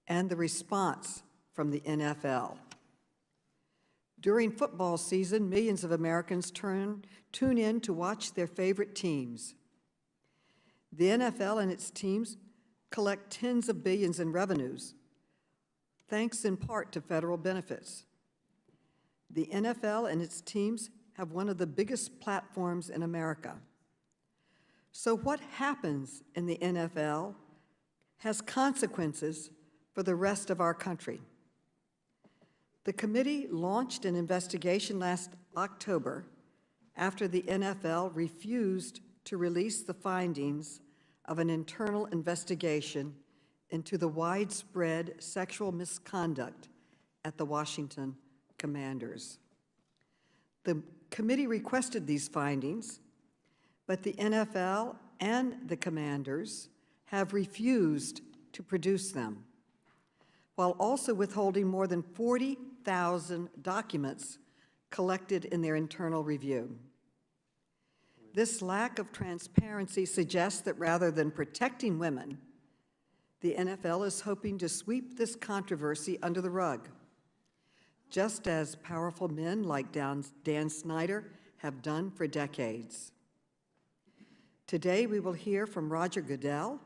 and the response from the NFL. During football season, millions of Americans tune in to watch their favorite teams. The NFL and its teams collect tens of billions in revenues, thanks in part to federal benefits. The NFL and its teams have one of the biggest platforms in America. So what happens in the NFL has consequences for the rest of our country. The committee launched an investigation last October after the NFL refused to release the findings of an internal investigation into the widespread sexual misconduct at the Washington Commanders. The committee requested these findings, but the NFL and the Commanders have refused to produce them, while also withholding more than 40,000 documents collected in their internal review. This lack of transparency suggests that rather than protecting women, the NFL is hoping to sweep this controversy under the rug, just as powerful men like Dan Snyder have done for decades. Today, we will hear from Roger Goodell,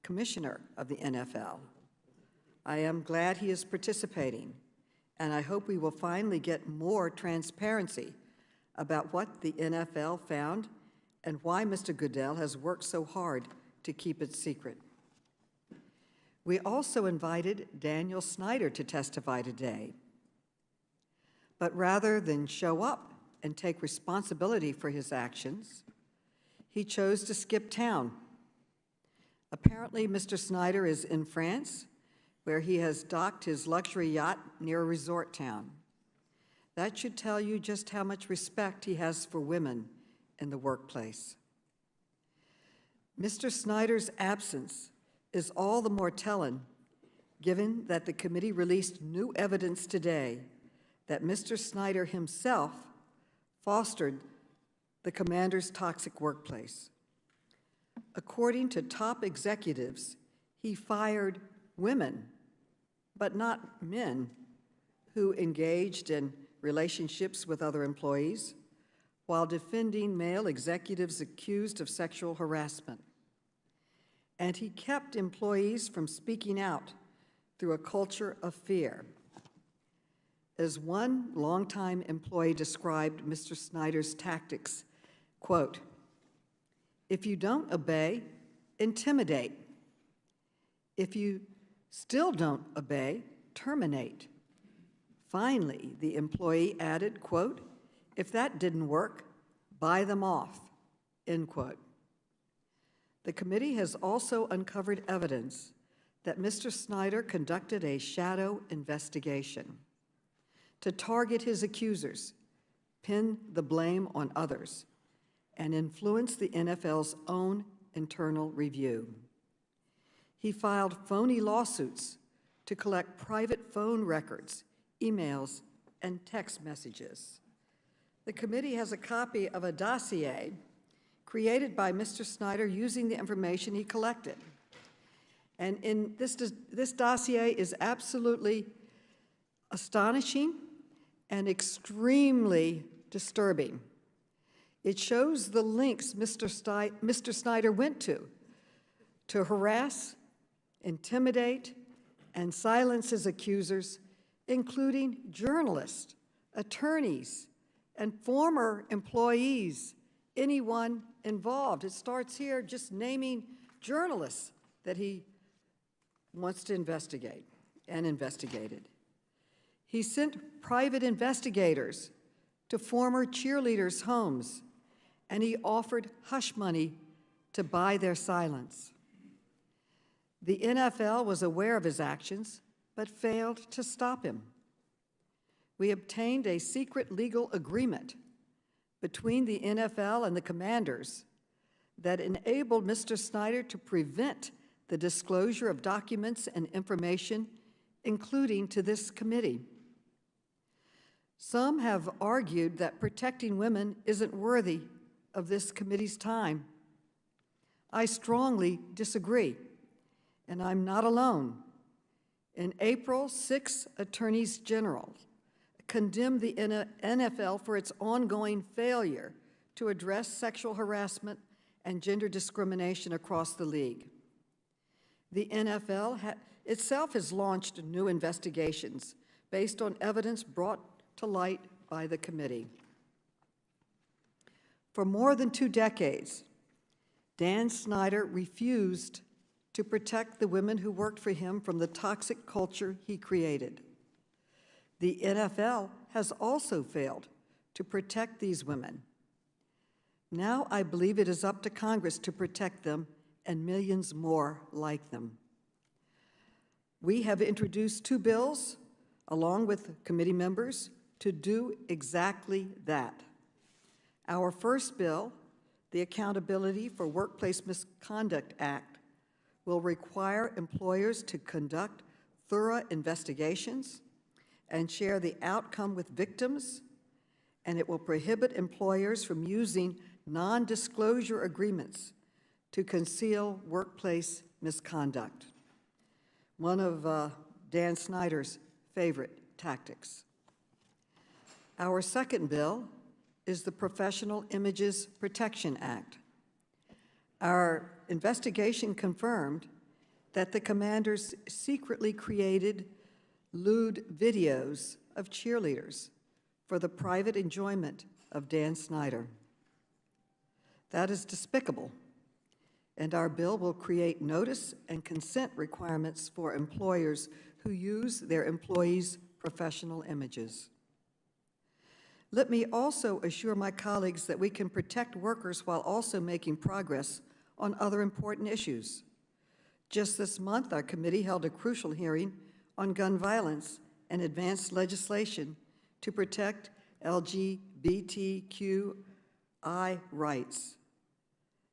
Commissioner of the NFL. I am glad he is participating, and I hope we will finally get more transparency about what the NFL found and why Mr. Goodell has worked so hard to keep it secret. We also invited Daniel Snyder to testify today. But rather than show up and take responsibility for his actions, he chose to skip town. Apparently, Mr. Snyder is in France, where he has docked his luxury yacht near a resort town. That should tell you just how much respect he has for women in the workplace. Mr. Snyder's absence is all the more telling, given that the committee released new evidence today that Mr. Snyder himself fostered the Commander's toxic workplace. According to top executives, he fired women, but not men, who engaged in relationships with other employees, while defending male executives accused of sexual harassment. And he kept employees from speaking out through a culture of fear. As one longtime employee described Mr. Snyder's tactics, quote, "If you don't obey, intimidate. If you still don't obey, terminate." Finally, the employee added, quote, "If that didn't work, buy them off," end quote. The committee has also uncovered evidence that Mr. Snyder conducted a shadow investigation to target his accusers, pin the blame on others, and influence the NFL's own internal review. He filed phony lawsuits to collect private phone records, emails, and text messages. The committee has a copy of a dossier created by Mr. Snyder using the information he collected. And in this dossier is absolutely astonishing and extremely disturbing. It shows the links Mr. Snyder went to harass, intimidate, and silence his accusers, including journalists, attorneys, and former employees, anyone involved. It starts here just naming journalists that he wants to investigate and investigated. He sent private investigators to former cheerleaders' homes, and he offered hush money to buy their silence. The NFL was aware of his actions, but failed to stop him. We obtained a secret legal agreement between the NFL and the Commanders that enabled Mr. Snyder to prevent the disclosure of documents and information, including to this committee. Some have argued that protecting women isn't worthy of this committee's time. I strongly disagree, and I'm not alone. In April, 6 attorneys general condemned the NFL for its ongoing failure to address sexual harassment and gender discrimination across the league. The NFL itself has launched new investigations based on evidence brought to light by the committee. For more than 2 decades, Dan Snyder refused to protect the women who worked for him from the toxic culture he created. The NFL has also failed to protect these women. Now I believe it is up to Congress to protect them and millions more like them. We have introduced 2 bills, along with committee members, to do exactly that. Our first bill, the Accountability for Workplace Misconduct Act, will require employers to conduct thorough investigations and share the outcome with victims, and it will prohibit employers from using non-disclosure agreements to conceal workplace misconduct, one of Dan Snyder's favorite tactics. Our second bill is the Professional Images Protection Act. Our investigation confirmed that the commanders secretly created lewd videos of cheerleaders for the private enjoyment of Dan Snyder. That is despicable, and our bill will create notice and consent requirements for employers who use their employees' professional images. Let me also assure my colleagues that we can protect workers while also making progress on other important issues. Just this month, our committee held a crucial hearing on gun violence and advanced legislation to protect LGBTQI rights.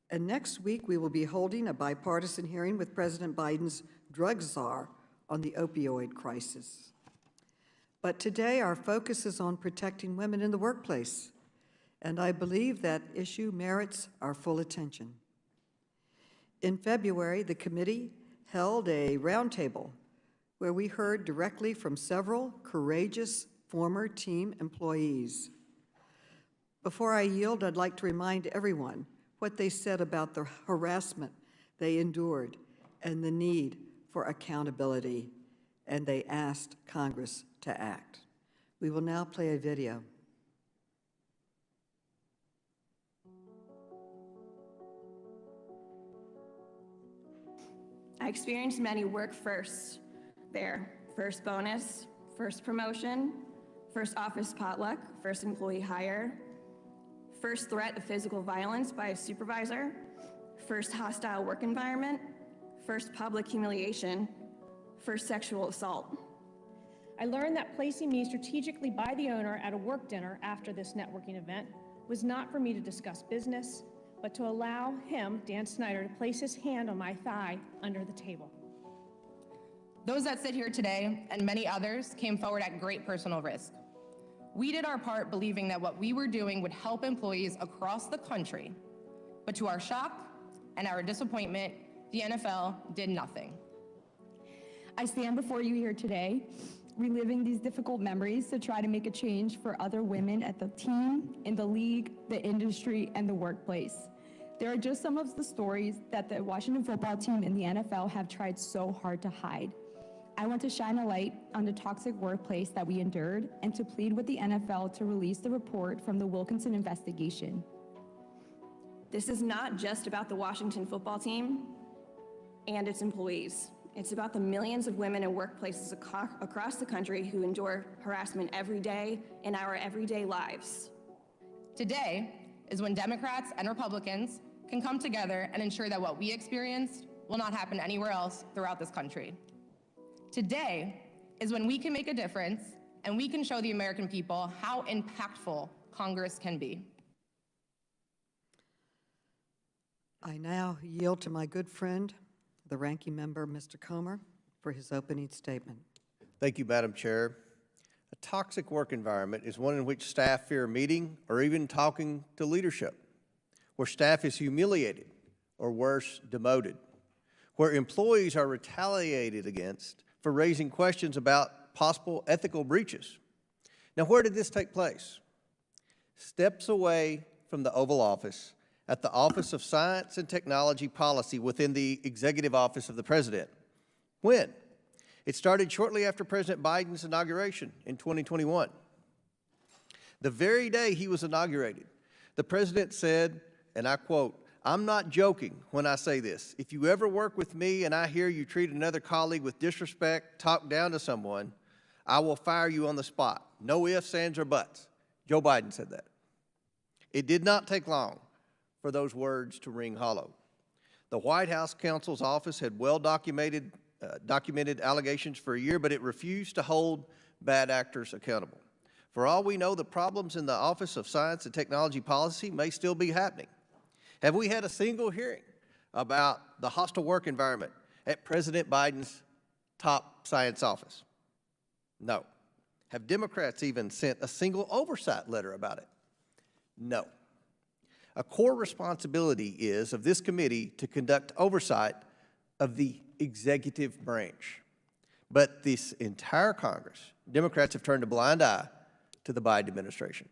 And next week, we will be holding a bipartisan hearing with President Biden's drug czar on the opioid crisis. But today, our focus is on protecting women in the workplace, and I believe that issue merits our full attention. In February, the committee held a roundtable where we heard directly from several courageous former team employees. Before I yield, I'd like to remind everyone what they said about the harassment they endured and the need for accountability, and they asked Congress to act. We will now play a video. I experienced many work firsts there. First bonus, first promotion, first office potluck, first employee hire, first threat of physical violence by a supervisor, first hostile work environment, first public humiliation, first sexual assault. I learned that placing me strategically by the owner at a work dinner after this networking event was not for me to discuss business, but to allow him, Dan Snyder, to place his hand on my thigh under the table. Those that sit here today, and many others, came forward at great personal risk. We did our part believing that what we were doing would help employees across the country, but to our shock and our disappointment, the NFL did nothing. I stand before you here today, reliving these difficult memories to try to make a change for other women at the team, in the league, the industry, and the workplace. There are just some of the stories that the Washington football team and the NFL have tried so hard to hide. I want to shine a light on the toxic workplace that we endured and to plead with the NFL to release the report from the Wilkinson investigation. This is not just about the Washington football team and its employees. It's about the millions of women in workplaces across the country who endure harassment every day in our everyday lives. Today is when Democrats and Republicans can come together and ensure that what we experienced will not happen anywhere else throughout this country. Today is when we can make a difference and we can show the American people how impactful Congress can be. I now yield to my good friend, the ranking member, Mr. Comer, for his opening statement. Thank you, Madam Chair. A toxic work environment is one in which staff fear meeting or even talking to leadership, where staff is humiliated or worse, demoted, where employees are retaliated against for raising questions about possible ethical breaches. Now, where did this take place? Steps away from the Oval Office at the Office of Science and Technology Policy within the Executive Office of the President. When? It started shortly after President Biden's inauguration in 2021. The very day he was inaugurated, the President said, and I quote, "I'm not joking when I say this. If you ever work with me and I hear you treat another colleague with disrespect, talk down to someone, I will fire you on the spot. No ifs, ands, or buts." Joe Biden said that. It did not take long for those words to ring hollow. The White House counsel's office had documented allegations for a year, but it refused to hold bad actors accountable. For all we know, the problems in the Office of Science and Technology Policy may still be happening. Have we had a single hearing about the hostile work environment at President Biden's top science office? No. Have Democrats even sent a single oversight letter about it? No. A core responsibility is of this committee to conduct oversight of the executive branch. But this entire Congress, Democrats have turned a blind eye to the Biden administration.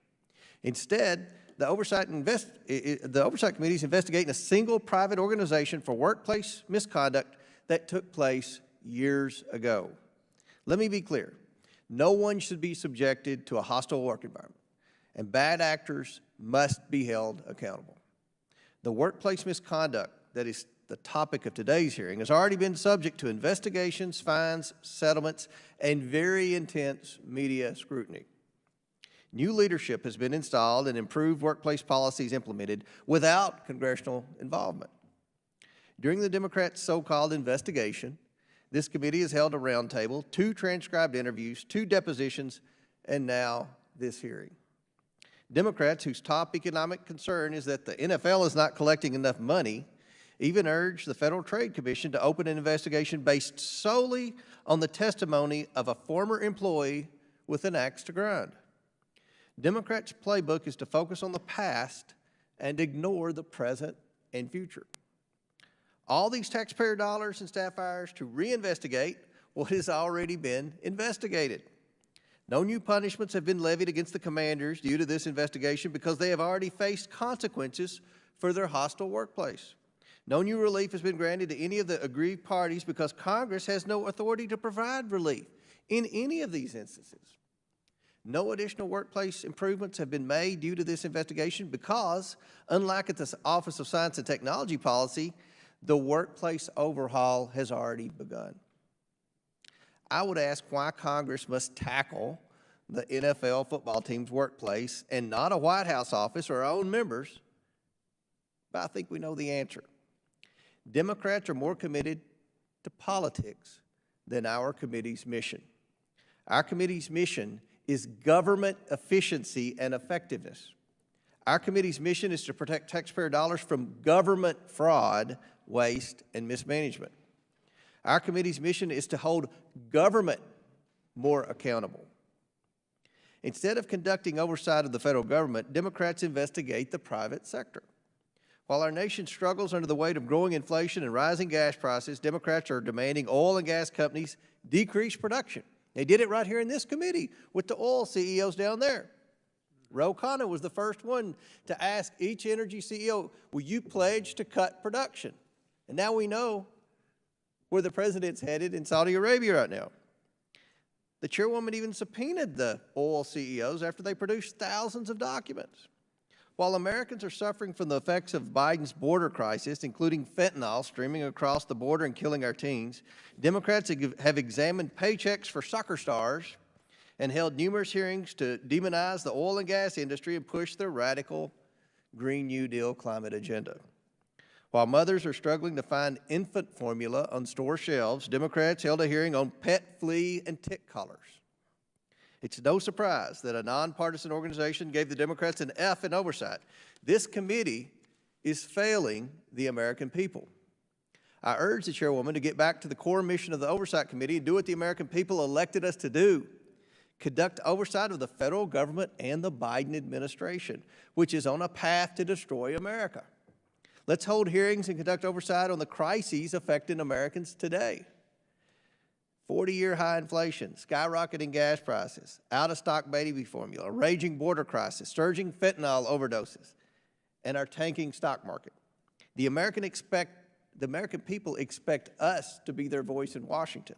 Instead, the Oversight Committee is investigating a single private organization for workplace misconduct that took place years ago. Let me be clear. No one should be subjected to a hostile work environment, and bad actors must be held accountable. The workplace misconduct that is the topic of today's hearing has already been subject to investigations, fines, settlements, and very intense media scrutiny. New leadership has been installed and improved workplace policies implemented without congressional involvement. During the Democrats' so-called investigation, this committee has held a roundtable, 2 transcribed interviews, 2 depositions, and now this hearing. Democrats, whose top economic concern is that the NFL is not collecting enough money, even urged the Federal Trade Commission to open an investigation based solely on the testimony of a former employee with an axe to grind. Democrats' playbook is to focus on the past and ignore the present and future. All these taxpayer dollars and staff hours to reinvestigate what has already been investigated. No new punishments have been levied against the commanders due to this investigation because they have already faced consequences for their hostile workplace. No new relief has been granted to any of the aggrieved parties because Congress has no authority to provide relief in any of these instances. No additional workplace improvements have been made due to this investigation because, unlike at the Office of Science and Technology Policy, the workplace overhaul has already begun. I would ask why Congress must tackle the NFL football team's workplace and not a White House office or our own members, but I think we know the answer. Democrats are more committed to politics than our committee's mission. Our committee's mission is government efficiency and effectiveness. Our committee's mission is to protect taxpayer dollars from government fraud, waste, and mismanagement. Our committee's mission is to hold government more accountable. Instead of conducting oversight of the federal government, Democrats investigate the private sector. While our nation struggles under the weight of growing inflation and rising gas prices, Democrats are demanding oil and gas companies decrease production. They did it right here in this committee with the oil CEOs down there. Ro Khanna was the first one to ask each energy CEO, will you pledge to cut production? And now we know where the president's headed in Saudi Arabia right now. The chairwoman even subpoenaed the oil CEOs after they produced thousands of documents. While Americans are suffering from the effects of Biden's border crisis, including fentanyl streaming across the border and killing our teens, Democrats have examined paychecks for soccer stars and held numerous hearings to demonize the oil and gas industry and push their radical Green New Deal climate agenda. While mothers are struggling to find infant formula on store shelves, Democrats held a hearing on pet flea and tick collars. It's no surprise that a nonpartisan organization gave the Democrats an F in oversight. This committee is failing the American people. I urge the chairwoman to get back to the core mission of the Oversight Committee and do what the American people elected us to do. Conduct oversight of the federal government and the Biden administration, which is on a path to destroy America. Let's hold hearings and conduct oversight on the crises affecting Americans today. 40-year high inflation, skyrocketing gas prices, out-of-stock baby formula, a raging border crisis, surging fentanyl overdoses, and our tanking stock market. The American people expect us to be their voice in Washington.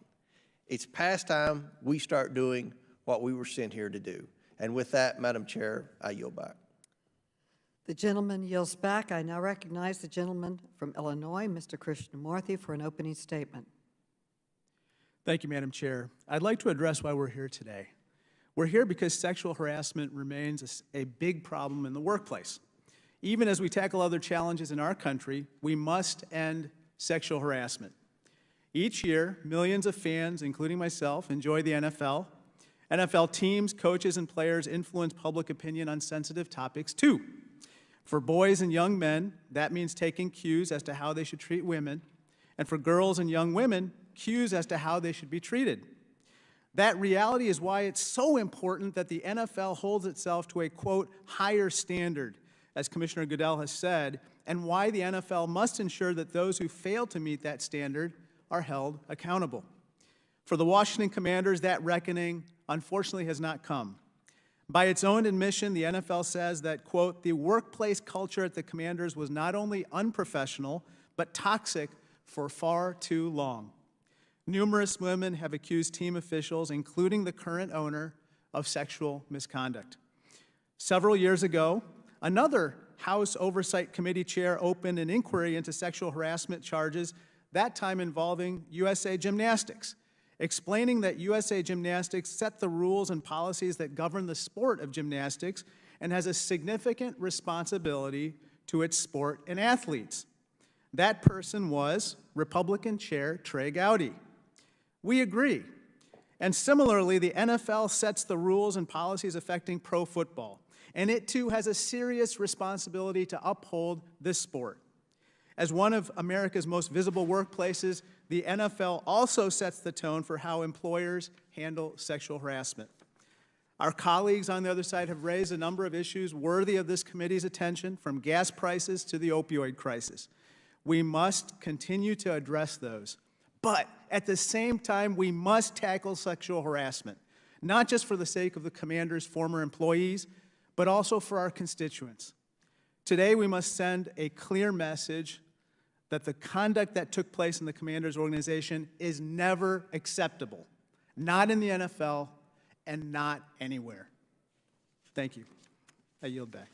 It's past time we start doing what we were sent here to do. And with that, Madam Chair, I yield back. The gentleman yields back. I now recognize the gentleman from Illinois, Mr. Krishnamurthy, for an opening statement. Thank you, Madam Chair. I'd like to address why we're here today. We're here because sexual harassment remains a big problem in the workplace. Even as we tackle other challenges in our country, we must end sexual harassment. Each year, millions of fans, including myself, enjoy the NFL. NFL teams, coaches, and players influence public opinion on sensitive topics, too. For boys and young men, that means taking cues as to how they should treat women. And for girls and young women, cues as to how they should be treated. That reality is why it's so important that the NFL holds itself to a, quote, higher standard, as Commissioner Goodell has said, and why the NFL must ensure that those who fail to meet that standard are held accountable. For the Washington Commanders, that reckoning, unfortunately, has not come. By its own admission, the NFL says that, quote, the workplace culture at the Commanders was not only unprofessional, but toxic for far too long. Numerous women have accused team officials, including the current owner, of sexual misconduct. Several years ago, another House Oversight Committee chair opened an inquiry into sexual harassment charges, that time involving USA Gymnastics, explaining that USA Gymnastics set the rules and policies that govern the sport of gymnastics and has a significant responsibility to its sport and athletes. That person was Republican Chair Trey Gowdy. We agree. And similarly, the NFL sets the rules and policies affecting pro football, and it too has a serious responsibility to uphold this sport. As one of America's most visible workplaces, the NFL also sets the tone for how employers handle sexual harassment. Our colleagues on the other side have raised a number of issues worthy of this committee's attention, from gas prices to the opioid crisis. We must continue to address those. But at the same time, we must tackle sexual harassment, not just for the sake of the Commander's former employees, but also for our constituents. Today, we must send a clear message that the conduct that took place in the Commander's organization is never acceptable, not in the NFL and not anywhere. Thank you. I yield back.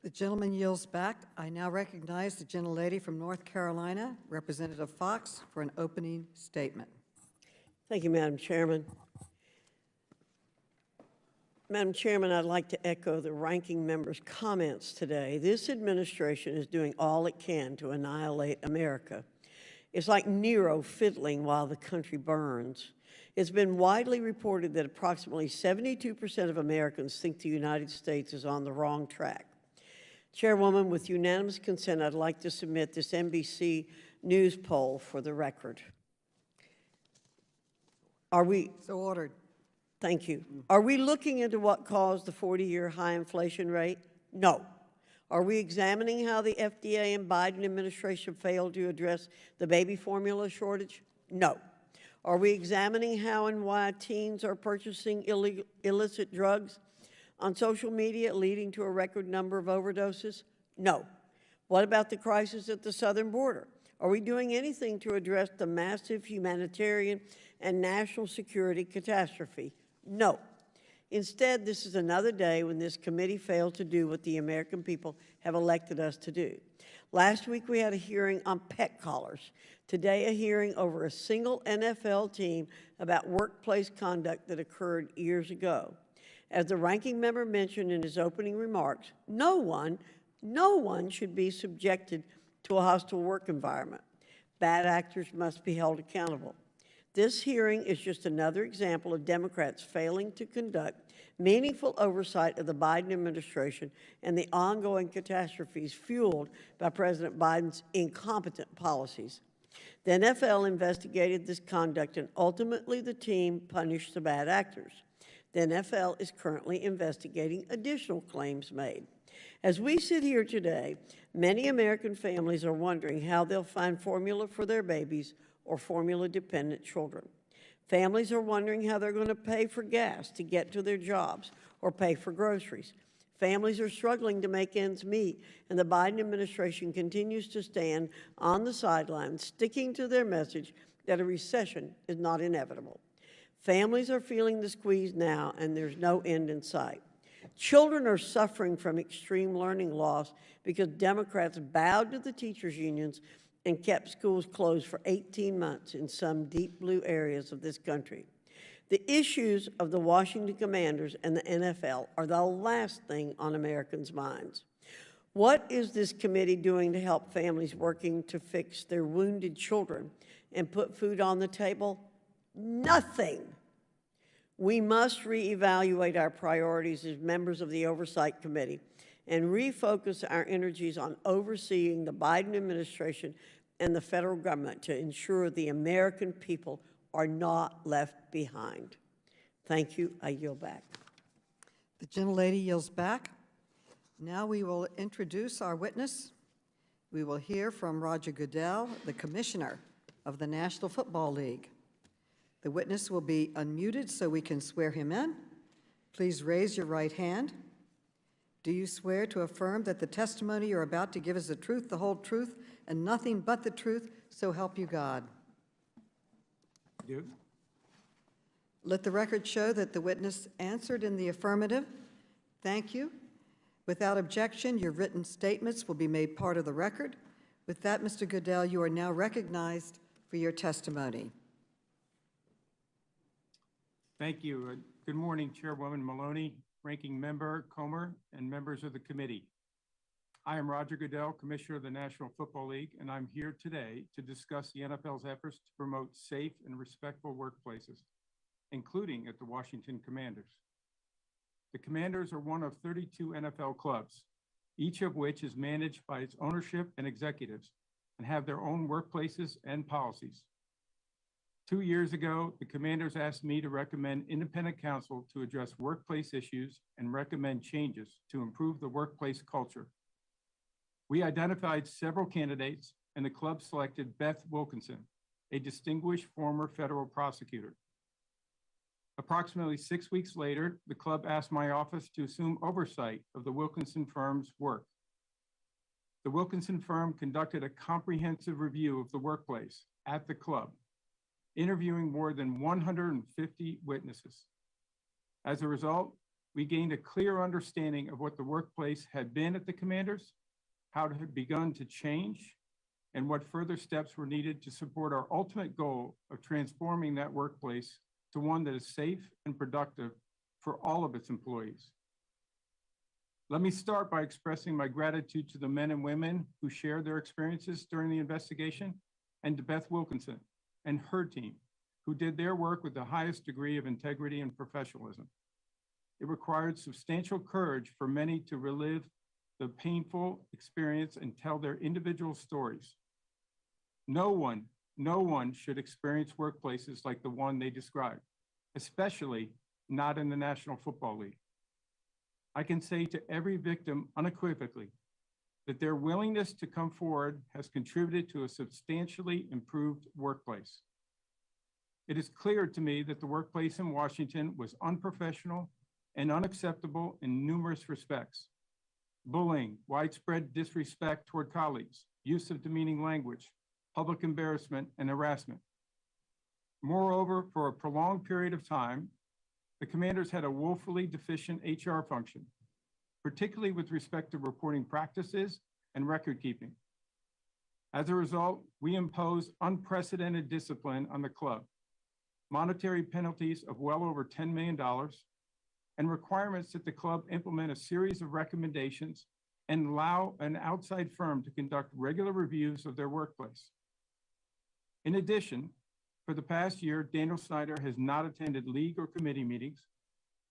The gentleman yields back. I now recognize the gentlelady from North Carolina, Representative Fox, for an opening statement. Thank you, Madam Chairman. Madam Chairman, I'd like to echo the ranking member's comments today. This administration is doing all it can to annihilate America. It's like Nero fiddling while the country burns. It's been widely reported that approximately 72% of Americans think the United States is on the wrong track. Chairwoman, with unanimous consent, I'd like to submit this NBC News poll for the record. Are we? So ordered. Thank you. Are we looking into what caused the 40-year high inflation rate? No. Are we examining how the FDA and Biden administration failed to address the baby formula shortage? No. Are we examining how and why teens are purchasing illicit drugs on social media, leading to a record number of overdoses? No. What about the crisis at the southern border? Are we doing anything to address the massive humanitarian and national security catastrophe? No. Instead, this is another day when this committee failed to do what the American people have elected us to do. Last week, we had a hearing on pet collars. Today, a hearing over a single NFL team about workplace conduct that occurred years ago. As the ranking member mentioned in his opening remarks, no one should be subjected to a hostile work environment. Bad actors must be held accountable. This hearing is just another example of Democrats failing to conduct meaningful oversight of the Biden administration and the ongoing catastrophes fueled by President Biden's incompetent policies. The NFL investigated this conduct, and ultimately the team punished the bad actors. The NFL is currently investigating additional claims made. As we sit here today, many American families are wondering how they'll find formula for their babies or formula-dependent children. Families are wondering how they're going to pay for gas to get to their jobs or pay for groceries. Families are struggling to make ends meet, and the Biden administration continues to stand on the sidelines, sticking to their message that a recession is not inevitable. Families are feeling the squeeze now, and there's no end in sight. Children are suffering from extreme learning loss because Democrats bowed to the teachers' unions and kept schools closed for 18 months in some deep blue areas of this country. The issues of the Washington Commanders and the NFL are the last thing on Americans' minds. What is this committee doing to help families working to fix their wounded children and put food on the table? Nothing. We must reevaluate our priorities as members of the Oversight Committee and refocus our energies on overseeing the Biden administration and the federal government to ensure the American people are not left behind. Thank you. I yield back. The gentlelady yields back. Now we will introduce our witness. We will hear from Roger Goodell, the Commissioner of the National Football League. The witness will be unmuted so we can swear him in. Please raise your right hand. Do you swear to affirm that the testimony you're about to give is the truth, the whole truth, and nothing but the truth, so help you God? I do. Let the record show that the witness answered in the affirmative. Thank you. Without objection, your written statements will be made part of the record. With that, Mr. Goodell, you are now recognized for your testimony. Thank you. Good morning, Chairwoman Maloney, Ranking Member Comer, and members of the committee. I am Roger Goodell, Commissioner of the National Football League, and I'm here today to discuss the NFL's efforts to promote safe and respectful workplaces, including at the Washington Commanders. The Commanders are one of 32 NFL clubs, each of which is managed by its ownership and executives and have their own workplaces and policies. 2 years ago, the Commanders asked me to recommend independent counsel to address workplace issues and recommend changes to improve the workplace culture. We identified several candidates, and the club selected Beth Wilkinson, a distinguished former federal prosecutor. Approximately 6 weeks later, the club asked my office to assume oversight of the Wilkinson firm's work. The Wilkinson firm conducted a comprehensive review of the workplace at the club, interviewing more than 150 witnesses. As a result, we gained a clear understanding of what the workplace had been at the Commanders, how it had begun to change, and what further steps were needed to support our ultimate goal of transforming that workplace to one that is safe and productive for all of its employees. Let me start by expressing my gratitude to the men and women who shared their experiences during the investigation, and to Beth Wilkinson and her team, who did their work with the highest degree of integrity and professionalism. It required substantial courage for many to relive the painful experience and tell their individual stories. No one should experience workplaces like the one they described, especially not in the National Football League. I can say to every victim unequivocally that their willingness to come forward has contributed to a substantially improved workplace. It is clear to me that the workplace in Washington was unprofessional and unacceptable in numerous respects. Bullying, widespread disrespect toward colleagues, use of demeaning language, public embarrassment, and harassment. Moreover, for a prolonged period of time, the Commanders had a woefully deficient HR function, particularly with respect to reporting practices and record keeping. As a result, we imposed unprecedented discipline on the club, monetary penalties of well over $10 million, and requirements that the club implement a series of recommendations and allow an outside firm to conduct regular reviews of their workplace. In addition, for the past year, Daniel Snyder has not attended league or committee meetings,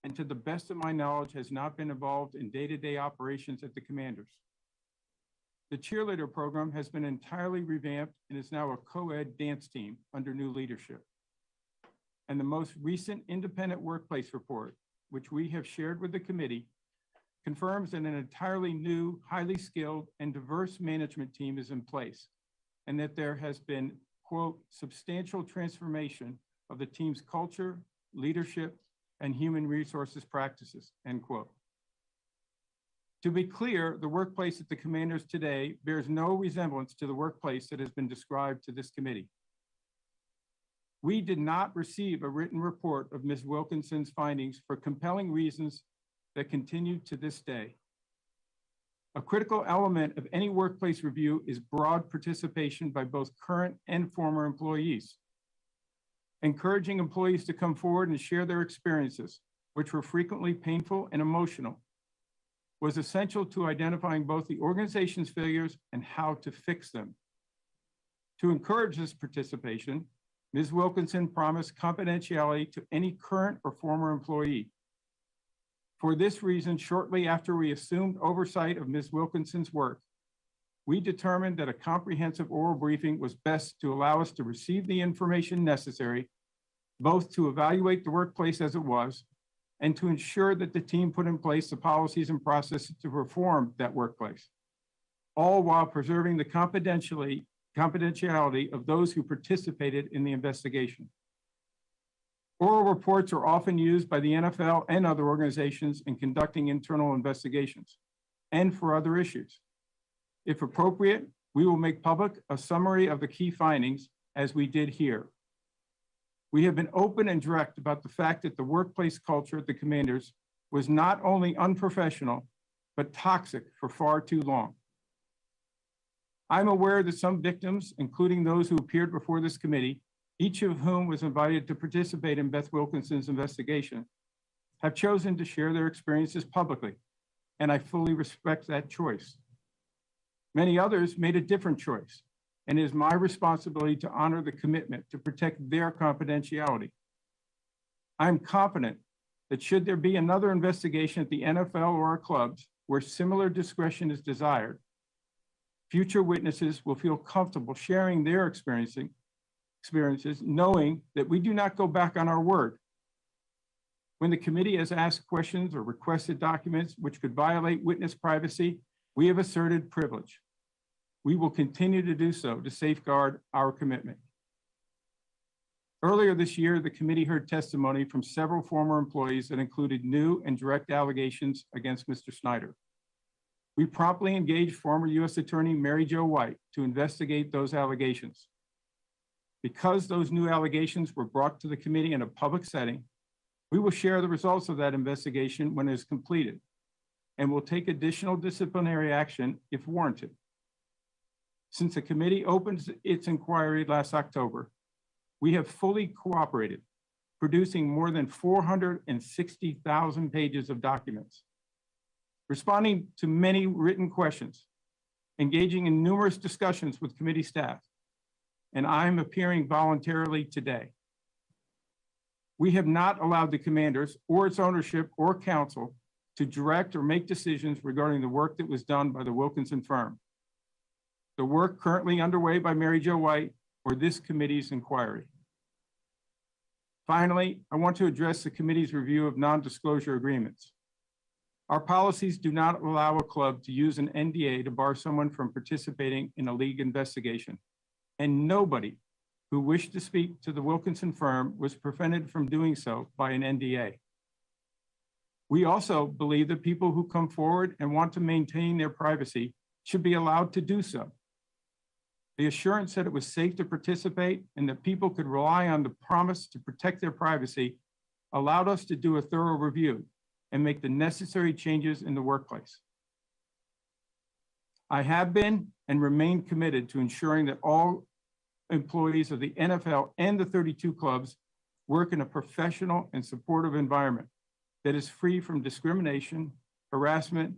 and to the best of my knowledge, has not been involved in day-to-day operations at the Commanders. The cheerleader program has been entirely revamped and is now a co-ed dance team under new leadership. And the most recent independent workplace report, which we have shared with the committee, confirms that an entirely new, highly skilled, and diverse management team is in place, and that there has been, quote, substantial transformation of the team's culture, leadership, and human resources practices, end quote. To be clear, the workplace at the Commanders today bears no resemblance to the workplace that has been described to this committee. We did not receive a written report of Ms. Wilkinson's findings for compelling reasons that continue to this day. A critical element of any workplace review is broad participation by both current and former employees. Encouraging employees to come forward and share their experiences, which were frequently painful and emotional, was essential to identifying both the organization's failures and how to fix them. To encourage this participation, Ms. Wilkinson promised confidentiality to any current or former employee. For this reason, shortly after we assumed oversight of Ms. Wilkinson's work, we determined that a comprehensive oral briefing was best to allow us to receive the information necessary, both to evaluate the workplace as it was, and to ensure that the team put in place the policies and processes to reform that workplace, all while preserving the confidentiality of those who participated in the investigation. Oral reports are often used by the NFL and other organizations in conducting internal investigations and for other issues. If appropriate, we will make public a summary of the key findings as we did here. We have been open and direct about the fact that the workplace culture at the Commanders was not only unprofessional, but toxic for far too long. I'm aware that some victims, including those who appeared before this committee, each of whom was invited to participate in Beth Wilkinson's investigation, have chosen to share their experiences publicly, and I fully respect that choice. Many others made a different choice, and it is my responsibility to honor the commitment to protect their confidentiality. I am confident that should there be another investigation at the NFL or our clubs where similar discretion is desired, future witnesses will feel comfortable sharing their experiences, knowing that we do not go back on our word. When the committee has asked questions or requested documents which could violate witness privacy, we have asserted privilege. We will continue to do so to safeguard our commitment. Earlier this year, the committee heard testimony from several former employees that included new and direct allegations against Mr. Snyder. We promptly engaged former U.S. Attorney Mary Jo White to investigate those allegations. Because those new allegations were brought to the committee in a public setting, we will share the results of that investigation when it is completed, and will take additional disciplinary action if warranted. Since the committee opened its inquiry last October, we have fully cooperated, producing more than 460,000 pages of documents, responding to many written questions, engaging in numerous discussions with committee staff, and I'm appearing voluntarily today. We have not allowed the Commanders or its ownership or council to direct or make decisions regarding the work that was done by the Wilkinson firm, the work currently underway by Mary Jo White, or this committee's inquiry. Finally, I want to address the committee's review of non-disclosure agreements. Our policies do not allow a club to use an NDA to bar someone from participating in a league investigation, and nobody who wished to speak to the Wilkinson firm was prevented from doing so by an NDA. We also believe that people who come forward and want to maintain their privacy should be allowed to do so. The assurance that it was safe to participate and that people could rely on the promise to protect their privacy allowed us to do a thorough review and make the necessary changes in the workplace. I have been and remain committed to ensuring that all employees of the NFL and the 32 clubs work in a professional and supportive environment that is free from discrimination, harassment,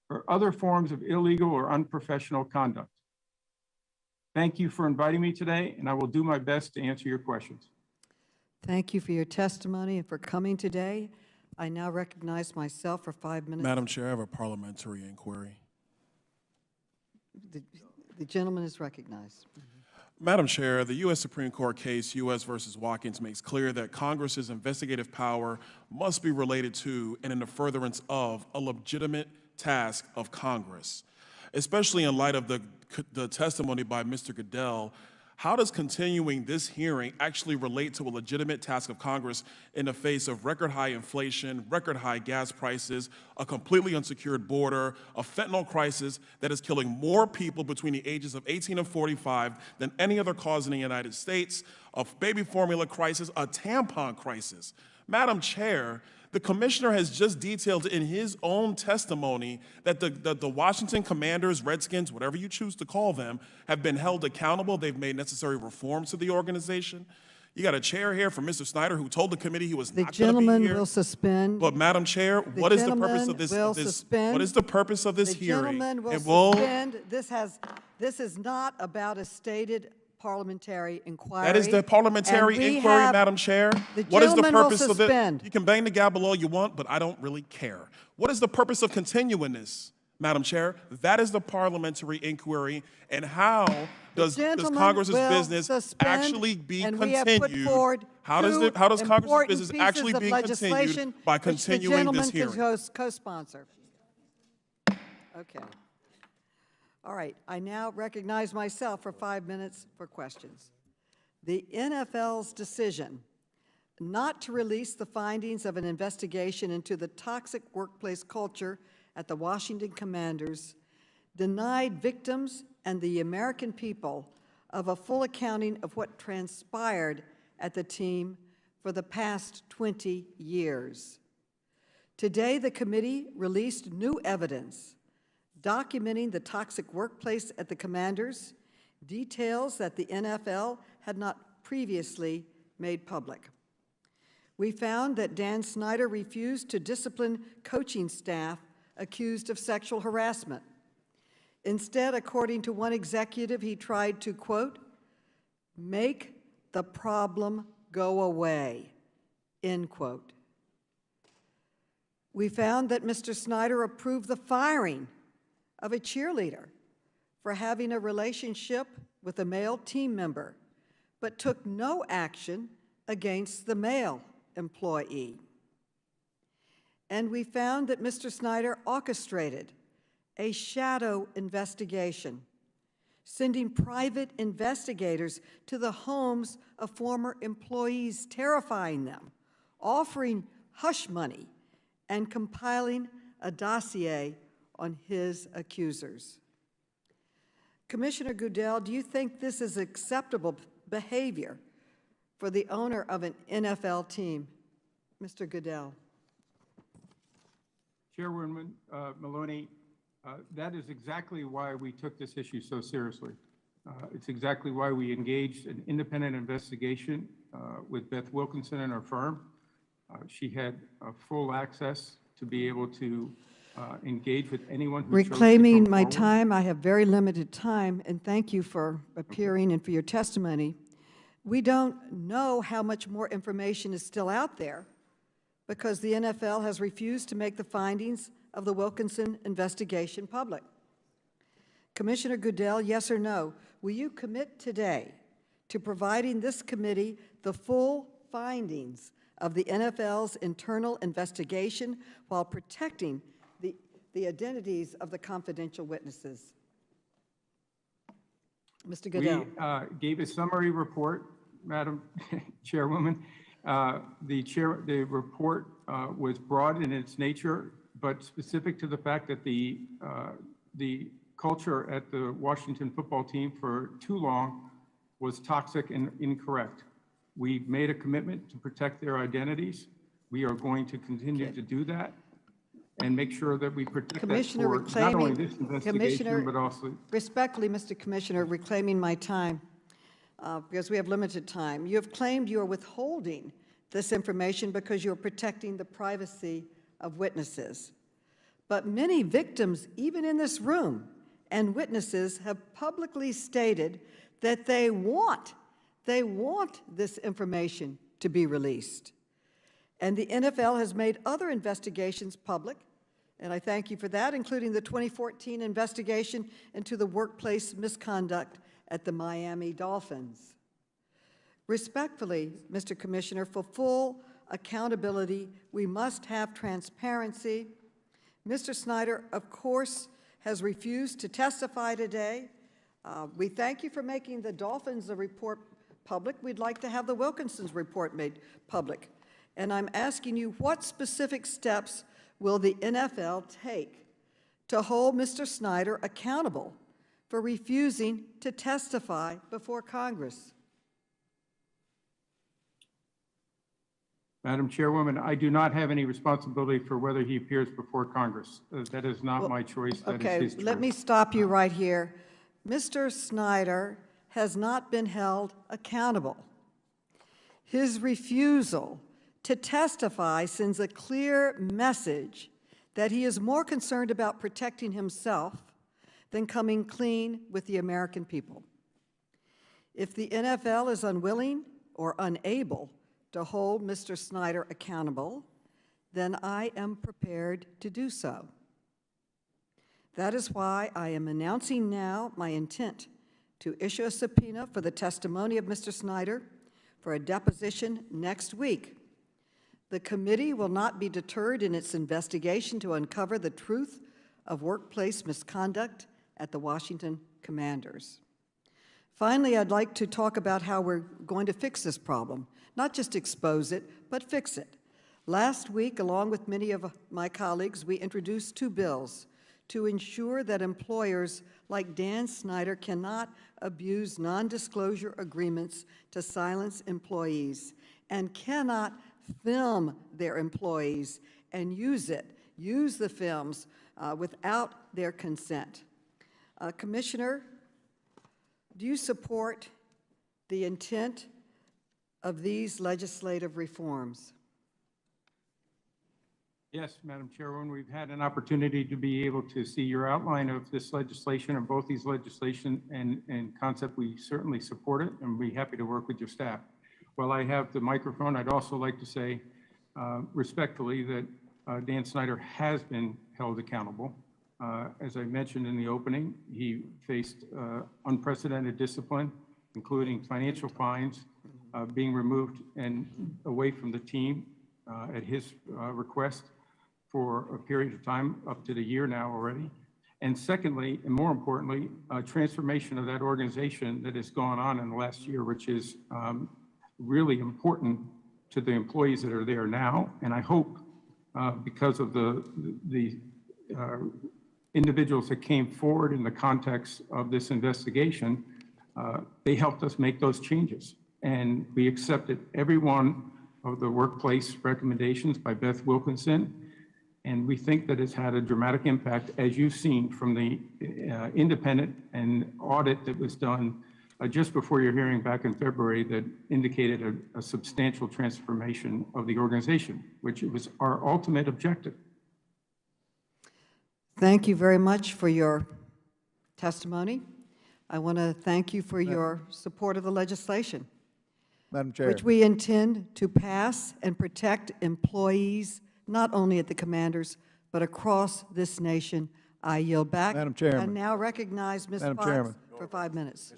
or other forms of illegal or unprofessional conduct. Thank you for inviting me today, and I will do my best to answer your questions. Thank you for your testimony and for coming today. I now recognize myself for 5 minutes. Madam Chair, I have a parliamentary inquiry. The gentleman is recognized. Madam Chair, the U.S. Supreme Court case U.S. versus Watkins makes clear that Congress's investigative power must be related to and in the furtherance of a legitimate task of Congress. Especially in light of the testimony by Mr. Goodell, How does continuing this hearing actually relate to a legitimate task of Congress in the face of record high inflation, record high gas prices, a completely unsecured border, a fentanyl crisis that is killing more people between the ages of 18 and 45 than any other cause in the United States, a baby formula crisis, a tampon crisis? Madam Chair, the commissioner has just detailed in his own testimony that the Washington Commanders, Redskins, whatever you choose to call them, have been held accountable. They've made necessary reforms to the organization. You got a chair here from Mr. Snyder who told the committee he was not going to be here. The gentleman will suspend. But Madam Chair, what is the purpose of this? What is the purpose of this hearing? The gentleman will suspend. This is not about a stated parliamentary inquiry. That is the parliamentary inquiry, Madam Chair. What is the purpose of it? You can bang the gavel all you want, but I don't really care. What is the purpose of continuing this, Madam Chair? That is the parliamentary inquiry, and how does Congress's business actually be continued? How does Congress's business actually be continued by continuing this hearing? Co-sponsor. Okay. All right, I now recognize myself for 5 minutes for questions. The NFL's decision not to release the findings of an investigation into the toxic workplace culture at the Washington Commanders denied victims and the American people of a full accounting of what transpired at the team for the past 20 years. Today, the committee released new evidence documenting the toxic workplace at the Commanders, details that the NFL had not previously made public. We found that Dan Snyder refused to discipline coaching staff accused of sexual harassment. Instead, according to one executive, he tried to, quote, make the problem go away, end quote. We found that Mr. Snyder approved the firing of a cheerleader for having a relationship with a male team member, but took no action against the male employee. And we found that Mr. Snyder orchestrated a shadow investigation, sending private investigators to the homes of former employees, terrifying them, offering hush money, and compiling a dossier on his accusers. Commissioner Goodell, do you think this is acceptable behavior for the owner of an NFL team? Mr. Goodell. Chairwoman Maloney, that is exactly why we took this issue so seriously. It's exactly why we engaged an independent investigation with Beth Wilkinson and her firm. She had full access to be able to engage with anyone who Reclaiming my time, I have very limited time, and thank you for appearing and for your testimony. We don't know how much more information is still out there because the NFL has refused to make the findings of the Wilkinson investigation public. Commissioner Goodell, yes or no, will you commit today to providing this committee the full findings of the NFL's internal investigation while protecting the identities of the confidential witnesses? Mr. Goodell. We gave a summary report, Madam Chairwoman. The report was broad in its nature, but specific to the fact that the culture at the Washington football team for too long was toxic and incorrect. We made a commitment to protect their identities. We are going to continue to do that and make sure that we protect that for not only this investigation, but also... Respectfully, Mr. Commissioner, reclaiming my time, because we have limited time. You have claimed you are withholding this information because you are protecting the privacy of witnesses. But many victims, even in this room, and witnesses have publicly stated that they want this information to be released. And the NFL has made other investigations public, and I thank you for that, including the 2014 investigation into the workplace misconduct at the Miami Dolphins. Respectfully, Mr. Commissioner, for full accountability, we must have transparency. Mr. Snyder, of course, has refused to testify today, We thank you for making the Dolphins report public. We'd like to have the Wilkinson's report made public. And I'm asking you, what specific steps will the NFL take to hold Mr. Snyder accountable for refusing to testify before Congress? Madam Chairwoman, I do not have any responsibility for whether he appears before Congress. That is not my choice. That is his choice. Let me stop you right here. Mr. Snyder has not been held accountable. His refusal to testify sends a clear message that he is more concerned about protecting himself than coming clean with the American people. If the NFL is unwilling or unable to hold Mr. Snyder accountable, then I am prepared to do so. That is why I am announcing now my intent to issue a subpoena for the testimony of Mr. Snyder for a deposition next week. The committee will not be deterred in its investigation to uncover the truth of workplace misconduct at the Washington Commanders. Finally, I'd like to talk about how we're going to fix this problem. Not just expose it, but fix it. Last week, along with many of my colleagues, we introduced 2 bills to ensure that employers like Dan Snyder cannot abuse non-disclosure agreements to silence employees and cannot film their employees and use the films without their consent. Commissioner, do you support the intent of these legislative reforms? Yes, Madam Chairwoman, we've had an opportunity to be able to see your outline of this legislation, of both these legislation and concept. We certainly support it and be happy to work with your staff. While I have the microphone, I'd also like to say respectfully that Dan Snyder has been held accountable. As I mentioned in the opening, he faced unprecedented discipline, including financial fines, being removed and away from the team at his request for a period of time, up to the year now already. And secondly, and more importantly, a transformation of that organization that has gone on in the last year, which is really important to the employees that are there now. And I hope because of the individuals that came forward in the context of this investigation, they helped us make those changes. And we accepted every one of the workplace recommendations by Beth Wilkinson. And we think that it's had a dramatic impact, as you've seen from the independent and audit that was done just before your hearing back in February that indicated a substantial transformation of the organization, which was our ultimate objective. Thank you very much for your testimony. I want to thank you for your support of the legislation, Madam Chair. which we intend to pass and protect employees, not only at the Commanders, but across this nation. I yield back. Madam Chairman. And now recognize Ms. Madam Fox Chairman. for 5 minutes.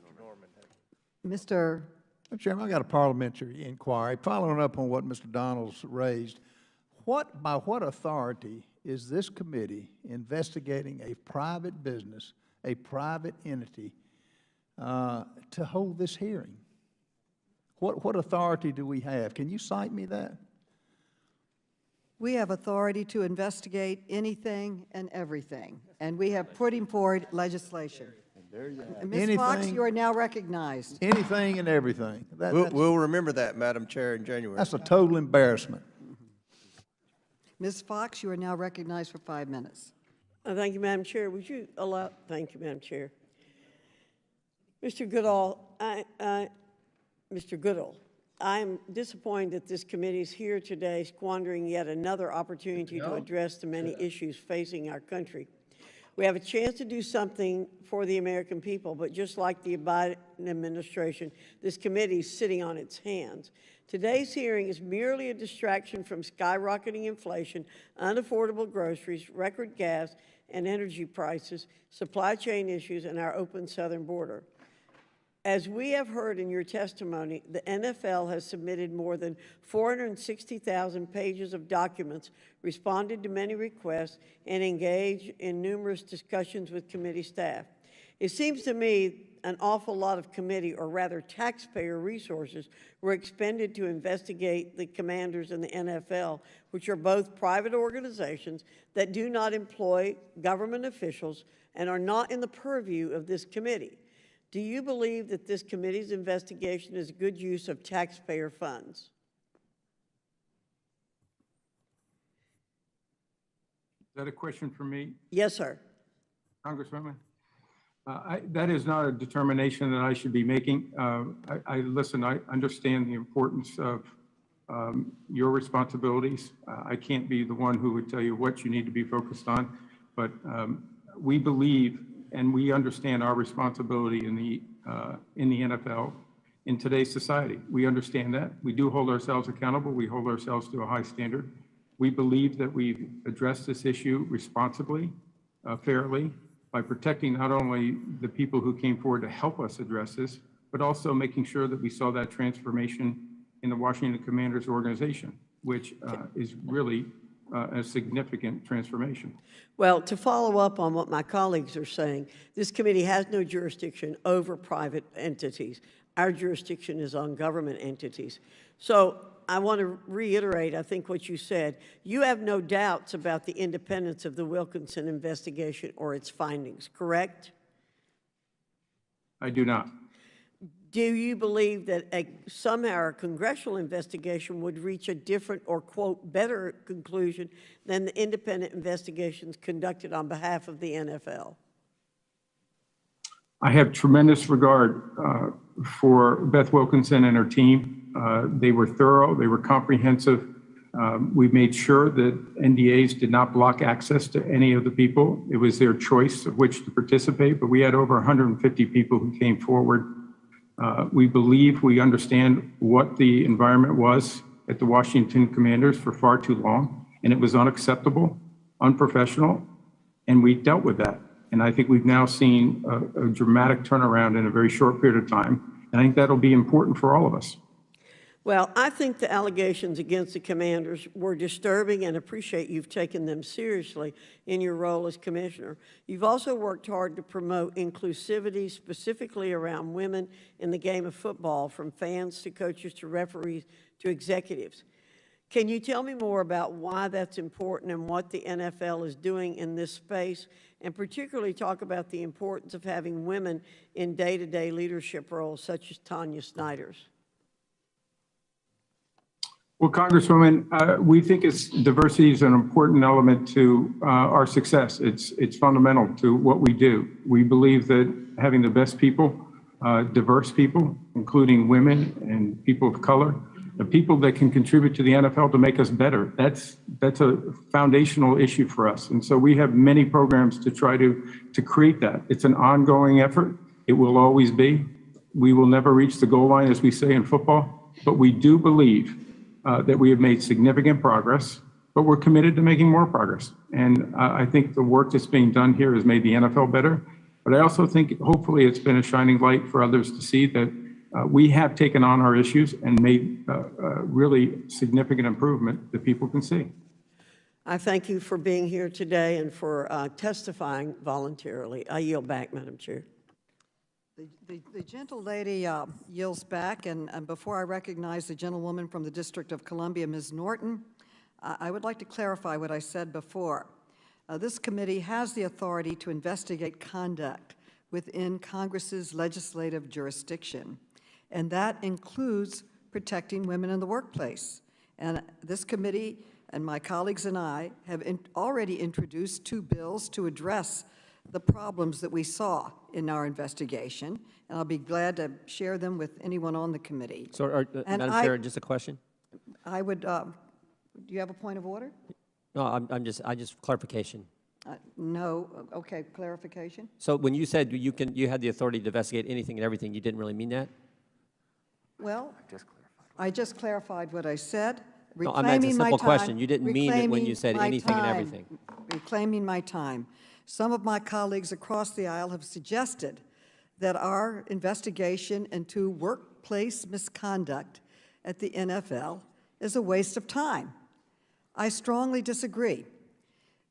Mr. Madam Chairman, I got a parliamentary inquiry following up on what Mr. Donalds raised. By what authority is this committee investigating a private business, a private entity, to hold this hearing? What authority do we have? Can you cite me that? We have authority to investigate anything and everything, and we have putting forward legislation. And Ms. Fox, you are now recognized. Anything and everything. We'll remember that, Madam Chair, in January. That's a total embarrassment. Ms. Fox, you are now recognized for 5 minutes. Thank you, Madam Chair. Would you allow, thank you, Madam Chair. Mr. Goodall, Mr. Goodell, I'm disappointed that this committee is here today squandering yet another opportunity to address the many issues facing our country. We have a chance to do something for the American people, but just like the Biden administration, this committee is sitting on its hands. Today's hearing is merely a distraction from skyrocketing inflation, unaffordable groceries, record gas and energy prices, supply chain issues, and our open southern border. As we have heard in your testimony, the NFL has submitted more than 460,000 pages of documents, responded to many requests, and engaged in numerous discussions with committee staff. It seems to me an awful lot of committee, or rather taxpayer resources, were expended to investigate the Commanders and the NFL, which are both private organizations that do not employ government officials and are not in the purview of this committee. Do you believe that this committee's investigation is good use of taxpayer funds? Is that a question for me, Yes, sir. Congresswoman? That is not a determination that I should be making. Listen, I understand the importance of your responsibilities. I can't be the one who would tell you what you need to be focused on, but we believe and we understand our responsibility in the NFL in today's society. We understand that. We do hold ourselves accountable. We hold ourselves to a high standard. We believe that we've addressed this issue responsibly, fairly, by protecting not only the people who came forward to help us address this, but also making sure that we saw that transformation in the Washington Commanders organization, which is really a significant transformation. Well, to follow up on what my colleagues are saying, this committee has no jurisdiction over private entities. Our jurisdiction is on government entities. So I want to reiterate, I think, what you said. You have no doubts about the independence of the Wilkinson investigation or its findings, correct? I do not. Do you believe that somehow a congressional investigation would reach a different or, quote, better conclusion than the independent investigations conducted on behalf of the NFL? I have tremendous regard for Beth Wilkinson and her team. They were thorough, they were comprehensive. We made sure that NDAs did not block access to any of the people. It was their choice of which to participate, but we had over 150 people who came forward. We believe we understand what the environment was at the Washington Commanders for far too long, and it was unacceptable, unprofessional, and we dealt with that. And I think we've now seen a dramatic turnaround in a very short period of time, and I think that'll be important for all of us. Well, I think the allegations against the Commanders were disturbing and appreciate you've taken them seriously in your role as commissioner. You've also worked hard to promote inclusivity, specifically around women in the game of football, from fans to coaches to referees to executives. Can you tell me more about why that's important and what the NFL is doing in this space, and particularly talk about the importance of having women in day-to-day leadership roles such as Tanya Snyder's? Well, Congresswoman, we think diversity is an important element to our success. It's fundamental to what we do. We believe that having the best people, diverse people, including women and people of color, the people that can contribute to the NFL to make us better, that's a foundational issue for us. And so we have many programs to try to create that. It's an ongoing effort. It will always be. We will never reach the goal line, as we say in football, but we do believe that we have made significant progress, but we're committed to making more progress. And I think the work that's being done here has made the NFL better, but I also think hopefully it's been a shining light for others to see that we have taken on our issues and made really significant improvement that people can see. I thank you for being here today and for testifying voluntarily. I yield back, Madam Chair. The gentle lady yields back, and before I recognize the gentlewoman from the District of Columbia, Ms. Norton, I would like to clarify what I said before. This committee has the authority to investigate conduct within Congress's legislative jurisdiction, and that includes protecting women in the workplace. And this committee and my colleagues and I have already introduced 2 bills to address the problems that we saw in our investigation, and I'll be glad to share them with anyone on the committee. So, Madam Chair, just a question. I would, do you have a point of order? No, I just clarification. No, okay, clarification. So when you said you had the authority to investigate anything and everything, you didn't really mean that? Well, I just clarified what I said. No, I meant it's a simple question. You didn't mean it when you said anything and everything. Reclaiming my time. Some of my colleagues across the aisle have suggested that our investigation into workplace misconduct at the NFL is a waste of time. I strongly disagree.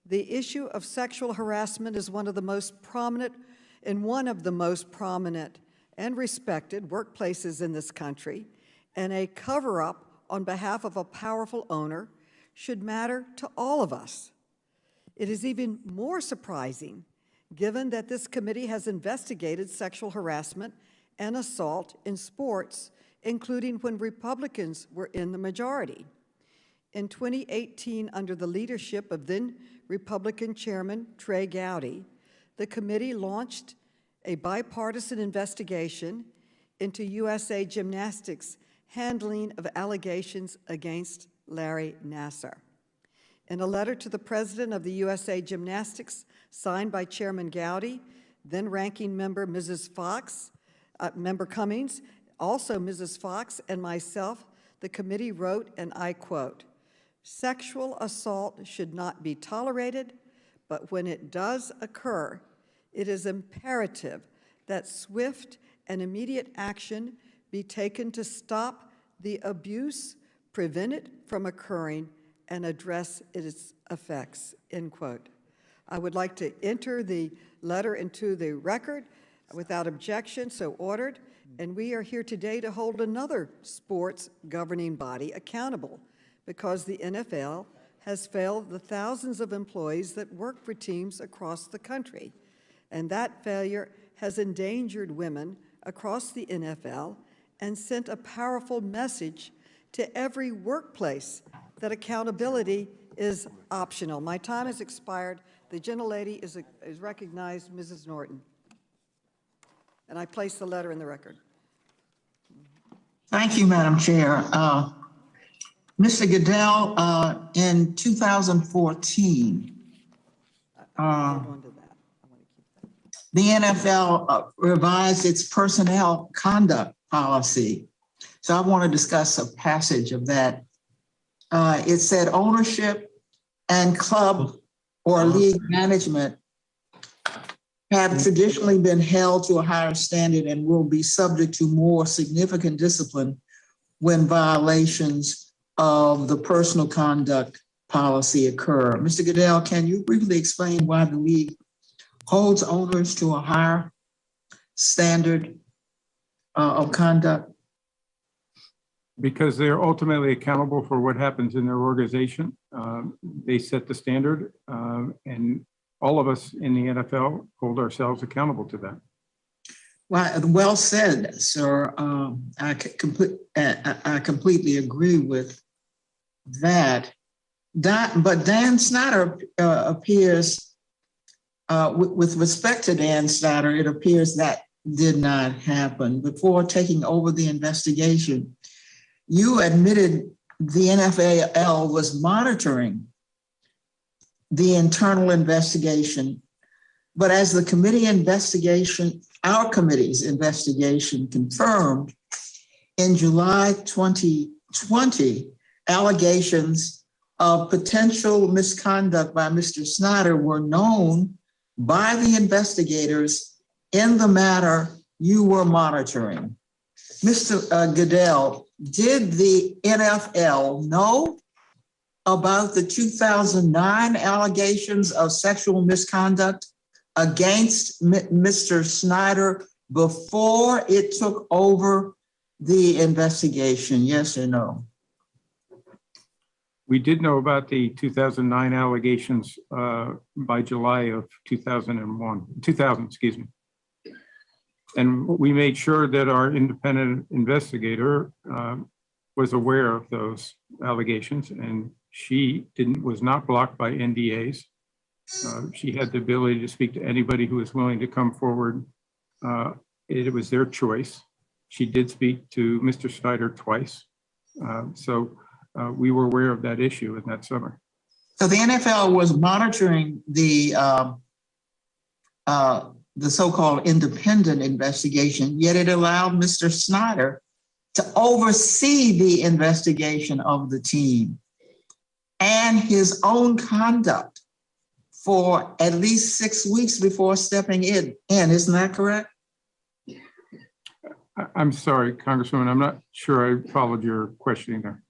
The issue of sexual harassment is one of the most prominent in one of the most prominent and respected workplaces in this country, and a cover-up on behalf of a powerful owner should matter to all of us. It is even more surprising given that this committee has investigated sexual harassment and assault in sports, including when Republicans were in the majority. In 2018, under the leadership of then Republican Chairman Trey Gowdy, the committee launched a bipartisan investigation into USA Gymnastics' handling of allegations against Larry Nassar. In a letter to the president of the USA Gymnastics, signed by Chairman Gowdy, then ranking member Mrs. Fox, Member Cummings, also Mrs. Fox, and myself, the committee wrote, and I quote, "Sexual assault should not be tolerated, but when it does occur, it is imperative that swift and immediate action be taken to stop the abuse, prevent it from occurring, and address its effects," end quote. I would like to enter the letter into the record without objection, so ordered, and we are here today to hold another sports governing body accountable because the NFL has failed the thousands of employees that work for teams across the country, and that failure has endangered women across the NFL and sent a powerful message to every workplace that accountability is optional. My time has expired. The gentlelady is recognized, Mrs. Norton. And I place the letter in the record. Thank you, Madam Chair. Mr. Goodell, in 2014, the NFL revised its personnel conduct policy. So I want to discuss a passage of that. It said ownership and club or league management have traditionally been held to a higher standard and will be subject to more significant discipline when violations of the personal conduct policy occur. Mr. Goodell, can you briefly explain why the league holds owners to a higher standard of conduct? Because they're ultimately accountable for what happens in their organization. They set the standard, and all of us in the NFL hold ourselves accountable to that. Well said, sir. I completely agree with that. But Dan Snyder appears, with respect to Dan Snyder, it appears that did not happen. Before taking over the investigation, you admitted the NFL was monitoring the internal investigation, but as the committee investigation, our committee's investigation confirmed, in July 2020, allegations of potential misconduct by Mr. Snyder were known by the investigators in the matter you were monitoring. Mr. Goodell, did the NFL know about the 2009 allegations of sexual misconduct against Mr. Snyder before it took over the investigation? Yes or no? We did know about the 2009 allegations by July of 2000, excuse me. And we made sure that our independent investigator was aware of those allegations, and she was not blocked by NDAs. She had the ability to speak to anybody who was willing to come forward. It was their choice. She did speak to Mr. Snyder twice. So we were aware of that issue in that summer. So the NFL was monitoring the so-called independent investigation, yet it allowed Mr. Snyder to oversee the investigation of the team and his own conduct for at least 6 weeks before stepping in. Isn't that correct? I'm sorry, Congresswoman, I'm not sure I followed your questioning there.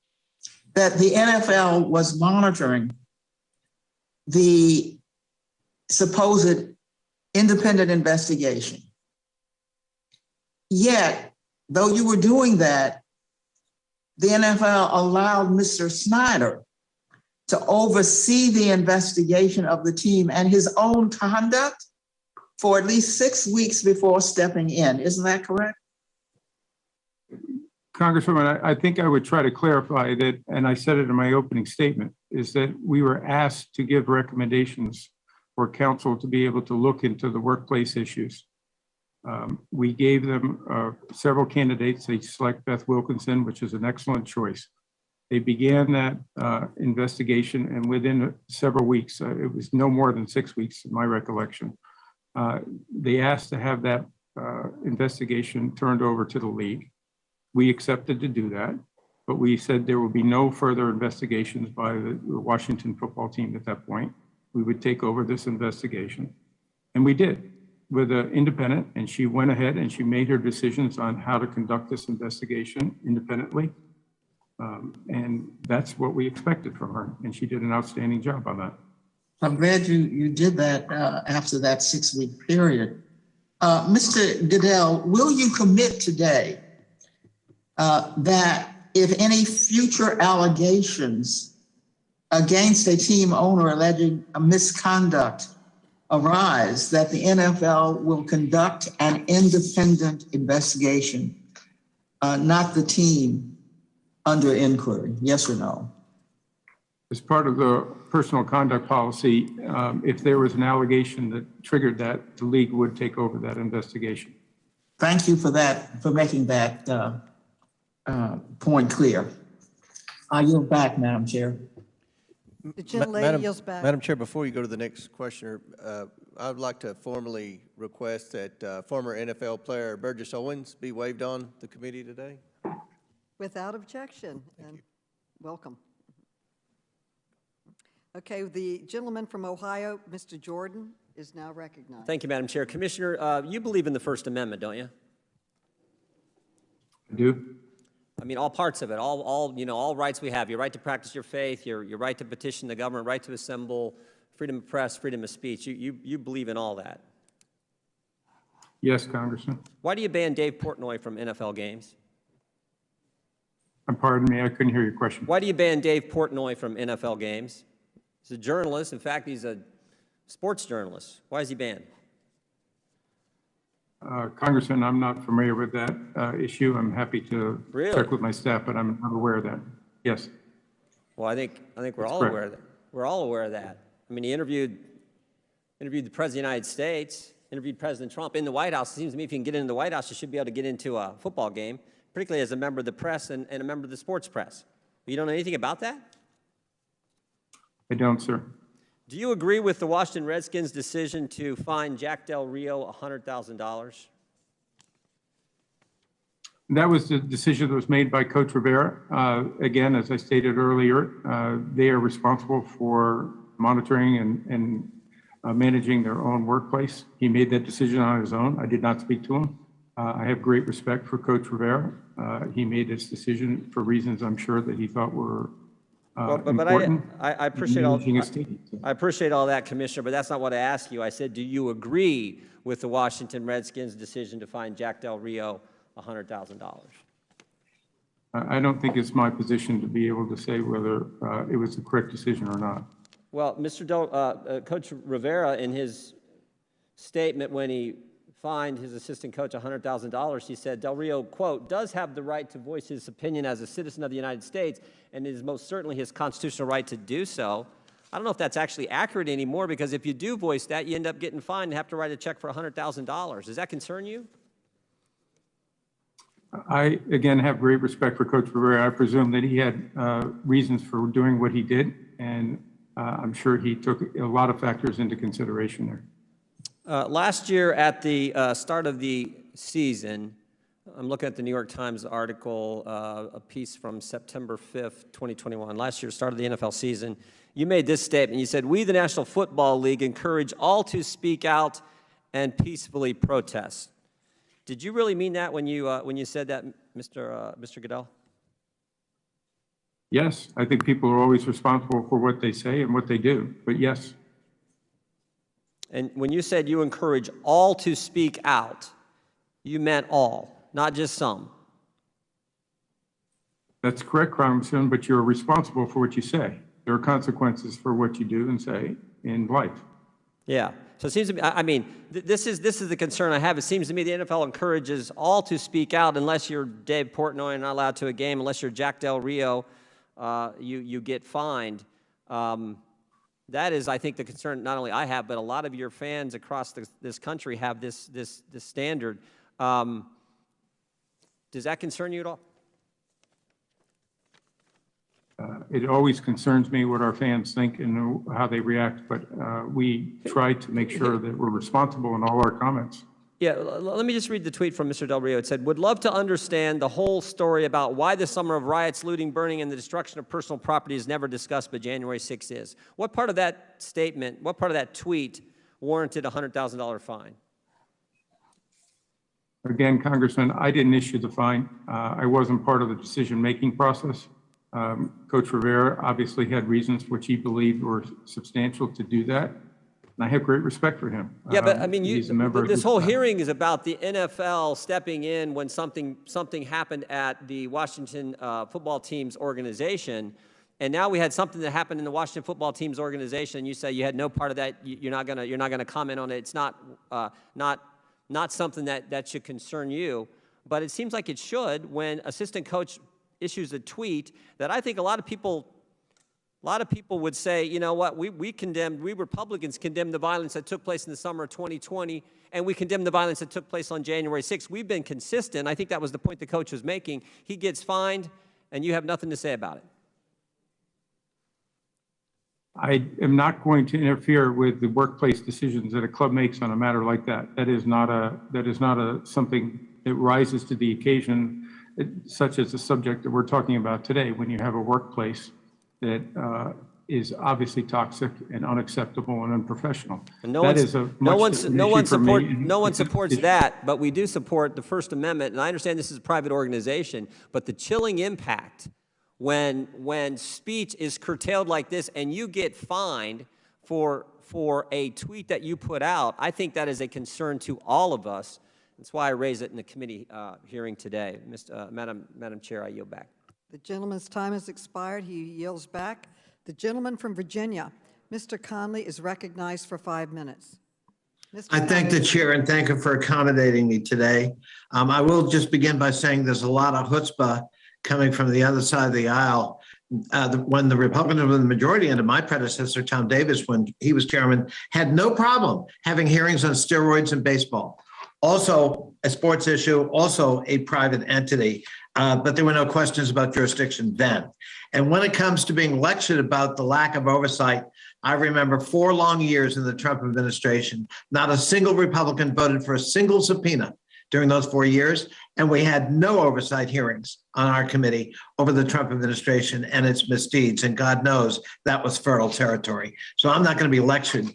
That the NFL was monitoring the supposed independent investigation. Yet, though you were doing that, the NFL allowed Mr. Snyder to oversee the investigation of the team and his own conduct for at least 6 weeks before stepping in. Isn't that correct? Congresswoman, I think I would try to clarify that, and I said it in my opening statement, is that we were asked to give recommendations for council to be able to look into the workplace issues. We gave them several candidates. They select Beth Wilkinson, which is an excellent choice. They began that investigation, and within several weeks, it was no more than 6 weeks in my recollection, they asked to have that investigation turned over to the league. We accepted to do that, but we said there would be no further investigations by the Washington football team at that point. We would take over this investigation, and we did with an independent, and she went ahead and she made her decisions on how to conduct this investigation independently. And that's what we expected from her, and she did an outstanding job on that. I'm glad you did that after that 6 week period. Mr. Goodell, will you commit today that if any future allegations against a team owner alleging a misconduct arise, that the NFL will conduct an independent investigation, not the team under inquiry? Yes or no? As part of the personal conduct policy, if there was an allegation that triggered that, the league would take over that investigation. Thank you for that, for making that point clear. I yield back, Madam Chair. The gentlelady yields back. Madam Chair, before you go to the next questioner, I would like to formally request that former NFL player Burgess Owens be waived on the committee today. Without objection. And welcome. Okay, the gentleman from Ohio, Mr. Jordan, is now recognized. Thank you, Madam Chair. Commissioner, you believe in the First Amendment, don't you? I do. I mean, all parts of it, all rights we have. Your right to practice your faith, your right to petition the government, right to assemble, freedom of press, freedom of speech. You believe in all that. Yes, Congressman. Why do you ban Dave Portnoy from NFL games? Pardon me, I couldn't hear your question. Why do you ban Dave Portnoy from NFL games? He's a journalist. In fact, he's a sports journalist. Why is he banned? Congressman, I'm not familiar with that issue. I'm happy to check with my staff, but I'm not aware of that. Yes. Well, I think we're all aware of that. We're all aware of that. I mean, he interviewed the President of the United States, interviewed President Trump in the White House. It seems to me if you can get into the White House, you should be able to get into a football game, particularly as a member of the press and a member of the sports press. You don't know anything about that? I don't, sir. Do you agree with the Washington Redskins' decision to fine Jack Del Rio $100,000? That was the decision that was made by Coach Rivera. Again, as I stated earlier, they are responsible for monitoring and managing their own workplace. He made that decision on his own. I did not speak to him. I have great respect for Coach Rivera. He made this decision for reasons I'm sure that he thought were important. I appreciate all that, Commissioner, but that's not what I asked you. I said, do you agree with the Washington Redskins' decision to fine Jack Del Rio $100,000? I don't think it's my position to be able to say whether it was the correct decision or not. Well, Coach Rivera, in his statement when he fined his assistant coach $100,000, he said, Del Rio, quote, does have the right to voice his opinion as a citizen of the United States, and it is most certainly his constitutional right to do so. I don't know if that's actually accurate anymore, because if you do voice that, you end up getting fined and have to write a check for $100,000. Does that concern you? I, again, have great respect for Coach Rivera. I presume that he had reasons for doing what he did, and I'm sure he took a lot of factors into consideration there. Last year at the start of the season, I'm looking at the New York Times article, a piece from September 5th, 2021. Last year, start of the NFL season, you made this statement. You said, we, the National Football League, encourage all to speak out and peacefully protest. Did you really mean that when you said that, Mr. Goodell? Yes, I think people are always responsible for what they say and what they do, but yes. And when you said you encourage all to speak out, you meant all, not just some. That's correct, Congressman, but you're responsible for what you say. There are consequences for what you do and say in life. Yeah. So it seems to me, I mean, this is the concern I have. It seems to me the NFL encourages all to speak out unless you're Dave Portnoy and not allowed to a game, unless you're Jack Del Rio, you get fined. That is, I think, the concern not only I have, but a lot of your fans across this country have this standard. Does that concern you at all? It always concerns me what our fans think and how they react, but we try to make sure that we're responsible in all our comments. Yeah, let me just read the tweet from Mr. Del Rio. It said, would love to understand the whole story about why the summer of riots, looting, burning, and the destruction of personal property is never discussed, but January 6th is. What part of that statement, what part of that tweet warranted a $100,000 fine? Again, Congressman, I didn't issue the fine. I wasn't part of the decision-making process. Coach Rivera obviously had reasons which he believed were substantial to do that. And I have great respect for him. Yeah, but I mean, this whole hearing hearing is about the NFL stepping in when something happened at the Washington football team's organization, and now we had something that happened in the Washington football team's organization. And you say you had no part of that. You're not gonna comment on it. It's not something that should concern you. But it seems like it should when assistant coach issues a tweet that I think a lot of people would say, you know what, we Republicans condemned the violence that took place in the summer of 2020, and we condemned the violence that took place on January 6th. We've been consistent. I think that was the point the coach was making. He gets fined, and you have nothing to say about it. I am not going to interfere with the workplace decisions that a club makes on a matter like that. That is not something that rises to the occasion, such as the subject that we're talking about today, when you have a workplace that is obviously toxic and unacceptable and unprofessional. And no one supports that, but we do support the First Amendment. And I understand this is a private organization, but the chilling impact when speech is curtailed like this and you get fined for a tweet that you put out, I think that is a concern to all of us. That's why I raised it in the committee hearing today. Madam Chair, I yield back. The gentleman's time has expired. He yields back. The gentleman from Virginia, Mr. Conley, is recognized for 5 minutes. I thank the chair and thank him for accommodating me today. I will just begin by saying there's a lot of chutzpah coming from the other side of the aisle. When the Republicans were in the majority under my predecessor, Tom Davis, when he was chairman, had no problem having hearings on steroids in baseball. Also a sports issue, also a private entity, but there were no questions about jurisdiction then. And when it comes to being lectured about the lack of oversight, I remember 4 long years in the Trump administration. Not a single Republican voted for a single subpoena during those 4 years, and we had no oversight hearings on our committee over the Trump administration and its misdeeds, and God knows that was fertile territory. So I'm not going to be lectured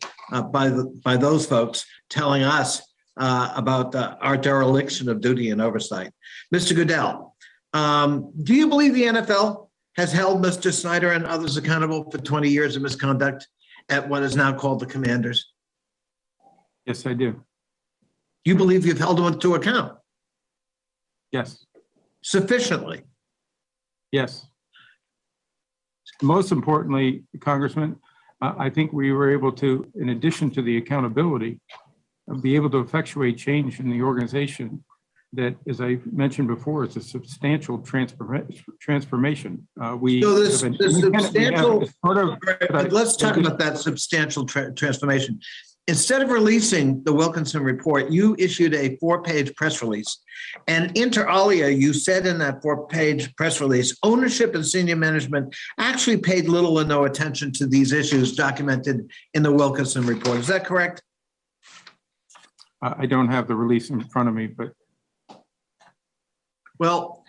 by those folks telling us about our dereliction of duty and oversight. Mr. Goodell, do you believe the NFL has held Mr. Snyder and others accountable for 20 years of misconduct at what is now called the Commanders? Yes, I do. You believe you've held them to account? Yes. Sufficiently? Yes. Most importantly, Congressman, I think we were able to, in addition to the accountability, be able to effectuate change in the organization that, as I mentioned before, is a substantial transformation. Let's talk about that substantial transformation. Instead of releasing the Wilkinson report, you issued a 4-page press release. And inter alia, you said in that 4-page press release, ownership and senior management actually paid little or no attention to these issues documented in the Wilkinson report. Is that correct? I don't have the release in front of me, but. Well,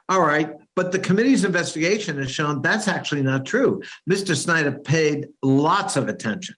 all right. But the committee's investigation has shown that's actually not true. Mr. Snyder paid lots of attention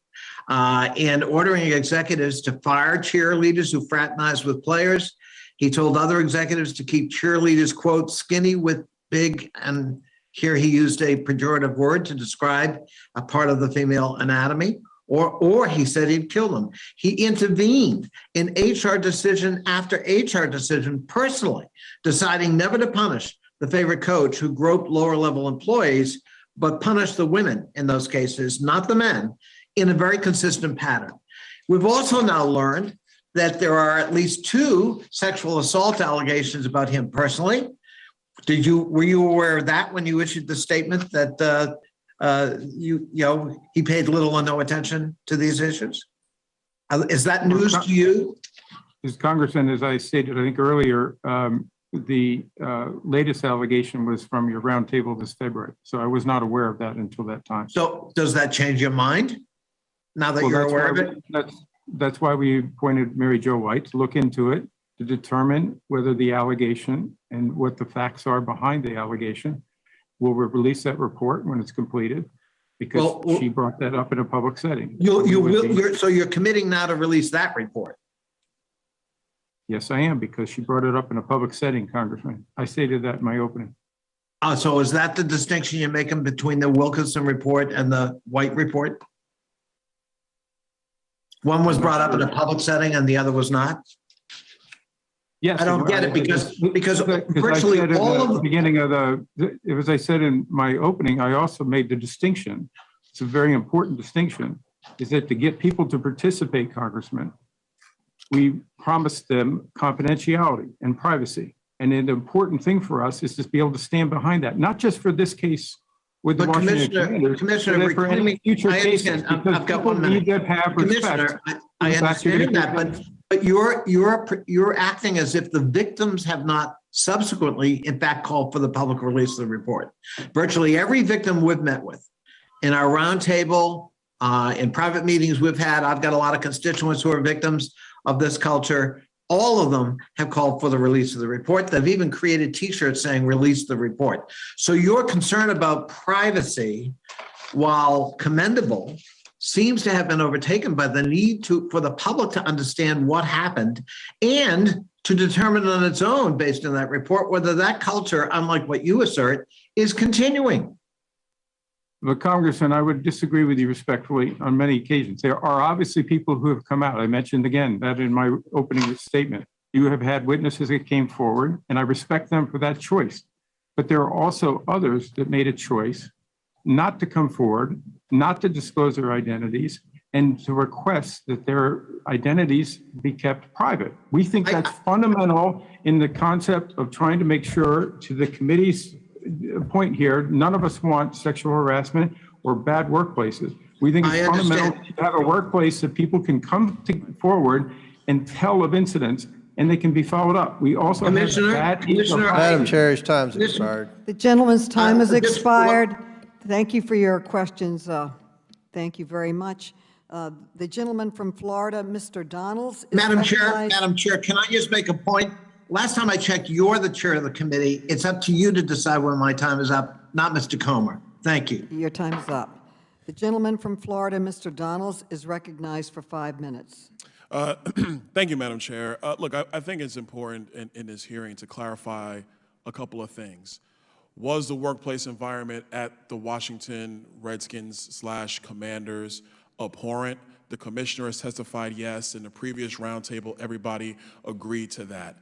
in ordering executives to fire cheerleaders who fraternized with players. He told other executives to keep cheerleaders, quote, skinny with big, and here he used a pejorative word to describe a part of the female anatomy, or he said he'd kill them. He intervened in HR decision after HR decision personally, deciding never to punish the favorite coach who groped lower level employees, but punish the women in those cases, not the men, in a very consistent pattern. We've also now learned that there are at least 2 sexual assault allegations about him personally. Were you aware of that when you issued the statement that he paid little or no attention to these issues? Is that news to you? As Congressman, as I stated, I think earlier, the latest allegation was from your roundtable this February. So I was not aware of that until that time. So does that change your mind now that you're aware of it? That's why we appointed Mary Jo White to look into it, to determine whether the allegation and what the facts are behind the allegation. We'll release that report when it's completed, because she brought that up in a public setting. So you're committing now to release that report? Yes, I am, because she brought it up in a public setting, Congressman. I stated that in my opening. So is that the distinction you're making between the Wilkinson report and the White report? One was brought up in a public setting and the other was not? Yes. I don't get it because virtually all of the beginning of as I said in my opening, I also made the distinction. It's a very important distinction, is that to get people to participate, Congressman, we promised them confidentiality and privacy. And an important thing for us is to be able to stand behind that, not just for this case with the Washington Commanders, Commissioner, for any future cases, because I've got 1 minute. Commissioner, I understand that, but you're acting as if the victims have not subsequently, in fact, called for the public release of the report. Virtually every victim we've met with in our roundtable, in private meetings we've had, I've got a lot of constituents who are victims of this culture. All of them have called for the release of the report. They've even created T-shirts saying release the report. So your concern about privacy, while commendable, seems to have been overtaken by the need for the public to understand what happened and to determine on its own, based on that report, whether that culture, unlike what you assert, is continuing. But Congressman, I would disagree with you respectfully on many occasions. There are obviously people who have come out. I mentioned again that in my opening statement. You have had witnesses that came forward, and I respect them for that choice. But there are also others that made a choice not to come forward, not to disclose their identities, and to request that their identities be kept private. We think that's fundamental in the concept of trying to make sure, to the committee's point here, none of us want sexual harassment or bad workplaces. We think it's fundamental to have a workplace that people can come forward and tell of incidents, and they can be followed up. We also Madam Chair, his time's expired. The gentleman's time has expired. Thank you for your questions. Thank you very much. The gentleman from Florida, Mr. Donalds. Madam Chair, can I just make a point? Last time I checked, you're the chair of the committee. It's up to you to decide when my time is up, not Mr. Comer. Thank you. Your time is up. The gentleman from Florida, Mr. Donalds, is recognized for 5 minutes. Thank you, Madam Chair. Look, I think it's important in this hearing to clarify a couple of things. Was the workplace environment at the Washington Redskins/Commanders abhorrent? The commissioner has testified yes. In the previous roundtable, everybody agreed to that.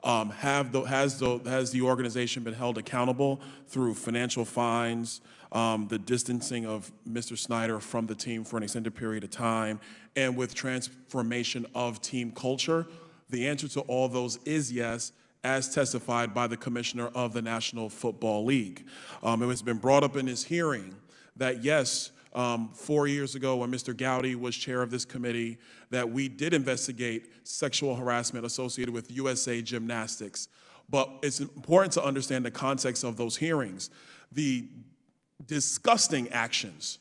Has the organization been held accountable through financial fines, the distancing of Mr. Snyder from the team for an extended period of time, and with transformation of team culture? The answer to all those is yes, as testified by the commissioner of the National Football League. It has been brought up in this hearing that yes, 4 years ago when Mr. Gowdy was chair of this committee, that we did investigate sexual harassment associated with USA Gymnastics. But it's important to understand the context of those hearings. The disgusting actions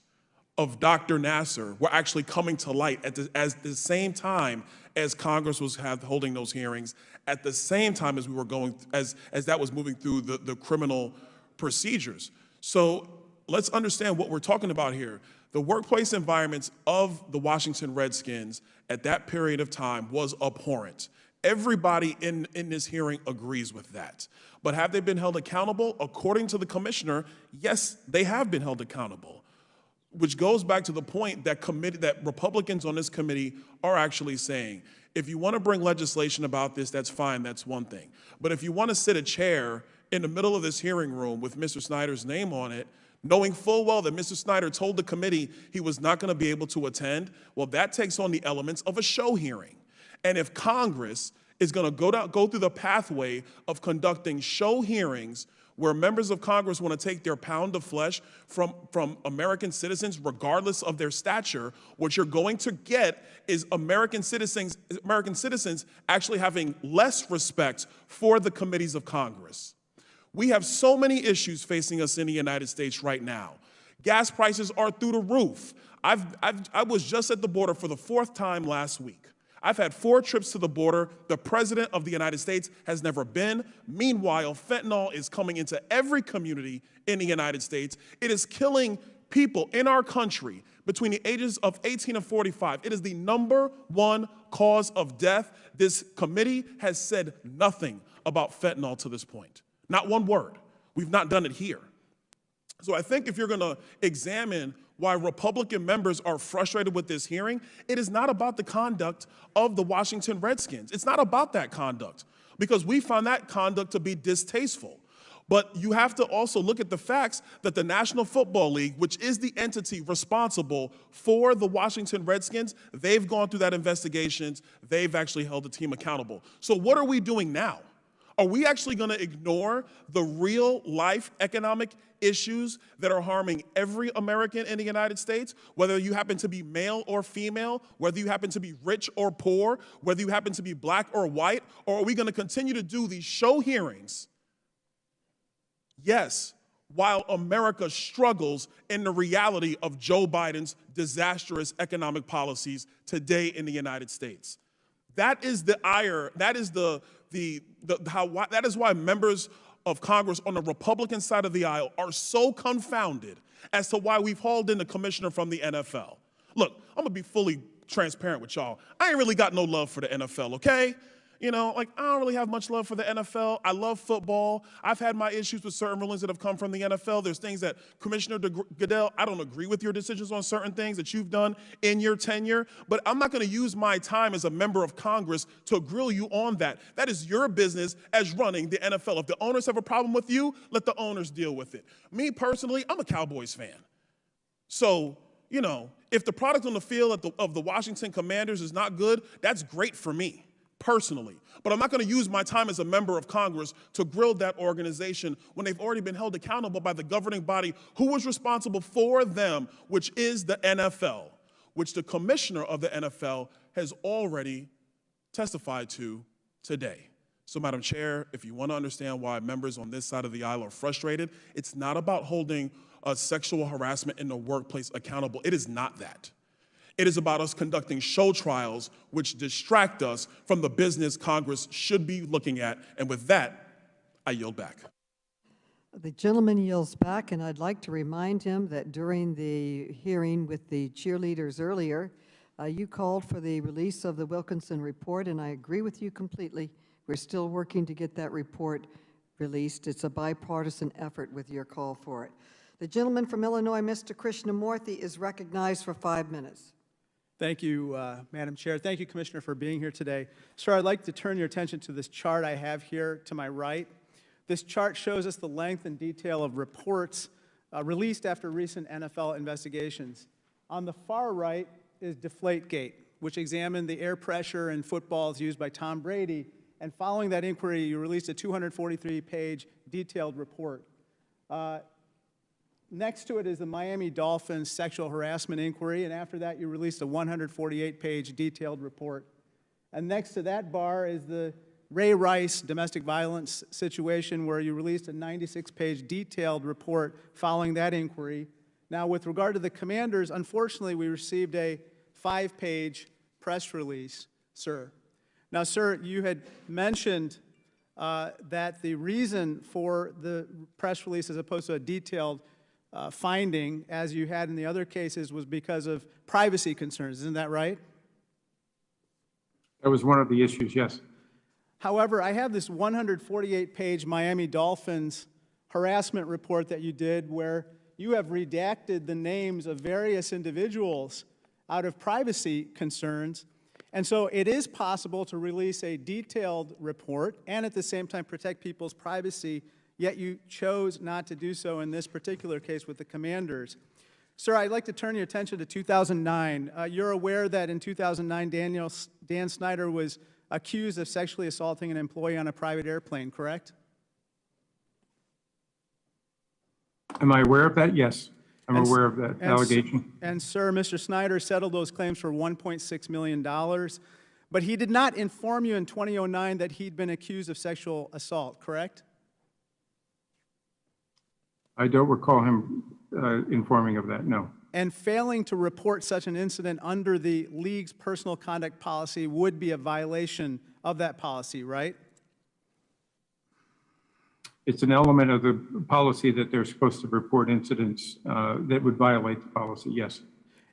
of Dr. Nasser were actually coming to light at the same time as Congress was holding those hearings, at the same time as we were going, as that was moving through the criminal procedures. So let's understand what we're talking about here. The workplace environments of the Washington Redskins at that period of time was abhorrent. Everybody in this hearing agrees with that. But have they been held accountable? According to the commissioner, yes, they have been held accountable. which goes back to the point that that Republicans on this committee are actually saying, if you want to bring legislation about this, that's fine, that's one thing. But if you want to sit a chair in the middle of this hearing room with Mr. Snyder's name on it, knowing full well that Mr. Snyder told the committee he was not going to be able to attend, well, that takes on the elements of a show hearing. And if Congress is going to go through the pathway of conducting show hearings where members of Congress want to take their pound of flesh from American citizens, regardless of their stature, what you're going to get is American citizens actually having less respect for the committees of Congress. We have so many issues facing us in the United States right now. Gas prices are through the roof. I was just at the border for the 4th time last week. I've had 4 trips to the border. The President of the United States has never been. Meanwhile, fentanyl is coming into every community in the United States. It is killing people in our country between the ages of 18 and 45. It is the #1 cause of death. This committee has said nothing about fentanyl to this point. Not one word. We've not done it here. So I think if you're going to examine why Republican members are frustrated with this hearing, it is not about the conduct of the Washington Redskins. It's not about that conduct, because we found that conduct to be distasteful. But you have to also look at the facts that the National Football League, which is the entity responsible for the Washington Redskins, they've gone through that investigations. They've actually held the team accountable. So what are we doing now? Are we actually going to ignore the real-life economic issues that are harming every American in the United States, whether you happen to be male or female, whether you happen to be rich or poor, whether you happen to be black or white, or are we going to continue to do these show hearings? Yes, while America struggles in the reality of Joe Biden's disastrous economic policies today in the United States. That is the ire, that is that is why members of Congress on the Republican side of the aisle are so confounded as to why we've hauled in the commissioner from the NFL. Look, I'm gonna be fully transparent with y'all. I ain't really got no love for the NFL, okay? You know, like, I don't really have much love for the NFL. I love football. I've had my issues with certain rulings that have come from the NFL. There's things that, Commissioner Goodell, I don't agree with your decisions on certain things that you've done in your tenure, but I'm not going to use my time as a member of Congress to grill you on that. That is your business as running the NFL. If the owners have a problem with you, let the owners deal with it. Me personally, I'm a Cowboys fan. So, you know, if the product on the field of the Washington Commanders is not good, that's great for me personally. But I'm not going to use my time as a member of Congress to grill that organization when they've already been held accountable by the governing body who was responsible for them, which is the NFL, which the commissioner of the NFL has already testified to today. So, Madam Chair, if you want to understand why members on this side of the aisle are frustrated, it's not about holding sexual harassment in the workplace accountable. It is not that. It is about us conducting show trials which distract us from the business Congress should be looking at. And with that, I yield back. The gentleman yields back, and I'd like to remind him that during the hearing with the cheerleaders earlier, you called for the release of the Wilkinson report, and I agree with you completely. We're still working to get that report released. It's a bipartisan effort with your call for it. The gentleman from Illinois, Mr. Krishnamurthy, is recognized for 5 minutes. Thank you, Madam Chair. Thank you, Commissioner, for being here today. Sir, I'd like to turn your attention to this chart I have here to my right. This chart shows us the length and detail of reports released after recent NFL investigations. On the far right is Deflategate, which examined the air pressure in footballs used by Tom Brady. And following that inquiry, you released a 243-page detailed report. Next to it is the Miami Dolphins sexual harassment inquiry, and after that you released a 148-page detailed report. And next to that bar is the Ray Rice domestic violence situation, where you released a 96-page detailed report following that inquiry. Now, with regard to the Commanders, unfortunately we received a 5-page press release, sir. Now, sir, you had mentioned that the reason for the press release as opposed to a detailed finding, as you had in the other cases, was because of privacy concerns. Isn't that right? That was one of the issues, yes. However, I have this 148-page Miami Dolphins harassment report that you did where you have redacted the names of various individuals out of privacy concerns. And so it is possible to release a detailed report and at the same time protect people's privacy, yet you chose not to do so in this particular case with the commanders. Sir, I'd like to turn your attention to 2009. You're aware that in 2009, Dan Snyder was accused of sexually assaulting an employee on a private airplane, correct? Am I aware of that? Yes, I'm aware of that allegation. And sir, Mr. Snyder settled those claims for $1.6 million, but he did not inform you in 2009 that he'd been accused of sexual assault, correct? I don't recall him informing of that, no. And failing to report such an incident under the league's personal conduct policy would be a violation of that policy, right? It's an element of the policy that they're supposed to report incidents that would violate the policy, yes.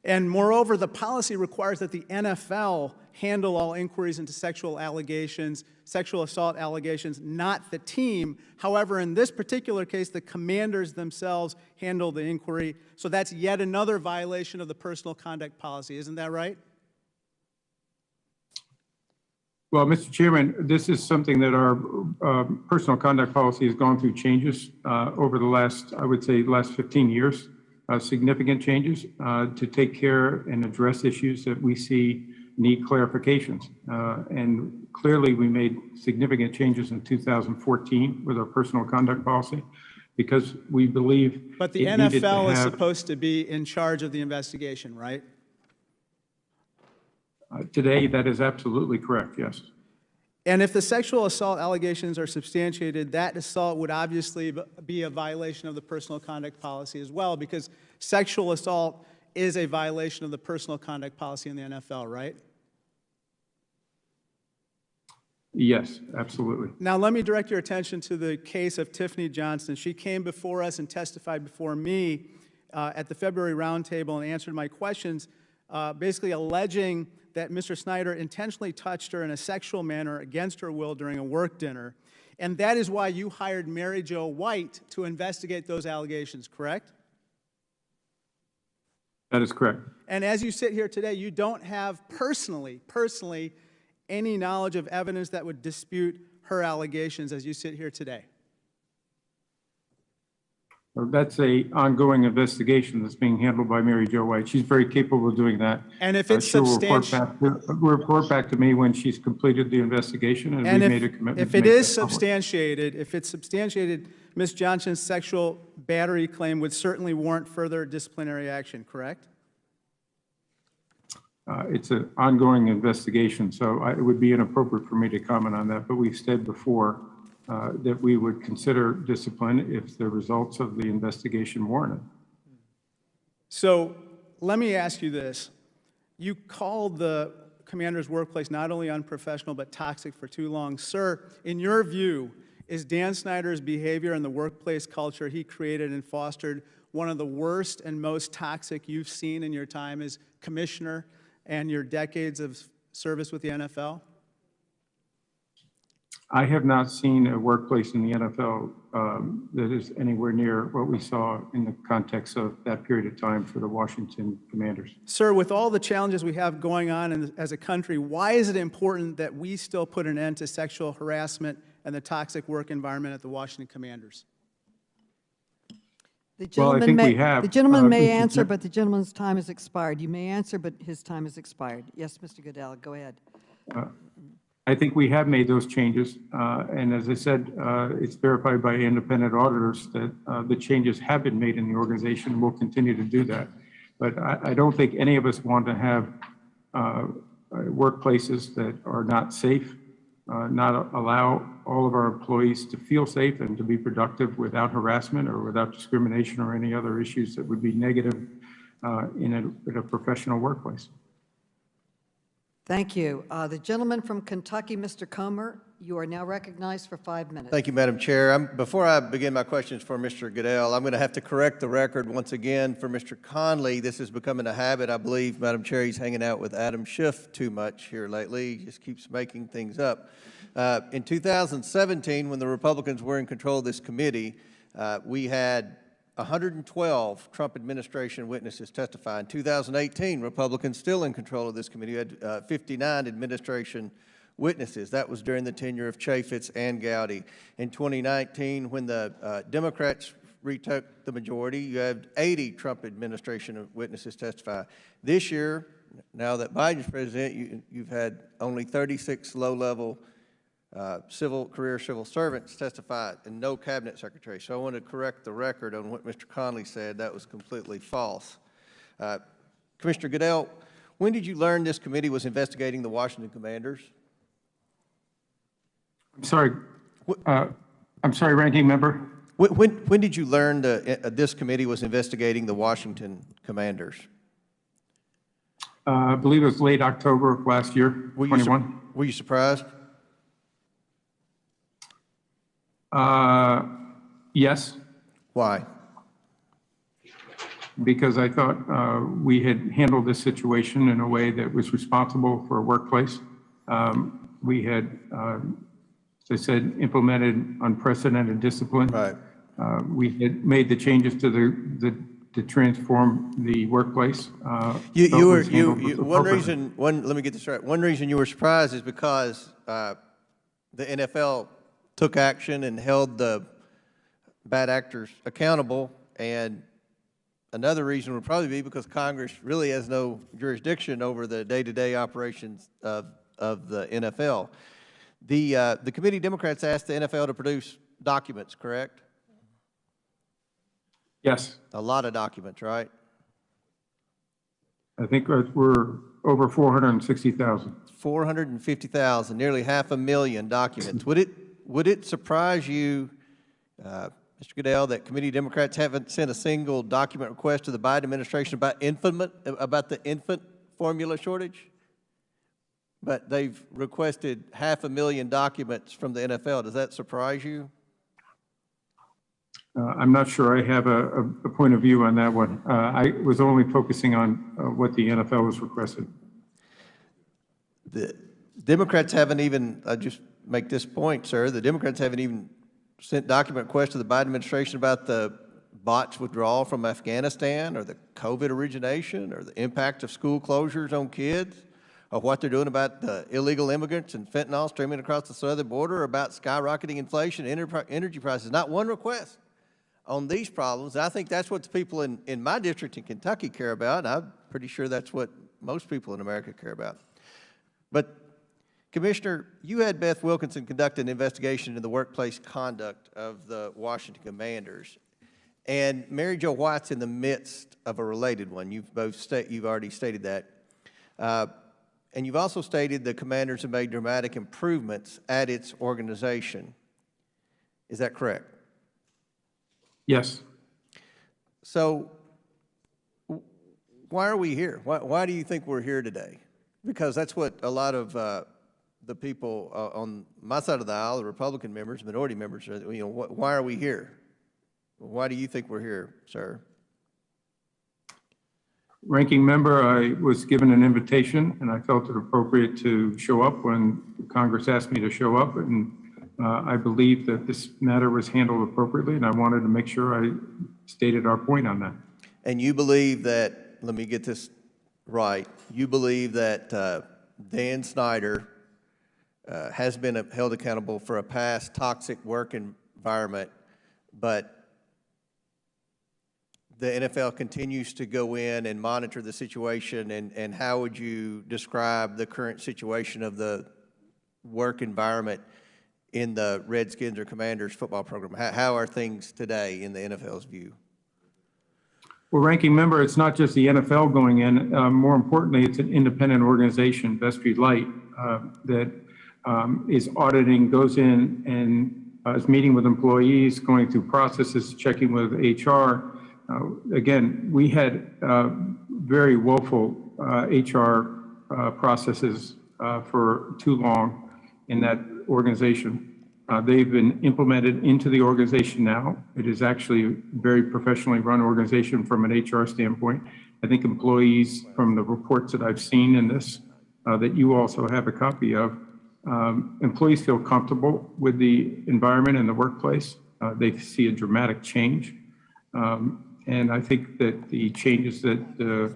And moreover, the policy requires that the NFL handle all inquiries into sexual allegations, sexual assault allegations, not the team. However, in this particular case, the commanders themselves handle the inquiry. So that's yet another violation of the personal conduct policy. Isn't that right? Well, Mr. Chairman, this is something that our personal conduct policy has gone through changes over the last, I would say, last 15 years. Significant changes to take care and address issues that we see need clarifications. And clearly we made significant changes in 2014 with our personal conduct policy because we believe But the NFL is supposed to be in charge of the investigation, right? Today, that is absolutely correct, yes. And if the sexual assault allegations are substantiated, that assault would obviously be a violation of the personal conduct policy as well, because sexual assault is a violation of the personal conduct policy in the NFL, right? Yes, absolutely. Now, let me direct your attention to the case of Tiffany Johnston. She came before us and testified before me at the February roundtable and answered my questions, basically alleging that Mr. Snyder intentionally touched her in a sexual manner against her will during a work dinner. And that is why you hired Mary Jo White to investigate those allegations, correct? That is correct. And as you sit here today, you don't have personally, any knowledge of evidence that would dispute her allegations as you sit here today. That's an ongoing investigation that's being handled by Mary Jo White. She's very capable of doing that. And if it's she'll report back to me when she's completed the investigation, and we made a commitment. If it is substantiated, Ms. Johnston's sexual battery claim would certainly warrant further disciplinary action, correct? It's an ongoing investigation, so it would be inappropriate for me to comment on that. But we've said before that we would consider discipline if the results of the investigation warranted. So let me ask you this. You called the commander's workplace not only unprofessional but toxic for too long. Sir, in your view, is Dan Snyder's behavior and the workplace culture he created and fostered one of the worst and most toxic you've seen in your time as commissioner and your decades of service with the NFL? I have not seen a workplace in the NFL that is anywhere near what we saw in the context of that period of time for the Washington Commanders. Sir, with all the challenges we have going on as a country, why is it important that we still put an end to sexual harassment and the toxic work environment at the Washington Commanders? The gentleman may answer, but the gentleman's time has expired. You may answer, but his time has expired. Yes, Mr. Goodell, go ahead. I think we have made those changes, and as I said, it's verified by independent auditors that the changes have been made in the organization, and we'll continue to do that. But I don't think any of us want to have workplaces that are not safe, not allow all of our employees to feel safe and to be productive without harassment or without discrimination or any other issues that would be negative in a professional workplace. Thank you. The gentleman from Kentucky, Mr. Comer, you are now recognized for 5 minutes. Thank you, Madam Chair. Before I begin my questions for Mr. Goodell, I'm going to have to correct the record once again for Mr. Conley. This is becoming a habit. I believe, Madam Chair, he's hanging out with Adam Schiff too much here lately. He just keeps making things up. In 2017, when the Republicans were in control of this committee, we had 112 Trump administration witnesses testify. In 2018, Republicans still in control of this committee had 59 administration witnesses. That was during the tenure of Chaffetz and Gowdy. In 2019, when the Democrats retook the majority, you had 80 Trump administration witnesses testify. This year, now that Biden's president, you've had only 36 low-level career civil servants testify and no cabinet secretary. So I want to correct the record on what Mr. Conley said. That was completely false. Commissioner Goodell, when did you learn this committee was investigating the Washington Commanders? I'm sorry, Ranking Member. When did you learn this committee was investigating the Washington Commanders? I believe it was late October of last year, 21. Were you surprised? Yes. Why? Because I thought we had handled this situation in a way that was responsible for a workplace. We had, as I said, implemented unprecedented discipline. Right. We had made the changes to to transform the workplace. Let me get this right. One reason you were surprised is because the NFL took action and held the bad actors accountable, and another reason would probably be because Congress really has no jurisdiction over the day-to-day operations of the NFL. The committee Democrats asked the NFL to produce documents, correct? Yes. A lot of documents, right? I think we're over 460,000. 450,000, nearly 500,000 documents. Would it surprise you, Mr. Goodell, that committee Democrats haven't sent a single document request to the Biden administration about the infant formula shortage? But they've requested 500,000 documents from the NFL. Does that surprise you? I'm not sure I have a point of view on that one. I was only focusing on what the NFL was requesting. The Democrats haven't even, I just make this point, sir, the Democrats haven't even sent document requests to the Biden administration about the botched withdrawal from Afghanistan or the COVID origination or the impact of school closures on kids or what they're doing about the illegal immigrants and fentanyl streaming across the southern border, or about skyrocketing inflation, energy prices. Not one request on these problems. I think that's what the people in my district in Kentucky care about, and I'm pretty sure that's what most people in America care about. But, Commissioner, you had Beth Wilkinson conduct an investigation into the workplace conduct of the Washington Commanders, and Mary Jo White's in the midst of a related one. You've already stated that. And you've also stated the Commanders have made dramatic improvements at its organization. Is that correct? Yes. So why are we here? Why do you think we're here today? Because that's what a lot of the people on my side of the aisle, the Republican members, minority members, why are we here? Why do you think we're here, sir? Ranking Member, I was given an invitation and I felt it appropriate to show up when Congress asked me to show up, and I believe that this matter was handled appropriately, and I wanted to make sure I stated our point on that. And you believe that, let me get this right, you believe that Dan Snyder has been held accountable for a past toxic work environment, but the NFL continues to go in and monitor the situation, and how would you describe the current situation of the work environment in the Redskins or Commanders football program? How are things today in the NFL's view? Well, Ranking Member, it's not just the NFL going in. More importantly, it's an independent organization, Vestry Light, that is auditing, goes in and is meeting with employees, going through processes, checking with HR. Again, we had very woeful HR processes for too long in that organization. They've been implemented into the organization now. It is actually a very professionally run organization from an HR standpoint. I think employees, from the reports that I've seen in this, that you also have a copy of, employees feel comfortable with the environment and the workplace. They see a dramatic change. And I think that the changes that the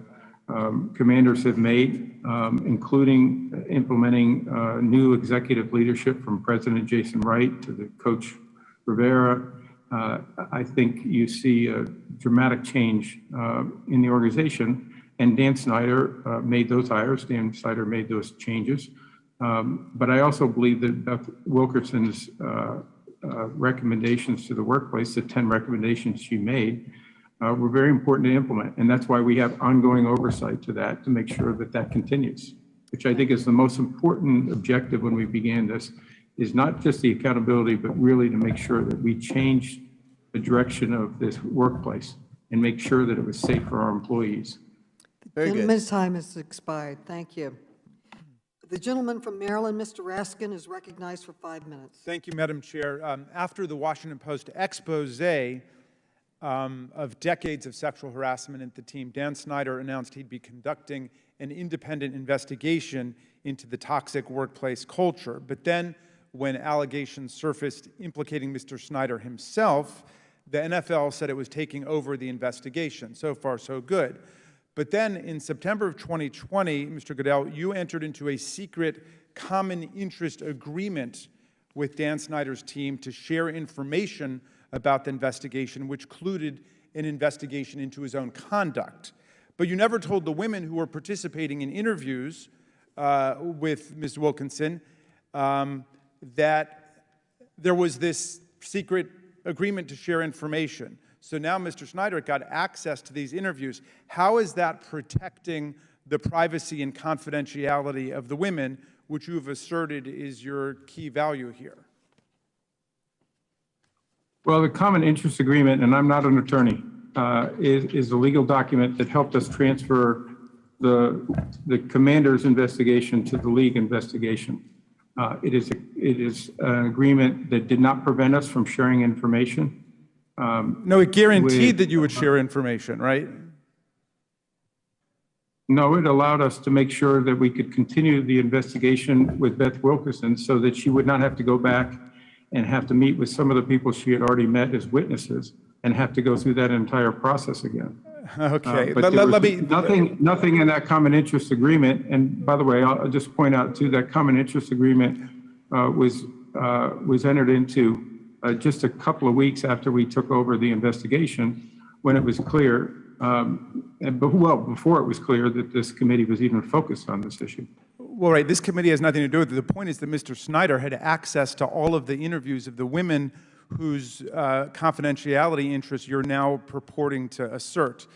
commanders have made, including implementing new executive leadership from President Jason Wright to the coach Rivera, I think you see a dramatic change in the organization. And Dan Snyder made those hires. Dan Snyder made those changes. But I also believe that Beth Wilkerson's recommendations to the workplace, the 10 recommendations she made, were very important to implement. And that's why we have ongoing oversight to that to make sure that that continues, which I think is the most important objective when we began this, is not just the accountability, but really to make sure that we change the direction of this workplace and make sure that it was safe for our employees. Very good. Gentleman's time has expired. Thank you. The gentleman from Maryland, Mr. Raskin, is recognized for 5 minutes. Thank you, Madam Chair. After the Washington Post expose of decades of sexual harassment at the team, Dan Snyder announced he'd be conducting an independent investigation into the toxic workplace culture. But then, when allegations surfaced implicating Mr. Snyder himself, the NFL said it was taking over the investigation. So far, so good. But then in September of 2020, Mr. Goodell, you entered into a secret common interest agreement with Dan Snyder's team to share information about the investigation, which included an investigation into his own conduct. But you never told the women who were participating in interviews with Ms. Wilkinson that there was this secret agreement to share information. So now Mr. Snyder got access to these interviews. How is that protecting the privacy and confidentiality of the women, which you have asserted is your key value here? Well, the common interest agreement, and I'm not an attorney, is a legal document that helped us transfer the commander's investigation to the league investigation. It is an agreement that did not prevent us from sharing information. No, it guaranteed that you would share information, right? No, it allowed us to make sure that we could continue the investigation with Beth Wilkerson so that she would not have to go back and have to meet with some of the people she had already met as witnesses and have to go through that entire process again. Okay, But let me nothing in that common interest agreement. And by the way, I'll just point out too that common interest agreement was entered into just a couple of weeks after we took over the investigation, when it was clear, before it was clear that this committee was even focused on this issue. Well, right, this committee has nothing to do with it. The point is that Mr. Snyder had access to all of the interviews of the women whose confidentiality interests you're now purporting to assert.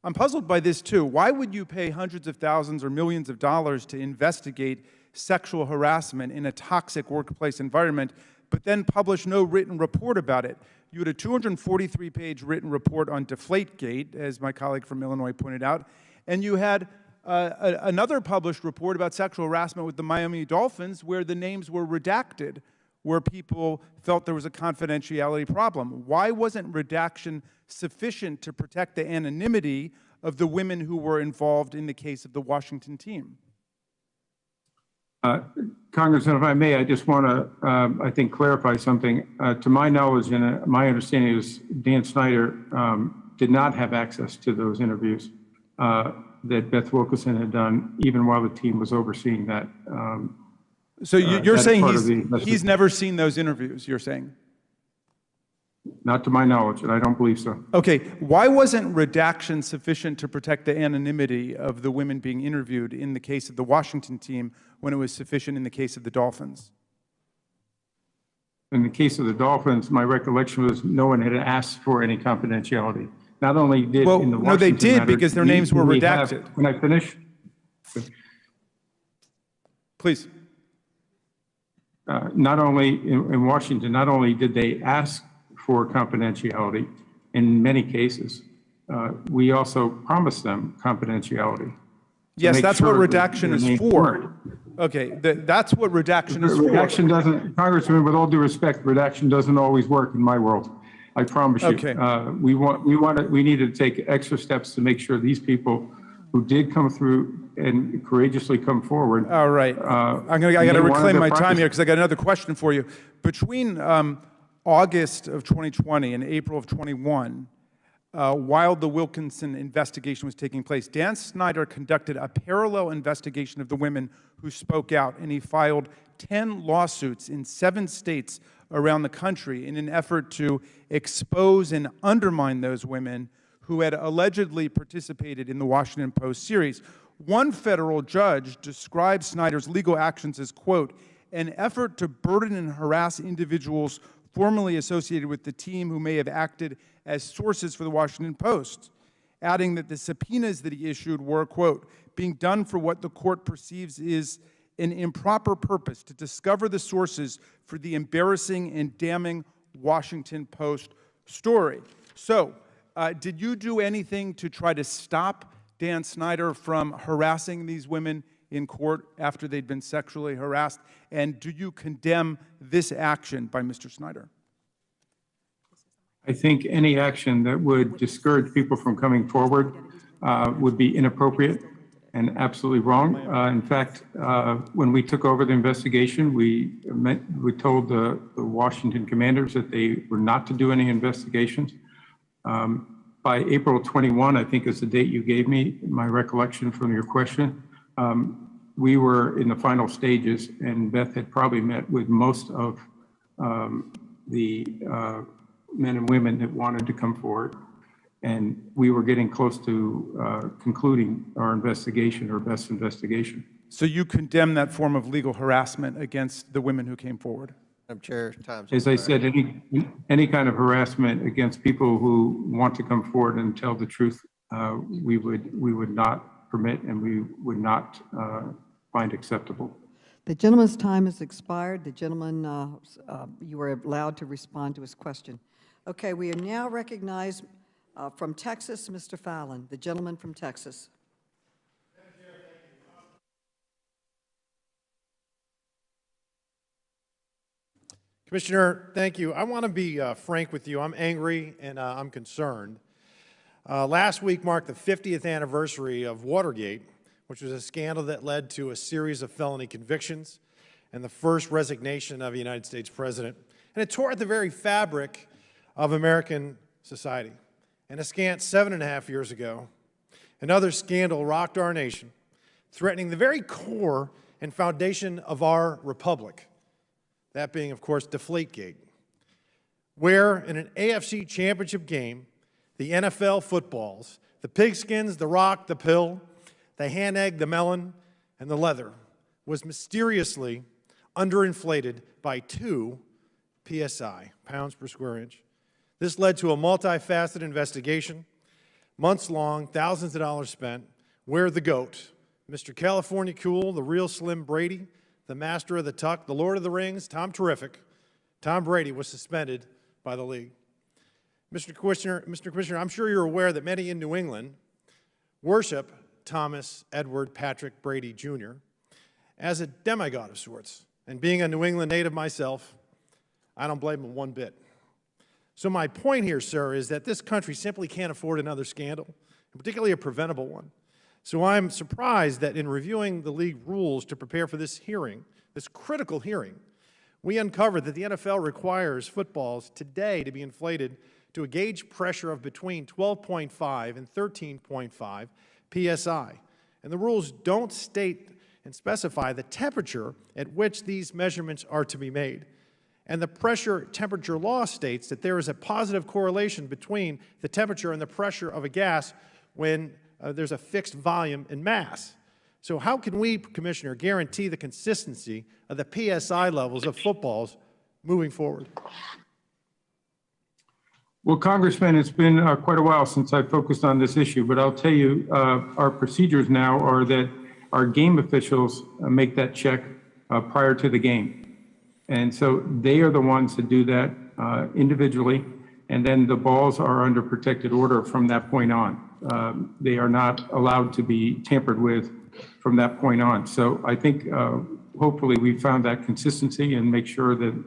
I'm puzzled by this too. Why would you pay hundreds of thousands or millions of dollars to investigate sexual harassment in a toxic workplace environment, but then publish no written report about it? You had a 243-page written report on Deflategate, as my colleague from Illinois pointed out, and you had another published report about sexual harassment with the Miami Dolphins where the names were redacted, where people felt there was a confidentiality problem. Why wasn't redaction sufficient to protect the anonymity of the women who were involved in the case of the Washington team? Congressman, if I may, I just want to, I think, clarify something. To my knowledge and my understanding is Dan Snyder did not have access to those interviews that Beth Wilkerson had done, even while the team was overseeing that. So you're saying he's never seen those interviews, you're saying? Not to my knowledge, and I don't believe so. Okay, why wasn't redaction sufficient to protect the anonymity of the women being interviewed in the case of the Washington team when it was sufficient in the case of the Dolphins? In the case of the Dolphins, my recollection was no one had asked for any confidentiality. Not only did in the Washington no, they did matter, because their names were redacted. Can I finish? Please. Not only in Washington, not only did they ask for confidentiality in many cases, we also promised them confidentiality. Yes, that's what redaction is for. Okay, that's what redaction is for. Redaction doesn't, Congressman, with all due respect, redaction doesn't always work in my world. I promise you. Okay. We need to take extra steps to make sure these people who did come through and courageously come forward. All right. I got to reclaim my time here because I got another question for you. Between August of 2020 and April of 21, while the Wilkinson investigation was taking place. Dan Snyder conducted a parallel investigation of the women who spoke out, and he filed 10 lawsuits in 7 states around the country in an effort to expose and undermine those women who had allegedly participated in the Washington Post series. One federal judge described Snyder's legal actions as, quote, an effort to burden and harass individuals formerly associated with the team who may have acted as sources for the Washington Post, adding that the subpoenas that he issued were, quote, being done for what the court perceives is an improper purpose to discover the sources for the embarrassing and damning Washington Post story. So, did you do anything to try to stop Dan Snyder from harassing these women in court after they'd been sexually harassed? And do you condemn this action by Mr. Snyder? I think any action that would discourage people from coming forward would be inappropriate and absolutely wrong. In fact, when we took over the investigation, we told the Washington commanders that they were not to do any investigations. By April 21, I think is the date you gave me, my recollection from your question, we were in the final stages, and Beth had probably met with most of the men and women that wanted to come forward. And we were getting close to concluding our investigation, our best investigation. So you condemn that form of legal harassment against the women who came forward? Madam Chair, time's As I said, any kind of harassment against people who want to come forward and tell the truth, we would not permit and we would not find acceptable. The gentleman's time has expired. The gentleman, you are allowed to respond to his question. Okay, we are now recognized from Texas, Mr. Fallon, the gentleman from Texas. Commissioner, thank you. I want to be frank with you. I'm angry and I'm concerned. Last week marked the 50th anniversary of Watergate, which was a scandal that led to a series of felony convictions and the first resignation of a United States president. And it tore at the very fabric of American society. And a scant 7.5 years ago, another scandal rocked our nation, threatening the very core and foundation of our republic. That being, of course, Deflategate, where in an AFC championship game, the NFL footballs, the pigskins, the rock, the pill, the hand egg, the melon, and the leather was mysteriously underinflated by 2 PSI, pounds per square inch. This led to a multifaceted investigation, months long, thousands of dollars spent, where the GOAT, Mr. California Cool, the real Slim Brady, the master of the tuck, the Lord of the Rings, Tom Terrific, Tom Brady was suspended by the league. Mr. Commissioner, I'm sure you're aware that many in New England worship Thomas Edward Patrick Brady Jr. as a demigod of sorts. And being a New England native myself, I don't blame him one bit. So my point here, sir, is that this country simply can't afford another scandal, particularly a preventable one. So I'm surprised that in reviewing the league rules to prepare for this hearing, this critical hearing, we uncovered that the NFL requires footballs today to be inflated to a gauge pressure of between 12.5 and 13.5 PSI. And the rules don't state and specify the temperature at which these measurements are to be made. And the pressure temperature law states that there is a positive correlation between the temperature and the pressure of a gas when there's a fixed volume and mass. So how can we, Commissioner, guarantee the consistency of the PSI levels of footballs moving forward? Well, Congressman, it's been quite a while since I focused on this issue, but I'll tell you, our procedures now are that our game officials make that check prior to the game. And so they are the ones that do that individually, and then the balls are under protected order from that point on. They are not allowed to be tampered with from that point on. So I think hopefully we found that consistency and make sure that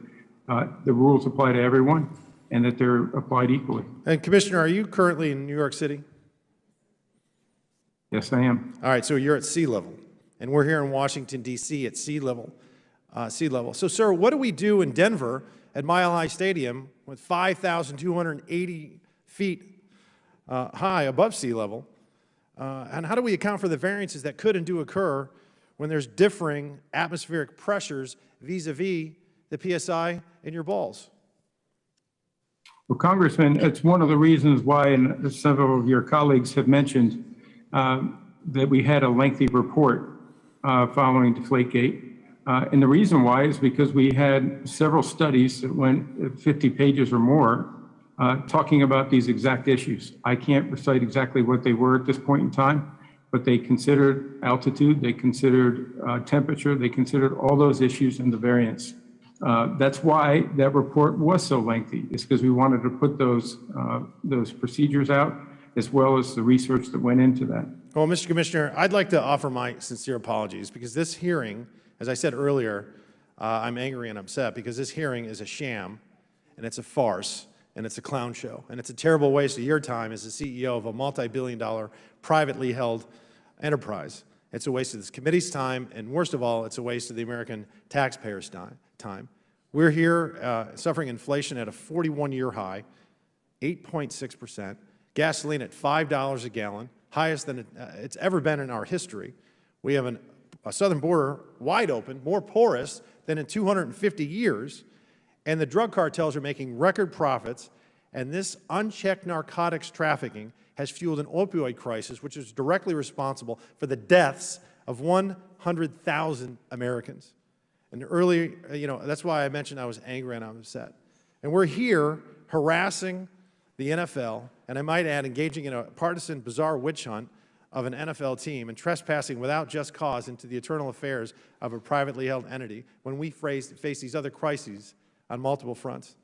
the rules apply to everyone and that they're applied equally. And Commissioner, are you currently in New York City? Yes, I am. All right, so you're at sea level, and we're here in Washington, D.C. at sea level. So, sir, what do we do in Denver at Mile High Stadium with 5,280 feet high above sea level? And how do we account for the variances that could and do occur when there's differing atmospheric pressures vis-a-vis the PSI in your balls? Well, Congressman, it's one of the reasons why, and several of your colleagues have mentioned, that we had a lengthy report following Deflategate. And the reason why is because we had several studies that went 50 pages or more talking about these exact issues. I can't recite exactly what they were at this point in time, but they considered altitude, they considered temperature, they considered all those issues in the variance. That's why that report was so lengthy. It's because we wanted to put those procedures out, as well as the research that went into that. Well, Mr. Commissioner, I'd like to offer my sincere apologies because this hearing, as I said earlier, I'm angry and upset because this hearing is a sham, and it's a farce, and it's a clown show, and it's a terrible waste of your time as the CEO of a multi-billion-dollar privately held enterprise. It's a waste of this committee's time, and worst of all, it's a waste of the American taxpayers' time. We're here suffering inflation at a 41-year high, 8.6%, gasoline at $5 a gallon, highest than it's ever been in our history. We have a southern border wide open, more porous than in 250 years, and the drug cartels are making record profits, and this unchecked narcotics trafficking has fueled an opioid crisis, which is directly responsible for the deaths of 100,000 Americans. And early, that's why I mentioned I was angry and I'm upset. And we're here harassing the NFL, and I might add, engaging in a partisan, bizarre witch hunt of an NFL team and trespassing without just cause into the internal affairs of a privately held entity when we face these other crises on multiple fronts.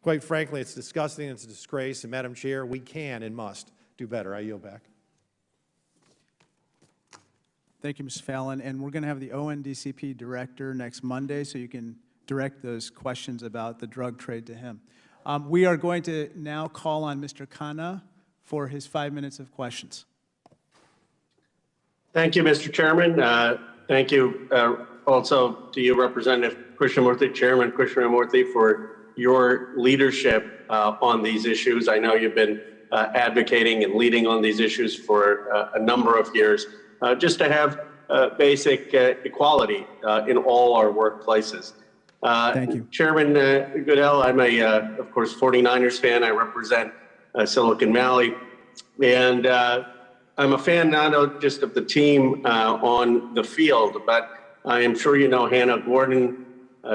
Quite frankly, it's disgusting, it's a disgrace, and Madam Chair, we can and must do better. I yield back. Thank you, Mr. Fallon. And we're going to have the ONDCP director next Monday, so you can direct those questions about the drug trade to him. We are going to now call on Mr. Khanna for his 5 minutes of questions. Thank you, Mr. Chairman. Thank you also to you, Representative Krishnamurthy, Chairman Krishnamurthy, for your leadership on these issues. I know you've been advocating and leading on these issues for a number of years, just to have basic equality in all our workplaces. Thank you. Chairman Goodell, I'm of course, 49ers fan. I represent Silicon Valley, and I'm a fan not just of the team on the field, but I am sure you know Hannah Gordon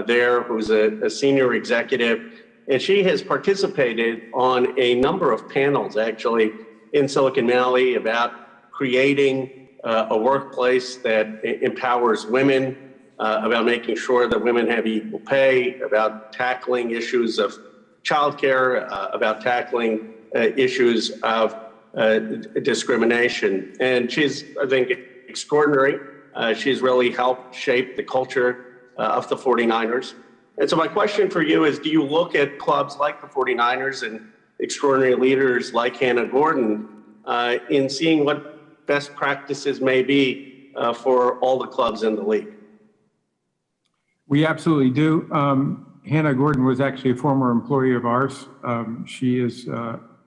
there, who's a senior executive, and she has participated on a number of panels, actually, in Silicon Valley about creating a workplace that empowers women, about making sure that women have equal pay, about tackling issues of childcare, about tackling issues of discrimination. And she's, I think, extraordinary. She's really helped shape the culture of the 49ers. And so my question for you is, do you look at clubs like the 49ers and extraordinary leaders like Hannah Gordon in seeing what best practices may be for all the clubs in the league? We absolutely do. Hannah Gordon was actually a former employee of ours. She is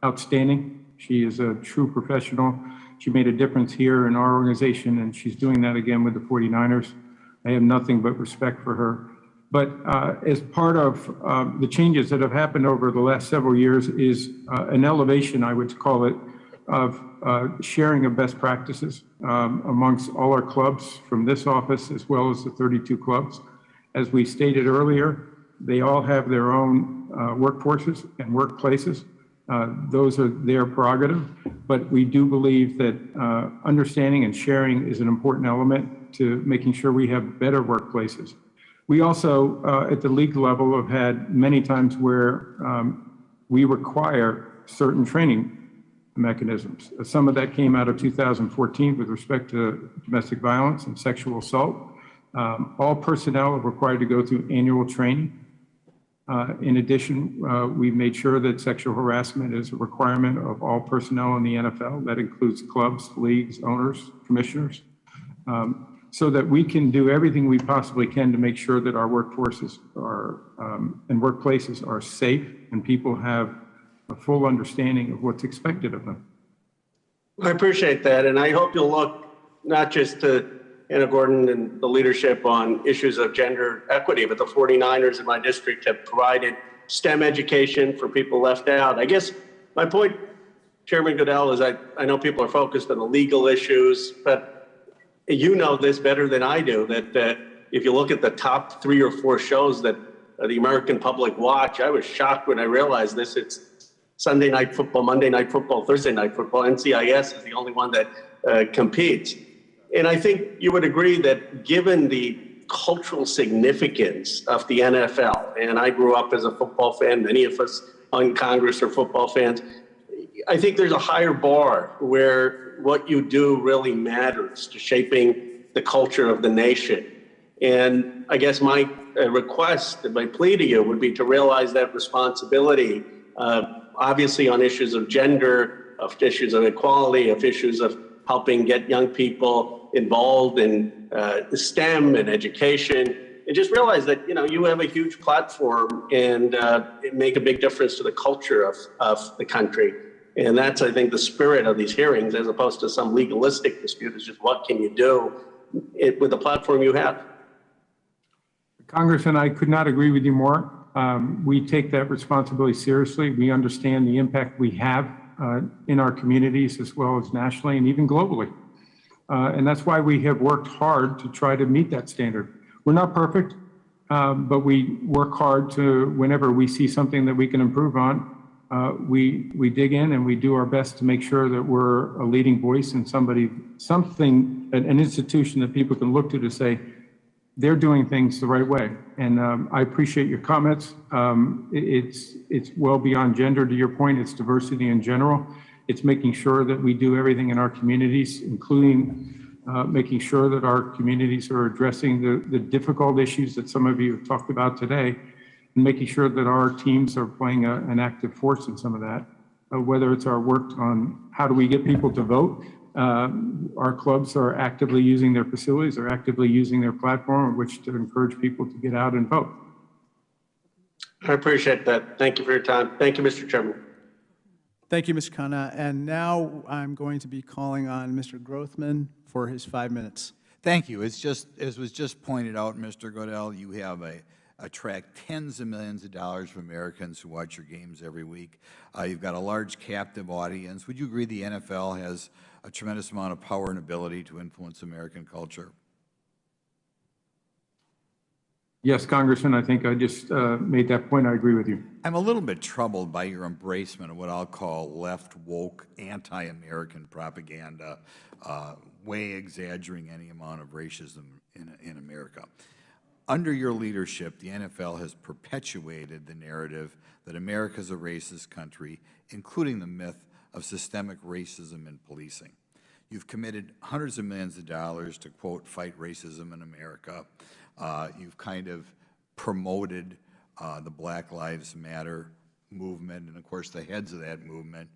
outstanding. She is a true professional. She made a difference here in our organization, and she's doing that again with the 49ers. I have nothing but respect for her. But as part of the changes that have happened over the last several years is an elevation, I would call it, of sharing of best practices amongst all our clubs from this office as well as the 32 clubs. As we stated earlier, they all have their own workforces and workplaces. Those are their prerogative, but we do believe that understanding and sharing is an important element to making sure we have better workplaces. We also, at the league level, have had many times where we require certain training mechanisms. Some of that came out of 2014 with respect to domestic violence and sexual assault. All personnel are required to go through annual training. In addition, we've made sure that sexual harassment is a requirement of all personnel in the NFL. That includes clubs, leagues, owners, commissioners, so that we can do everything we possibly can to make sure that our workforces are and workplaces are safe and people have a full understanding of what's expected of them. I appreciate that, and I hope you'll look not just to Anna Gordon and the leadership on issues of gender equity, but the 49ers in my district have provided STEM education for people left out. I guess my point, Chairman Goodell, is I know people are focused on the legal issues, but you know this better than I do, that if you look at the top 3 or 4 shows that the American public watch, I was shocked when I realized this. It's Sunday Night Football, Monday Night Football, Thursday Night Football. NCIS is the only one that competes. And I think you would agree that given the cultural significance of the NFL, and I grew up as a football fan, many of us on Congress are football fans, I think there's a higher bar where what you do really matters to shaping the culture of the nation. And I guess my request and my plea to you would be to realize that responsibility, obviously on issues of gender, of issues of equality, of issues of helping get young people involved in STEM and education, and just realize that, you know, you have a huge platform and make a big difference to the culture of the country. And that's, I think, the spirit of these hearings, as opposed to some legalistic dispute, is just what can you do with the platform you have. Congressman, I could not agree with you more. We take that responsibility seriously. We understand the impact we have in our communities as well as nationally and even globally. And that's why we have worked hard to try to meet that standard. We're not perfect, but we work hard to, whenever we see something that we can improve on, we dig in and we do our best to make sure that we're a leading voice and an institution that people can look to say, they're doing things the right way. And I appreciate your comments. It's well beyond gender, to your point. It's diversity in general. It's making sure that we do everything in our communities, including making sure that our communities are addressing the difficult issues that some of you have talked about today, and making sure that our teams are playing an active force in some of that, whether it's our work on how do we get people to vote. Our clubs are actively using their facilities, are actively using their platform in which to encourage people to get out and vote. I appreciate that. Thank you for your time. Thank you, Mr. Chairman. Thank you, Mr. Khanna. And now I'm going to be calling on Mr. Grothman for his 5 minutes. Thank you. It's just, as was just pointed out, Mr. Goodell, you have attract tens of millions of dollars from Americans who watch your games every week. You've got a large captive audience. Would you agree the NFL has a tremendous amount of power and ability to influence American culture? Yes, Congressman, I think I just made that point. I agree with you. I'm a little bit troubled by your embracement of what I'll call left woke anti-American propaganda, way exaggerating any amount of racism in America. Under your leadership, the NFL has perpetuated the narrative that America is a racist country, including the myth of systemic racism in policing. You've committed hundreds of millions of dollars to, quote, fight racism in America. You've kind of promoted the Black Lives Matter movement, and of course the heads of that movement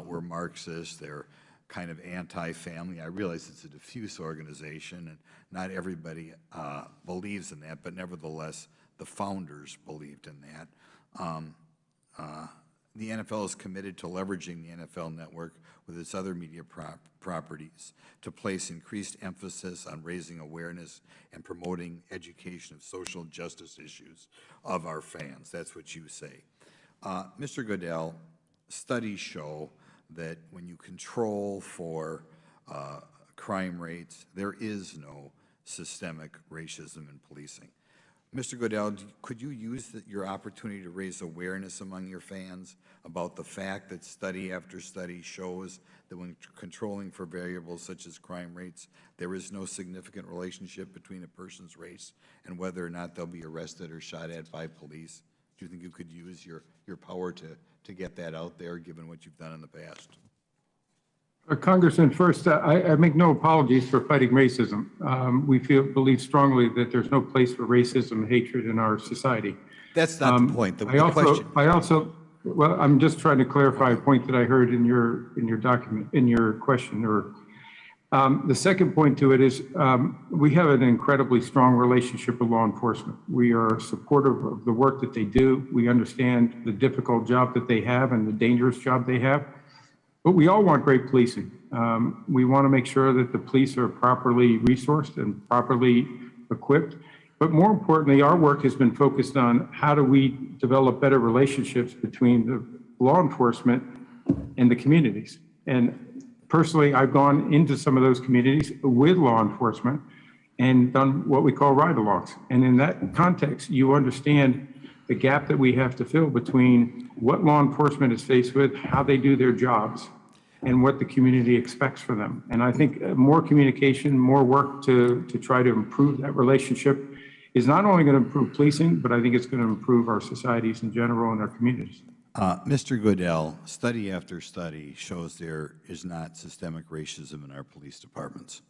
were Marxists. They're kind of anti-family. I realize it's a diffuse organization and not everybody believes in that, but nevertheless the founders believed in that. The NFL is committed to leveraging the NFL network with its other media properties to place increased emphasis on raising awareness and promoting education of social justice issues of our fans. That's what you say. Mr. Goodell, studies show that when you control for crime rates, there is no systemic racism in policing. Mr. Goodell, could you use your opportunity to raise awareness among your fans about the fact that study after study shows that when controlling for variables such as crime rates, there is no significant relationship between a person's race and whether or not they'll be arrested or shot at by police? Do you think you could use your power to get that out there, given what you've done in the past? Congressman, first, I make no apologies for fighting racism. We believe strongly that there's no place for racism and hatred in our society. That's not the point. Well, I'm just trying to clarify a point that I heard in your document, in your question. The second point to it is we have an incredibly strong relationship with law enforcement. We are supportive of the work that they do. We understand the difficult job that they have and the dangerous job they have. But we all want great policing. We want to make sure that the police are properly resourced and properly equipped. But more importantly, our work has been focused on how do we develop better relationships between the law enforcement and the communities. And personally, I've gone into some of those communities with law enforcement and done what we call ride-alongs. And in that context, you understand the gap that we have to fill between what law enforcement is faced with, how they do their jobs, and what the community expects from them. And I think more communication, more work to try to improve that relationship is not only going to improve policing, but I think it's going to improve our societies in general and our communities. Mr. Goodell, study after study shows there is not systemic racism in our police departments.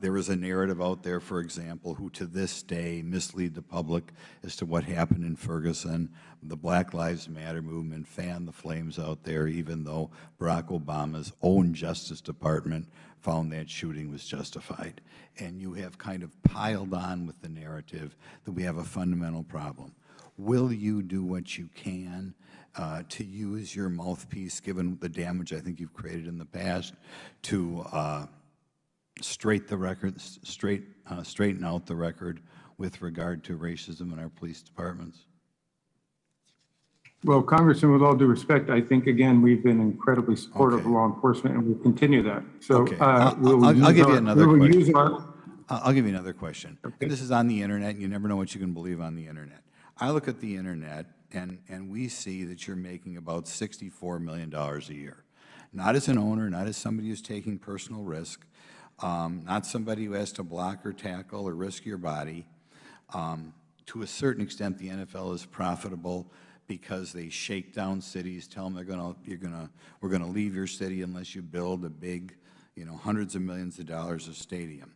There is a narrative out there, for example, who to this day mislead the public as to what happened in Ferguson. The Black Lives Matter movement fanned the flames out there, even though Barack Obama's own Justice Department found that shooting was justified. And you have kind of piled on with the narrative that we have a fundamental problem. Will you do what you can to use your mouthpiece, given the damage I think you've created in the past, to straighten out the record with regard to racism in our police departments? Well, Congressman, with all due respect, I think, again, we've been incredibly supportive of law enforcement, and we'll continue that. So I'll give you another question. I'll give you another question. Okay. And this is on the internet, and you never know what you can believe on the internet. I look at the internet, and we see that you're making about $64 million a year. Not as an owner, not as somebody who's taking personal risk, not somebody who has to block or tackle or risk your body. To a certain extent, the NFL is profitable because they shake down cities, tell them we're gonna leave your city unless you build a big, hundreds of millions of dollars of stadium.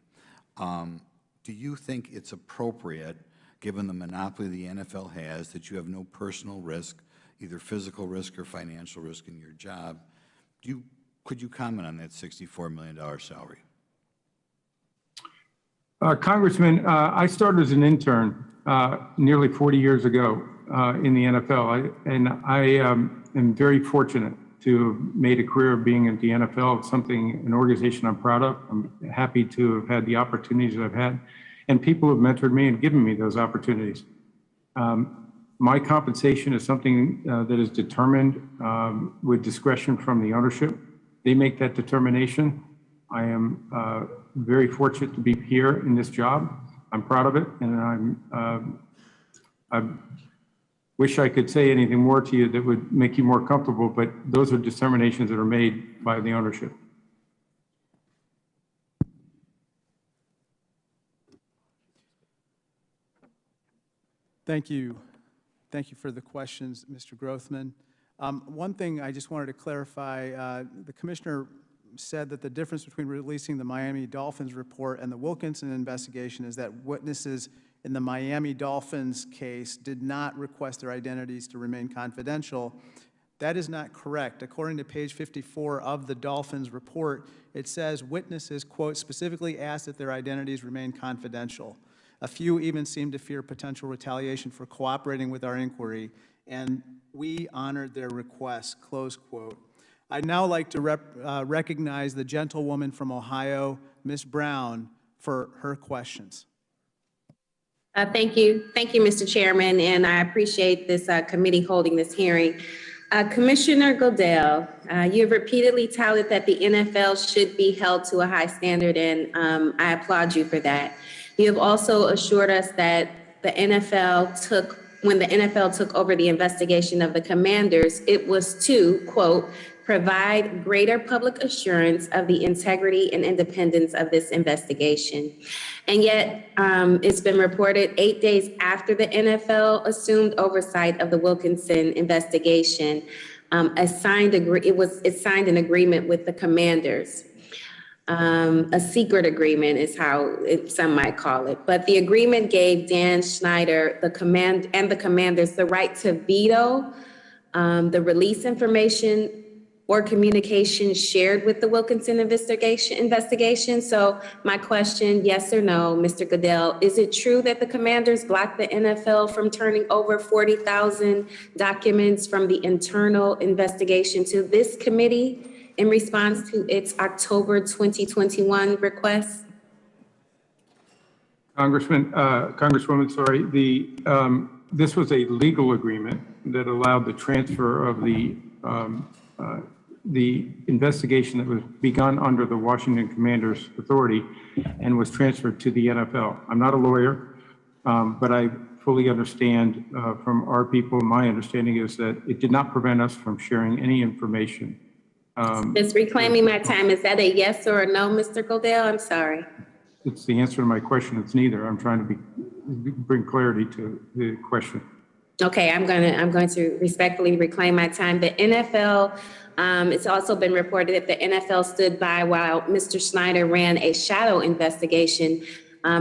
Do you think it's appropriate, given the monopoly the NFL has, that you have no personal risk, either physical risk or financial risk in your job? Could you comment on that $64 million salary? Congressman, I started as an intern nearly 40 years ago in the NFL, I am very fortunate to have made a career of being at the NFL. It's an organization I'm proud of. I'm happy to have had the opportunities that I've had, and people have mentored me and given me those opportunities. My compensation is something that is determined with discretion from the ownership. They make that determination. I am very fortunate to be here in this job. I'm proud of it, and I wish I could say anything more to you that would make you more comfortable, but those are determinations that are made by the ownership. Thank you. Thank you for the questions, Mr. Grothman. One thing I just wanted to clarify, the Commissioner said that the difference between releasing the Miami Dolphins report and the Wilkinson investigation is that witnesses in the Miami Dolphins case did not request their identities to remain confidential. That is not correct. According to page 54 of the Dolphins report, it says witnesses, quote, specifically asked that their identities remain confidential. A few even seemed to fear potential retaliation for cooperating with our inquiry, and we honored their request, close quote. I'd now like to recognize the gentlewoman from Ohio, Ms. Brown, for her questions. Thank you. Thank you, Mr. Chairman, and I appreciate this committee holding this hearing. Commissioner Goodell, you have repeatedly touted that the NFL should be held to a high standard, and I applaud you for that. You have also assured us that when the NFL took over the investigation of the Commanders, it was to, quote, provide greater public assurance of the integrity and independence of this investigation. And yet, it's been reported 8 days after the NFL assumed oversight of the Wilkinson investigation, it signed an agreement with the Commanders. A secret agreement is how some might call it. But the agreement gave Dan Snyder the Commanders the right to veto the release information or communication shared with the Wilkinson investigation. So my question, yes or no, Mr. Goodell, is it true that the Commanders blocked the NFL from turning over 40,000 documents from the internal investigation to this committee? in response to its October 2021 request? Congresswoman, sorry, this was a legal agreement that allowed the transfer of the investigation that was begun under the Washington Commanders Authority and was transferred to the NFL. I'm not a lawyer, but I fully understand from our people, my understanding is that it did not prevent us from sharing any information. Just reclaiming my time, is that a yes or a no, Mr. Goodell? I'm sorry. It's the answer to my question. It's neither. I'm trying to bring clarity to the question. Okay, I'm going to respectfully reclaim my time. The NFL, it's also been reported that the NFL stood by while Mr. Snyder ran a shadow investigation,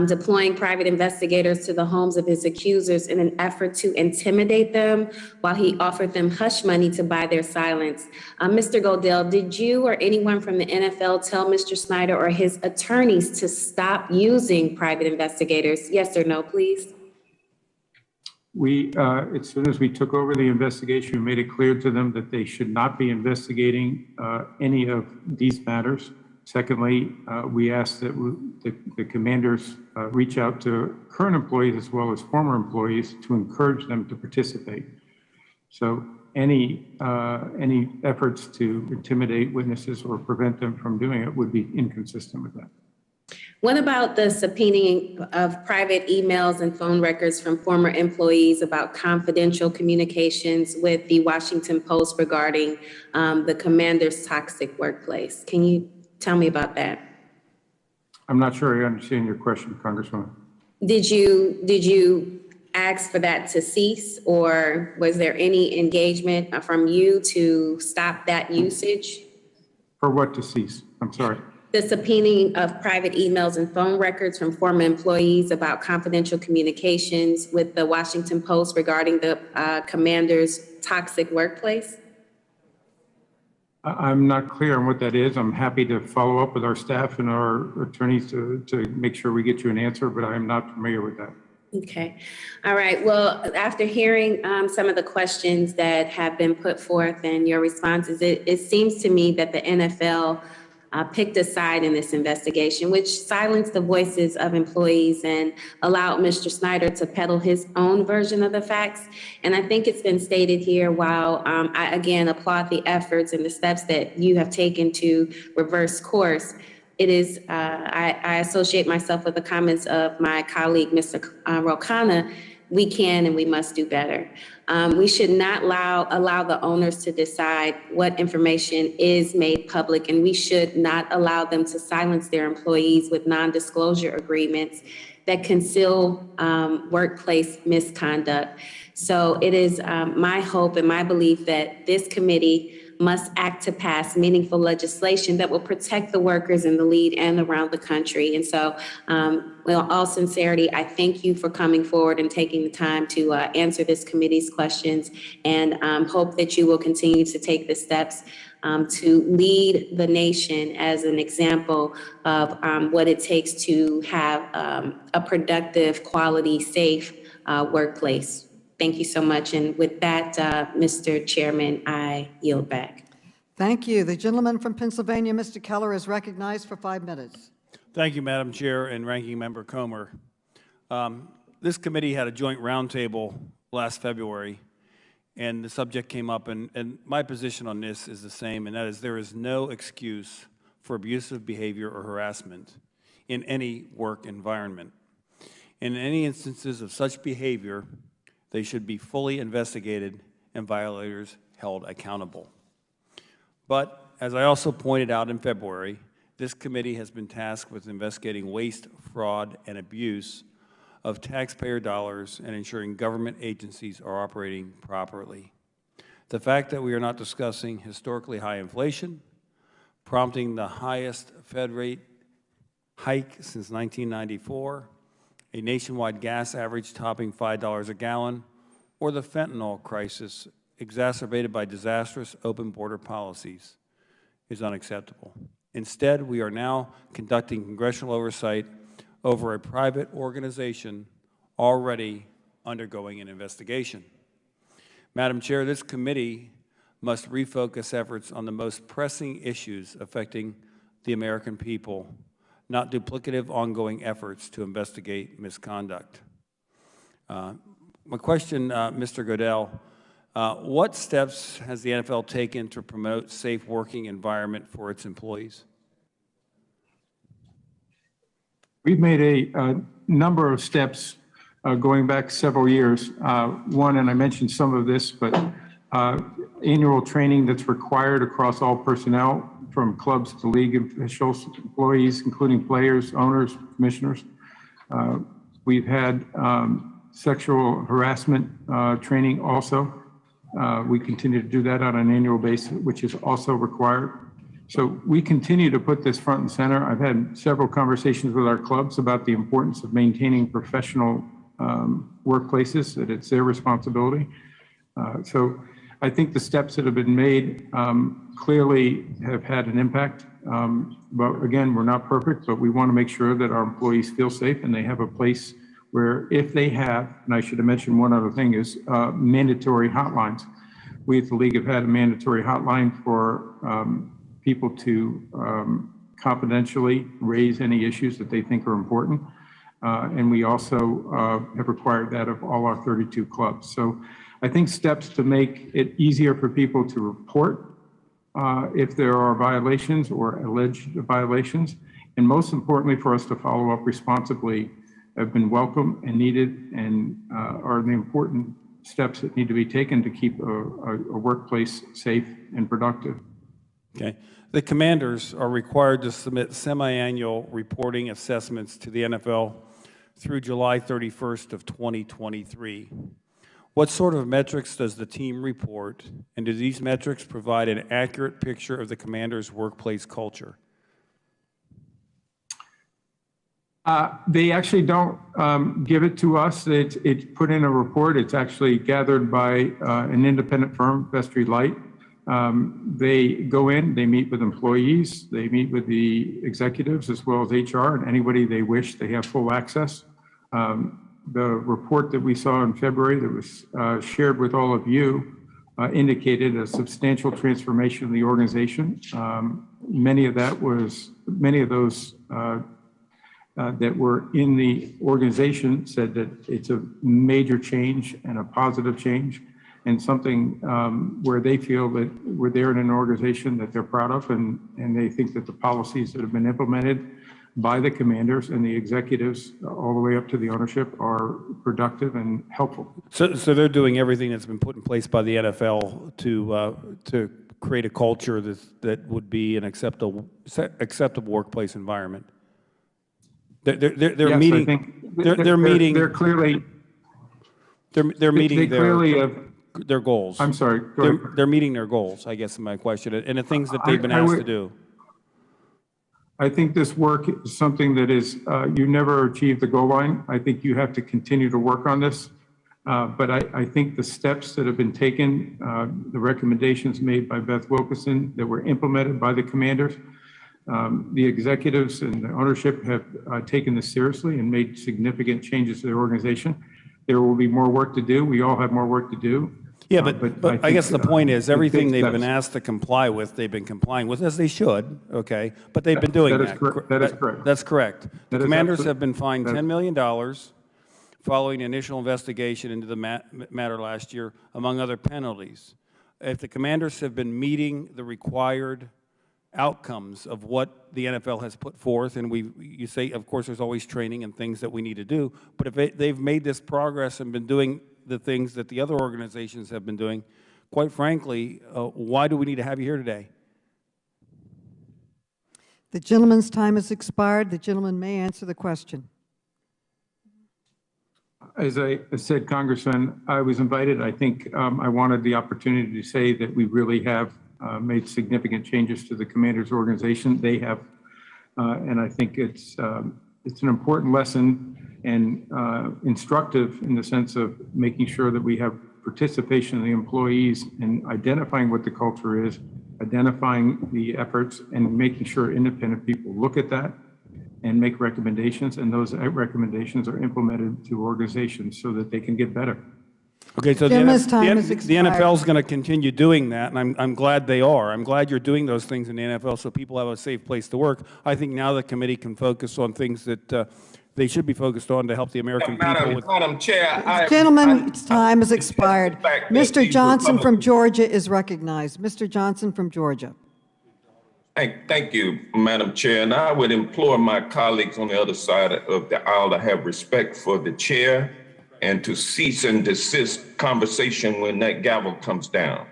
deploying private investigators to the homes of his accusers in an effort to intimidate them while he offered them hush money to buy their silence. Mr. Goodell, did you or anyone from the NFL tell Mr. Snyder or his attorneys to stop using private investigators? Yes or no, please? We, as soon as we took over the investigation, we made it clear to them that they should not be investigating any of these matters. Secondly, we asked that the commanders reach out to current employees as well as former employees to encourage them to participate. So any efforts to intimidate witnesses or prevent them from doing it would be inconsistent with that. What about the subpoenaing of private emails and phone records from former employees about confidential communications with the Washington Post regarding the commander's toxic workplace? Can you tell me about that? I'm not sure I understand your question, Congresswoman. Did you ask for that to cease, or was there any engagement from you to stop that usage? For what to cease? I'm sorry. The subpoenaing of private emails and phone records from former employees about confidential communications with the Washington Post regarding the commander's toxic workplace? I'm not clear on what that is. I'm happy to follow up with our staff and our attorneys to make sure we get you an answer, but I'm not familiar with that. Okay. All right. Well, after hearing some of the questions that have been put forth and your responses, it seems to me that the NFL picked a side in this investigation, which silenced the voices of employees and allowed Mr. Snyder to peddle his own version of the facts. And I think it's been stated here, while I again applaud the efforts and the steps that you have taken to reverse course, it is, I associate myself with the comments of my colleague, Mr. Rokana. We can and we must do better. We should not allow the owners to decide what information is made public, and we should not allow them to silence their employees with non-disclosure agreements that conceal workplace misconduct. So it is my hope and my belief that this committee must act to pass meaningful legislation that will protect the workers in the lead and around the country. And so, with all sincerity, I thank you for coming forward and taking the time to answer this committee's questions, and hope that you will continue to take the steps to lead the nation as an example of what it takes to have a productive, quality, safe workplace. Thank you so much. And with that, Mr. Chairman, I yield back. Thank you. The gentleman from Pennsylvania, Mr. Keller, is recognized for 5 minutes. Thank you, Madam Chair and Ranking Member Comer. This committee had a joint roundtable last February, and the subject came up, and my position on this is the same, and that is there is no excuse for abusive behavior or harassment in any work environment. In any instances of such behavior, they should be fully investigated and violators held accountable. But as I also pointed out in February, this committee has been tasked with investigating waste, fraud, and abuse of taxpayer dollars and ensuring government agencies are operating properly. The fact that we are not discussing historically high inflation, prompting the highest Fed rate hike since 1994, a nationwide gas average topping $5 a gallon, or the fentanyl crisis exacerbated by disastrous open border policies is unacceptable. Instead, we are now conducting congressional oversight over a private organization already undergoing an investigation. Madam Chair, this committee must refocus efforts on the most pressing issues affecting the American people, not duplicative ongoing efforts to investigate misconduct. My question, Mr. Goodell, what steps has the NFL taken to promote safe working environment for its employees? We've made a number of steps going back several years. One, and I mentioned some of this, but annual training that's required across all personnel, from clubs to league officials, employees, including players, owners, commissioners. We've had sexual harassment training also. We continue to do that on an annual basis, which is also required. So we continue to put this front and center. I've had several conversations with our clubs about the importance of maintaining professional workplaces, that it's their responsibility. So I think the steps that have been made clearly have had an impact. But again, we're not perfect, but we want to make sure that our employees feel safe and they have a place where, if they have, and I should have mentioned one other thing, is mandatory hotlines. We at the league have had a mandatory hotline for people to confidentially raise any issues that they think are important. And we also have required that of all our 32 clubs. So I think steps to make it easier for people to report if there are violations or alleged violations, and most importantly for us to follow up responsibly, have been welcome and needed, and are the important steps that need to be taken to keep a workplace safe and productive. Okay. The commanders are required to submit semi-annual reporting assessments to the NFL through July 31st of 2023. What sort of metrics does the team report, and do these metrics provide an accurate picture of the commander's workplace culture? They actually don't give it to us. It's put in a report. It's actually gathered by an independent firm, Vestry Light. They go in, they meet with employees, they meet with the executives as well as HR, and anybody they wish. They have full access. The report that we saw in February that was shared with all of you indicated a substantial transformation in the organization. Many of those that were in the organization said that it's a major change and a positive change, and something where they feel that they're in an organization that they're proud of, and they think that the policies that have been implemented by the commanders and the executives all the way up to the ownership are productive and helpful. So they're doing everything that's been put in place by the NFL to create a culture that would be an acceptable workplace environment. They're Yes, meeting. I think They're meeting. They're clearly. They're meeting They clearly have. their goals. I'm sorry. Go ahead. They're meeting their goals, I guess, is my question, and the things that they've been asked to do. I think this work is something that is, you never achieve the goal line. I think you have to continue to work on this. But I think the steps that have been taken, the recommendations made by Beth Wilkinson that were implemented by the commanders, the executives and the ownership have taken this seriously and made significant changes to their organization. There will be more work to do. We all have more work to do. Yeah, but I guess the point is everything they've been steps. asked to comply with, they've been complying with, as they should, okay? But they've been doing that. That is correct. That's correct. The That is commanders have been fined $10 million following an initial investigation into the matter last year, among other penalties. If the commanders have been meeting the required outcomes of what the NFL has put forth, and you say, of course, there's always training and things that we need to do, but if they've made this progress and been doing the things that the other organizations have been doing, quite frankly, why do we need to have you here today? The gentleman's time has expired. The gentleman may answer the question. As I said, Congressman, I was invited. I think I wanted the opportunity to say that we really have made significant changes to the commanders' organization. They have, and I think it's an important lesson and instructive in the sense of making sure that we have participation of the employees in identifying what the culture is, identifying the efforts, and making sure independent people look at that and make recommendations, and those recommendations are implemented to organizations so that they can get better. Okay, so Gentleman's time has the expired. NFL is going to continue doing that, and I'm glad they are. I'm glad you're doing those things in the NFL so people have a safe place to work. I think now the committee can focus on things that they should be focused on to help the American people. Madam Chair, Gentleman's time has expired. fact that Mr. these Johnson from Republicans- Georgia is recognized. Mr. Johnson from Georgia. Thank you, Madam Chair. And I would implore my colleagues on the other side of the aisle to have respect for the chair and to cease and desist conversation when that gavel comes down.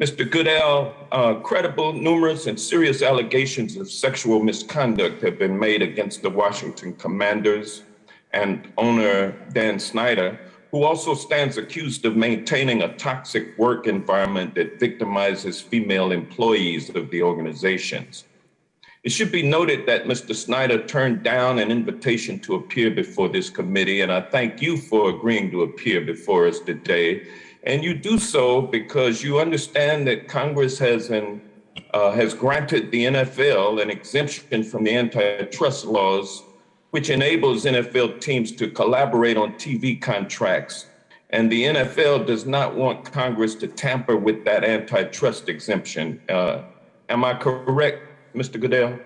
Mr. Goodell, credible, numerous, and serious allegations of sexual misconduct have been made against the Washington Commanders and owner Dan Snyder, who also stands accused of maintaining a toxic work environment that victimizes female employees of the organizations. It should be noted that Mr. Snyder turned down an invitation to appear before this committee, and I thank you for agreeing to appear before us today. And you do so because you understand that Congress has granted the NFL an exemption from the antitrust laws, which enables NFL teams to collaborate on TV contracts. And the NFL does not want Congress to tamper with that antitrust exemption. Am I correct, Mr. Goodell?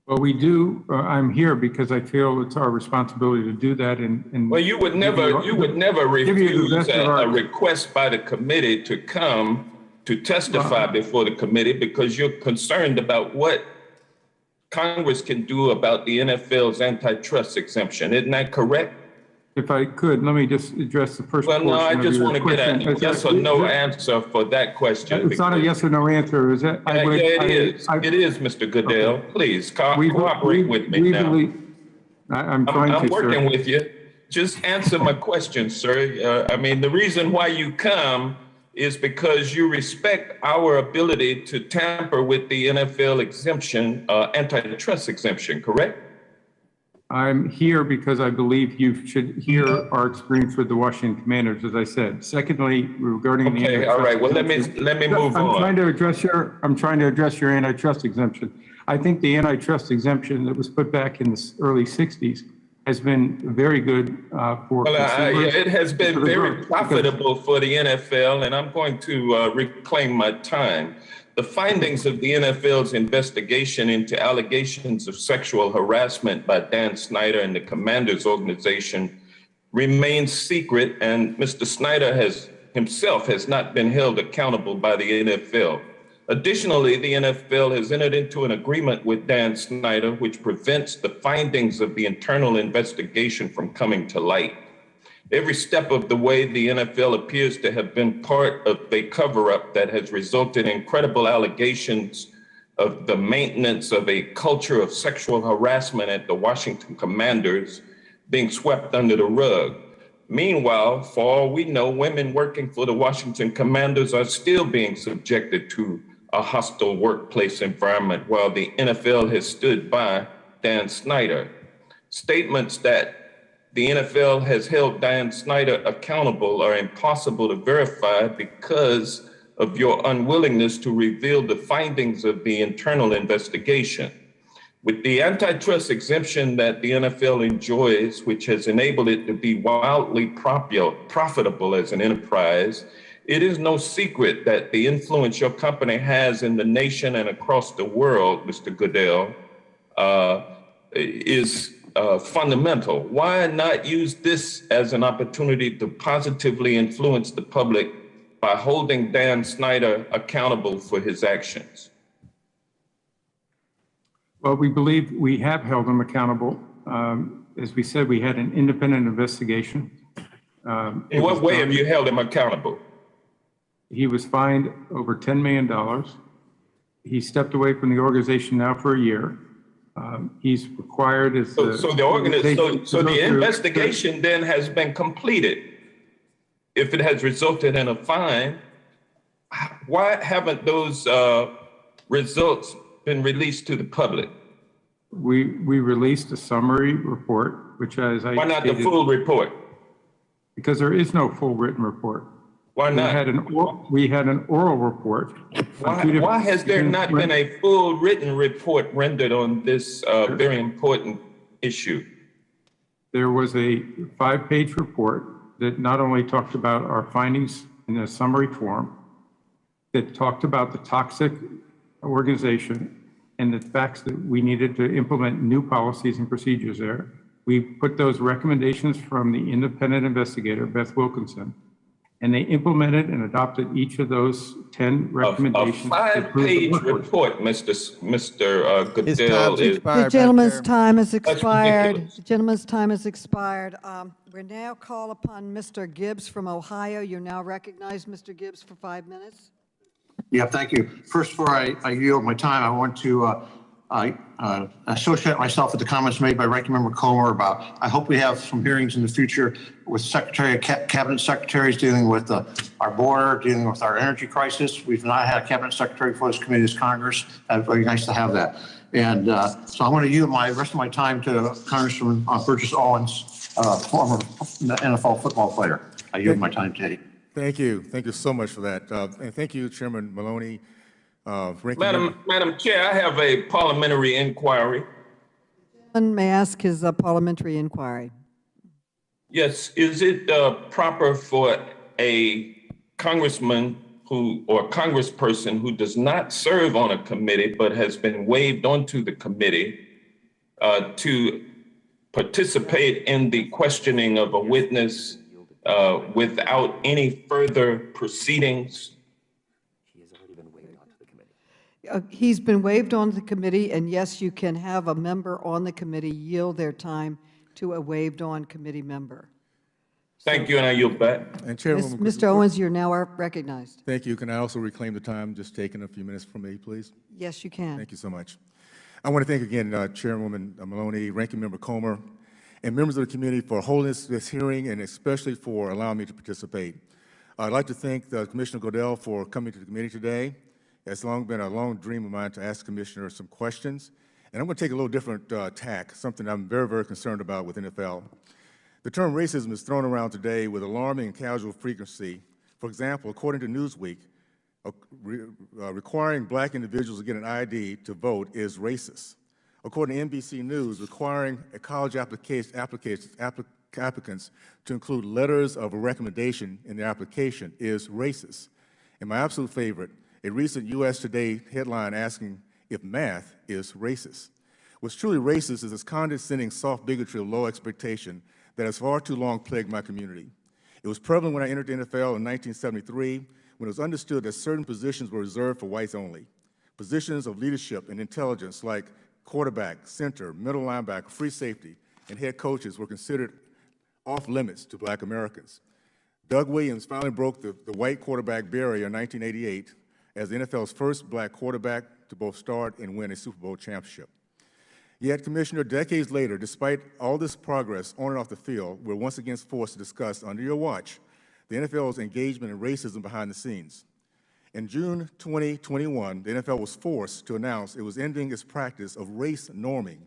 Well, we do. I'm here because I feel it's our responsibility to do that. And well, you would never refuse a request by the committee to come to testify before the committee because you're concerned about what Congress can do about the NFL's antitrust exemption. Isn't that correct? If I could, let me just address the first portion. Well, no, I just want to get a yes or no answer. answer for that question. It's not a yes or no answer, is it? It is, Mr. Goodell. Okay. Please cooperate with me now. I'm trying I'm to, working sir. with you. Just answer my question, sir. I mean, the reason why you come is because you respect our ability to tamper with the NFL exemption, antitrust exemption, correct? I'm here because I believe you should hear our experience with the Washington Commanders, as I said. Secondly, regarding the antitrust all right. Well, let me move on. I'm trying to address your antitrust exemption. I think the antitrust exemption that was put back in the early '60s has been very good for consumers. It has been very profitable for the NFL, and I'm going to reclaim my time. The findings of the NFL's investigation into allegations of sexual harassment by Dan Snyder and the Commanders organization remains secret, and Mr. Snyder himself has not been held accountable by the NFL. Additionally, the NFL has entered into an agreement with Dan Snyder, which prevents the findings of the internal investigation from coming to light. Every step of the way, the NFL appears to have been part of a cover-up that has resulted in credible allegations of the maintenance of a culture of sexual harassment at the Washington Commanders being swept under the rug. Meanwhile, for all we know, women working for the Washington Commanders are still being subjected to a hostile workplace environment while the NFL has stood by Dan Snyder. Statements that the NFL has held Dan Snyder accountable are impossible to verify because of your unwillingness to reveal the findings of the internal investigation. With the antitrust exemption that the NFL enjoys, which has enabled it to be wildly profitable as an enterprise, it is no secret that the influence your company has in the nation and across the world, Mr. Goodell, is fundamental. Why not use this as an opportunity to positively influence the public by holding Dan Snyder accountable for his actions? Well, we believe we have held him accountable. As we said, we had an independent investigation. In what way have you held him accountable? He was fined over $10 million. He stepped away from the organization now for a year. He's required as so the investigation then has been completed. If it has resulted in a fine, why haven't those results been released to the public? We released a summary report, which as I Why not stated, the full report? Because there is no full written report. Why not? We had an oral report. Why has there not been a full written report rendered on this very important issue? There was a 5-page report that not only talked about our findings in a summary form, that talked about the toxic organization and the facts that we needed to implement new policies and procedures there. We put those recommendations from the independent investigator, Beth Wilkinson, and they implemented and adopted each of those 10 recommendations. A 5-page report, Mr. Goodell. The gentleman's time has expired. The gentleman's time has expired. We now call upon Mr. Gibbs from Ohio. You're now recognized, Mr. Gibbs, for 5 minutes. Yeah, thank you. First, before I yield my time, I want to associate myself with the comments made by Ranking Member Comer about, I hope we have some hearings in the future with cabinet secretaries dealing with our border, dealing with our energy crisis. We've not had a cabinet secretary for this committee, this Congress. It's very nice to have that. And so I'm going to yield the rest of my time to Congressman Burgess Owens, former NFL football player. I yield my time, Teddy. Thank you. Thank you so much for that. And thank you, Chairman Maloney. Madam Chair, I have a parliamentary inquiry. May I ask his parliamentary inquiry? Yes, is it proper for a congressman or congressperson who does not serve on a committee but has been waived onto the committee to participate in the questioning of a witness without any further proceedings? He's been waived on the committee, and yes, you can have a member on the committee yield their time to a waived-on committee member. Thank you, and I yield back. And Chairwoman, Mr. Owens, you're now recognized. Thank you. Can I also reclaim the time just taken a few minutes from me, please? Yes, you can. Thank you so much. I want to thank again Chairwoman Maloney, Ranking Member Comer, and members of the committee for holding this hearing and especially for allowing me to participate. I'd like to thank Commissioner Goodell for coming to the committee today. It's been a long dream of mine to ask the Commissioner some questions, and I'm going to take a little different tack, something I'm very, very concerned about with NFL. The term racism is thrown around today with alarming and casual frequency. For example, according to Newsweek, requiring black individuals to get an ID to vote is racist. According to NBC News, requiring a college applicants to include letters of recommendation in their application is racist. And my absolute favorite, a recent U.S. Today headline asking if math is racist. What's truly racist is this condescending, soft bigotry of low expectation that has far too long plagued my community. It was prevalent when I entered the NFL in 1973, when it was understood that certain positions were reserved for whites only. Positions of leadership and intelligence like quarterback, center, middle linebacker, free safety, and head coaches were considered off limits to black Americans. Doug Williams finally broke the white quarterback barrier in 1988 as the NFL's first black quarterback to both start and win a Super Bowl championship. Yet, Commissioner, decades later, despite all this progress on and off the field, we're once again forced to discuss, under your watch, the NFL's engagement in racism behind the scenes. In June 2021, the NFL was forced to announce it was ending its practice of race norming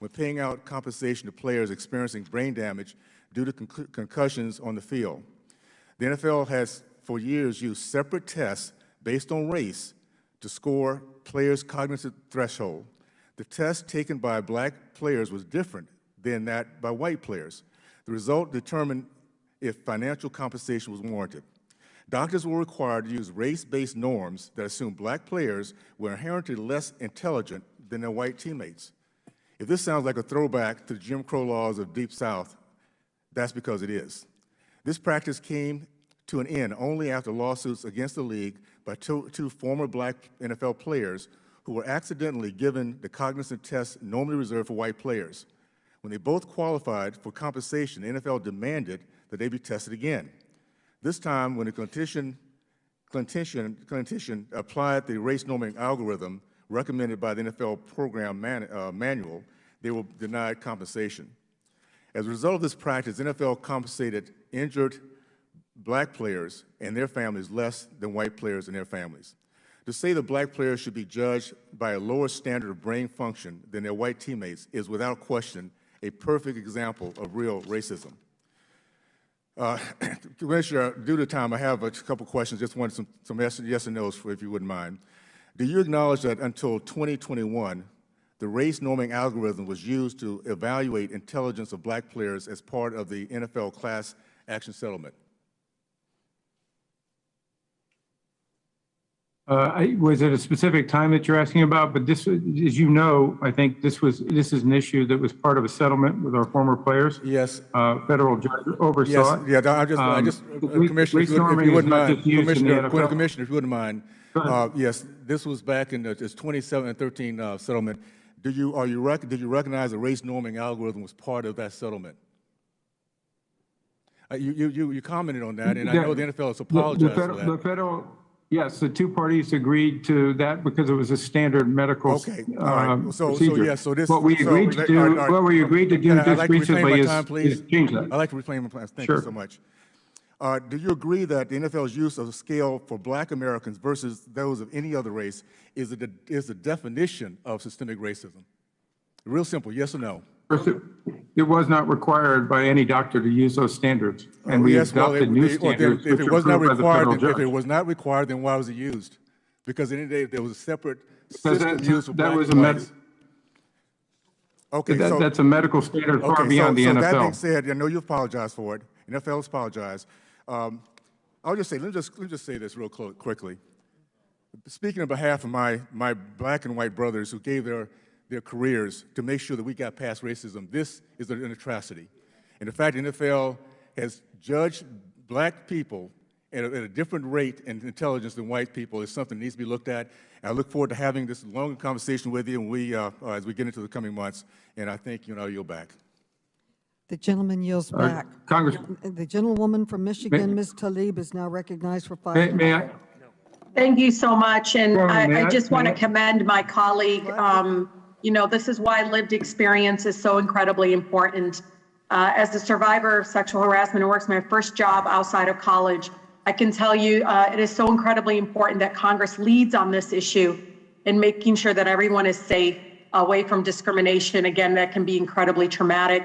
when paying out compensation to players experiencing brain damage due to concussions on the field. The NFL has for years used separate tests based on race to score players' cognitive threshold. The test taken by black players was different than that by white players. The result determined if financial compensation was warranted. Doctors were required to use race-based norms that assumed black players were inherently less intelligent than their white teammates. If this sounds like a throwback to the Jim Crow laws of Deep South, that's because it is. This practice came to an end only after lawsuits against the league by two former black NFL players who were accidentally given the cognitive test normally reserved for white players. When they both qualified for compensation, the NFL demanded that they be tested again. This time, when the clinician applied the race norming algorithm recommended by the NFL program manual, they were denied compensation. As a result of this practice, the NFL compensated injured black players and their families less than white players and their families. To say that black players should be judged by a lower standard of brain function than their white teammates is without question a perfect example of real racism. Commissioner, due to time, I have a couple questions. Just want some yes and no's, if you wouldn't mind. Do you acknowledge that until 2021, the race norming algorithm was used to evaluate intelligence of black players as part of the NFL class action settlement? Was it a specific time that you're asking about? But this, as you know, I think this is an issue that was part of a settlement with our former players. Yes. Federal judge oversaw it. Yes. Yeah. Commissioner, if you wouldn't mind, Commissioner, if you wouldn't mind. Yes, this was back in this 2013 settlement. Did you recognize the race norming algorithm was part of that settlement? You commented on that, and I know the NFL has apologized for that. The federal. Yes, the two parties agreed to that because it was a standard medical procedure. What we agreed to do just recently is change that. I'd like to reclaim my plans. Thank you so much. Do you agree that the NFL's use of a scale for Black Americans versus those of any other race is the definition of systemic racism? Real simple, yes or no? It was not required by any doctor to use those standards, and we adopted new standards. If it was not required, then why was it used? Because at the end of the day, there was a separate system used for Black lives. Okay, that's a medical standard far beyond the NFL. So that being said, I know you apologize for it. NFL has apologized. I'll just say, let me just say this real quickly. Speaking on behalf of my Black and white brothers who gave their careers to make sure that we got past racism, this is an atrocity. And the fact the NFL has judged Black people at a different rate and intelligence than white people is something that needs to be looked at. And I look forward to having this longer conversation with you as we get into the coming months. And I think I'll yield back. The gentleman yields back. The gentlewoman from Michigan, Ms. Tlaib, is now recognized for 5 minutes. May I? Thank you so much. And I just want to commend my colleague. This is why lived experience is so incredibly important. As a survivor of sexual harassment and works my first job outside of college, I can tell you it is so incredibly important that Congress leads on this issue in making sure that everyone is safe away from discrimination. Again, that can be incredibly traumatic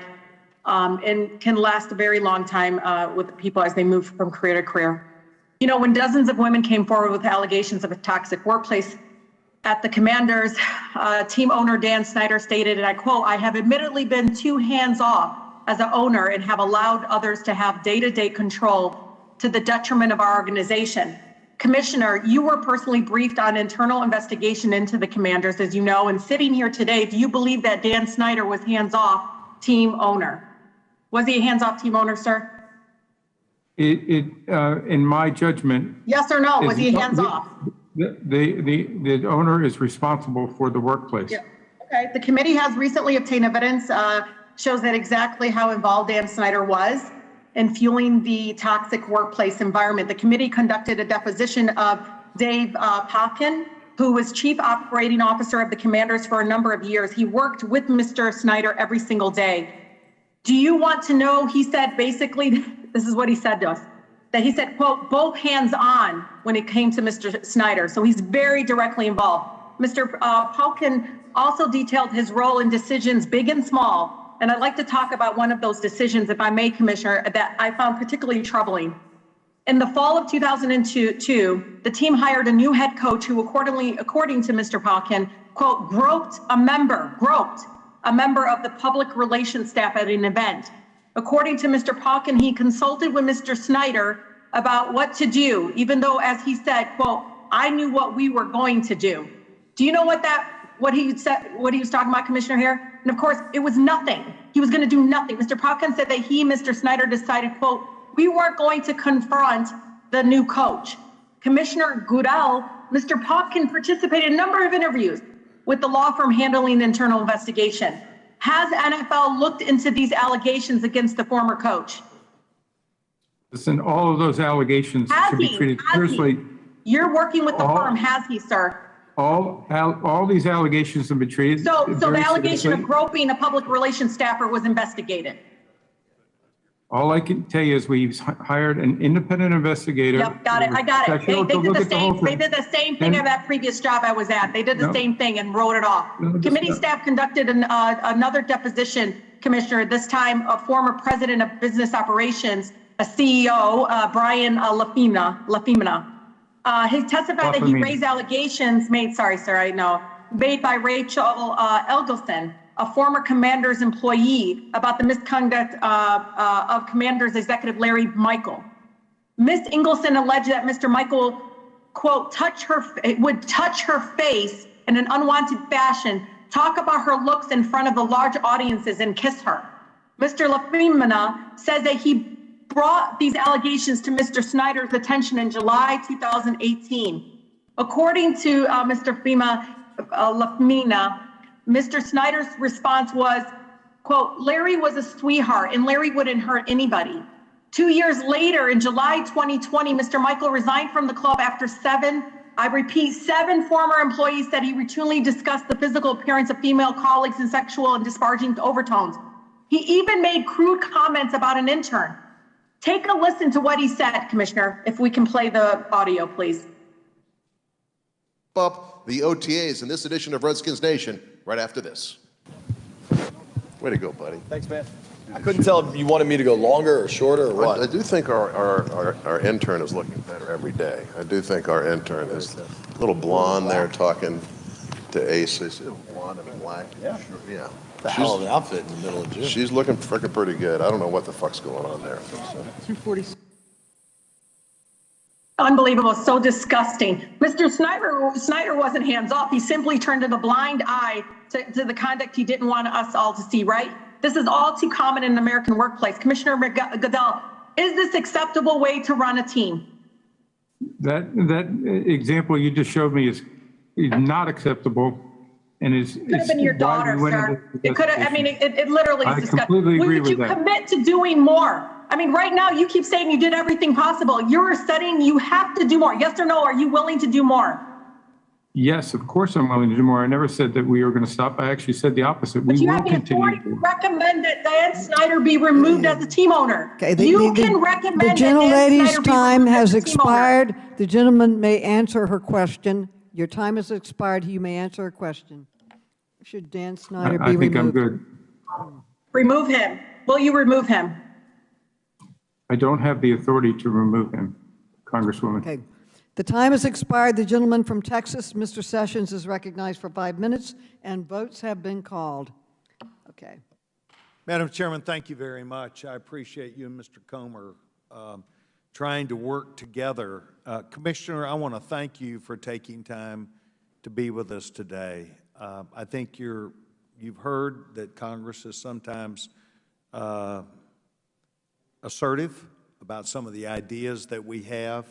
and can last a very long time with people as they move from career to career. When dozens of women came forward with allegations of a toxic workplace at the Commanders, team owner Dan Snyder stated, and I quote, "I have admittedly been too hands-off as an owner and have allowed others to have day-to-day control to the detriment of our organization." Commissioner, you were personally briefed on internal investigation into the Commanders, as you know, and sitting here today, do you believe that Dan Snyder was hands-off team owner? Was he a hands-off team owner, sir? In my judgment. Yes or no, was he hands-off? The owner is responsible for the workplace. Yeah. Okay. The committee has recently obtained evidence shows that exactly how involved Dan Snyder was in fueling the toxic workplace environment. The committee conducted a deposition of Dave Popkin, who was chief operating officer of the Commanders for a number of years. He worked with Mr. Snyder every single day. Do you want to know? He said basically, this is what he said to us, that he said, quote, both hands on when it came to Mr. Snyder. So he's very directly involved. Mr. Popkin also detailed his role in decisions big and small. And I'd like to talk about one of those decisions, if I may, Commissioner, that I found particularly troubling. In the fall of 2002, the team hired a new head coach who, according to Mr. Popkin, quote, groped a member of the public relations staff at an event. According to Mr. Popkin, he consulted with Mr. Snyder about what to do, even though, as he said, quote, I knew what we were going to do. Do you know what he was talking about, Commissioner, here? And of course, it was nothing. He was going to do nothing. Mr. Popkin said that he, Mr. Snyder, decided, quote, we weren't going to confront the new coach. Commissioner Goodell, Mr. Popkin participated in a number of interviews with the law firm handling the internal investigation. Has NFL looked into these allegations against the former coach? Listen, all of those allegations should be treated seriously. You're working with the firm, has he, sir? All these allegations have been treated. So the allegation of groping a public relations staffer was investigated. All I can tell you is we've hired an independent investigator. Yep, got it. I got it. They did the same thing at that previous job I was at. They did the same thing and wrote it off. Committee staff conducted another deposition, Commissioner, this time a former president of business operations, a CEO, Brian Lafimina. He testified that he raised allegations made by Rachel Elgelson, a former Commander's employee, about the misconduct of Commander's executive Larry Michael. Ms. Ingleson alleged that Mr. Michael, quote, would touch her face in an unwanted fashion, talk about her looks in front of the large audiences, and kiss her. Mr. LaFemina says that he brought these allegations to Mr. Snyder's attention in July 2018. According to Mr. LaFemina, Mr. Snyder's response was, quote, Larry was a sweetheart and Larry wouldn't hurt anybody. 2 years later, in July 2020, Mr. Michael resigned from the club after seven former employees said he routinely discussed the physical appearance of female colleagues in sexual and disparaging overtones. He even made crude comments about an intern. Take a listen to what he said, Commissioner, if we can play the audio, please. Up the OTAs in this edition of Redskins Nation right after this. Way to go, buddy. Thanks, man. I couldn't tell if you wanted me to go longer or shorter or what. I do think our intern is looking better every day. I do think our intern is a little blonde there talking to Ace. Is it blonde and black? Yeah. Yeah. The hell of an outfit in the middle of June. She's looking freaking pretty good. I don't know what the fuck's going on there. 240. Unbelievable, so disgusting. Mr. Snyder wasn't hands off. He simply turned a blind eye to the conduct he didn't want us all to see, right? This is all too common in an American workplace. Commissioner Goodell, is this acceptable way to run a team? That example you just showed me is not acceptable. And it could have been your daughter, sir. It could have, I mean, it literally is disgusting. I completely agree with that. Would you commit to doing more? I mean, right now you keep saying you did everything possible. You're studying, you have to do more. Yes or no, are you willing to do more? Yes, of course I'm willing to do more. I never said that we were going to stop. I actually said the opposite. But we you will have the continue. authority to recommend that Dan Snyder be removed as a team owner. Okay, You can recommend the gentlelady's that Dan Snyder be time removed has as a team owner. expired. The gentleman may answer her question. Your time has expired. You may answer her question. Should Dan Snyder be removed? I think I'm good. Remove him. Will you remove him? I don't have the authority to remove him, Congresswoman. Okay. The time has expired. The gentleman from Texas, Mr. Sessions, is recognized for 5 minutes, and votes have been called. Okay. Madam Chairman, thank you very much. I appreciate you and Mr. Comer trying to work together. Commissioner, I want to thank you for taking time to be with us today. I think you've heard that Congress is sometimes assertive about some of the ideas that we have,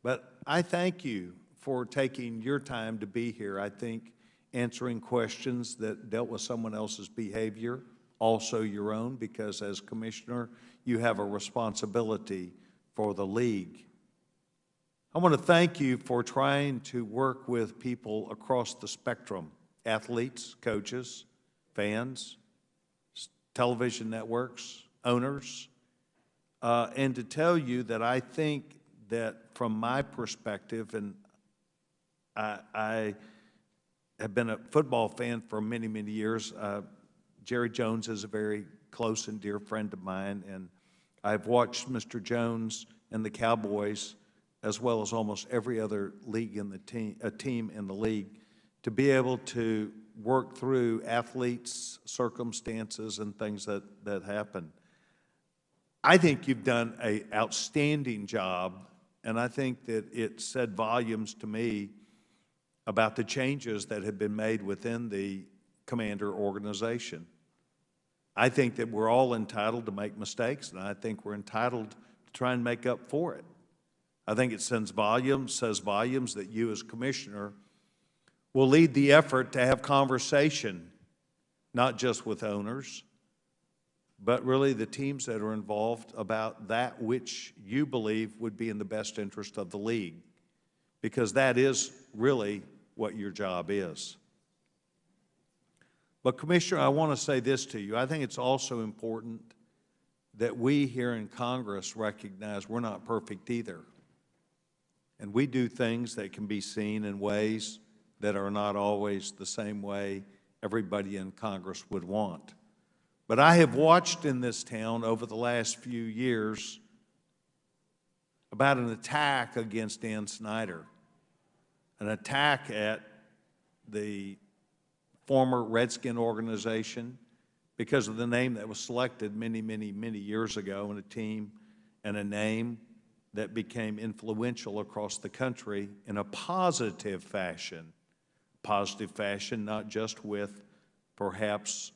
but I thank you for taking your time to be here. I think answering questions that dealt with someone else's behavior, also your own, because as commissioner, you have a responsibility for the league. I want to thank you for trying to work with people across the spectrum, athletes, coaches, fans, television networks, owners, and to tell you that I think that from my perspective, and I have been a football fan for many, many years. Jerry Jones is a very close and dear friend of mine, and I've watched Mr. Jones and the Cowboys, as well as almost every other league in the team in the league, to be able to work through athletes' circumstances and things that happen. I think you've done an outstanding job, and I think that it said volumes to me about the changes that have been made within the Commander organization. I think that we're all entitled to make mistakes, and I think we're entitled to try and make up for it. I think it says volumes that you as Commissioner will lead the effort to have conversation, not just with owners, but really the teams that are involved about that which you believe would be in the best interest of the league, because that is really what your job is. But Commissioner, I want to say this to you. I think it's also important that we here in Congress recognize we're not perfect either. And we do things that can be seen in ways that are not always the same way everybody in Congress would want. But I have watched in this town over the last few years about an attack against Dan Snyder, an attack at the former Redskin organization because of the name that was selected many, many, many years ago, and a team and a name that became influential across the country in a positive fashion. Positive fashion, not just with perhaps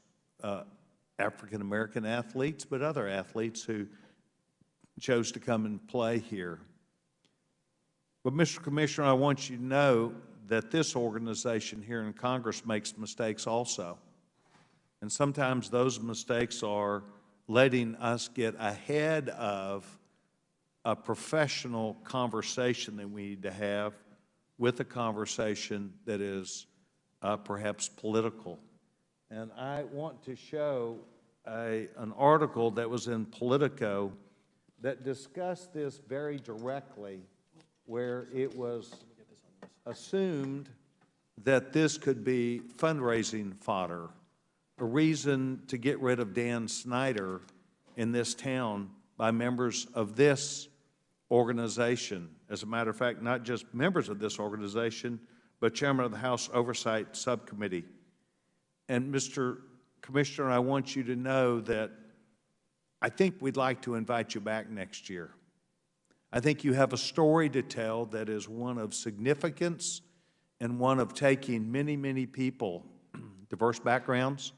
African-American athletes, but other athletes who chose to come and play here. But, Mr. Commissioner, I want you to know that this organization here in Congress makes mistakes also. And sometimes those mistakes are letting us get ahead of a professional conversation that we need to have with a conversation that is perhaps political. And I want to show an article that was in Politico that discussed this very directly, where it was assumed that this could be fundraising fodder, a reason to get rid of Dan Snyder in this town by members of this organization. As a matter of fact, not just members of this organization, but chairman of the House Oversight Subcommittee. And Mr. Commissioner, I want you to know that I think we'd like to invite you back next year. I think you have a story to tell that is one of significance and one of taking many, many people, diverse backgrounds,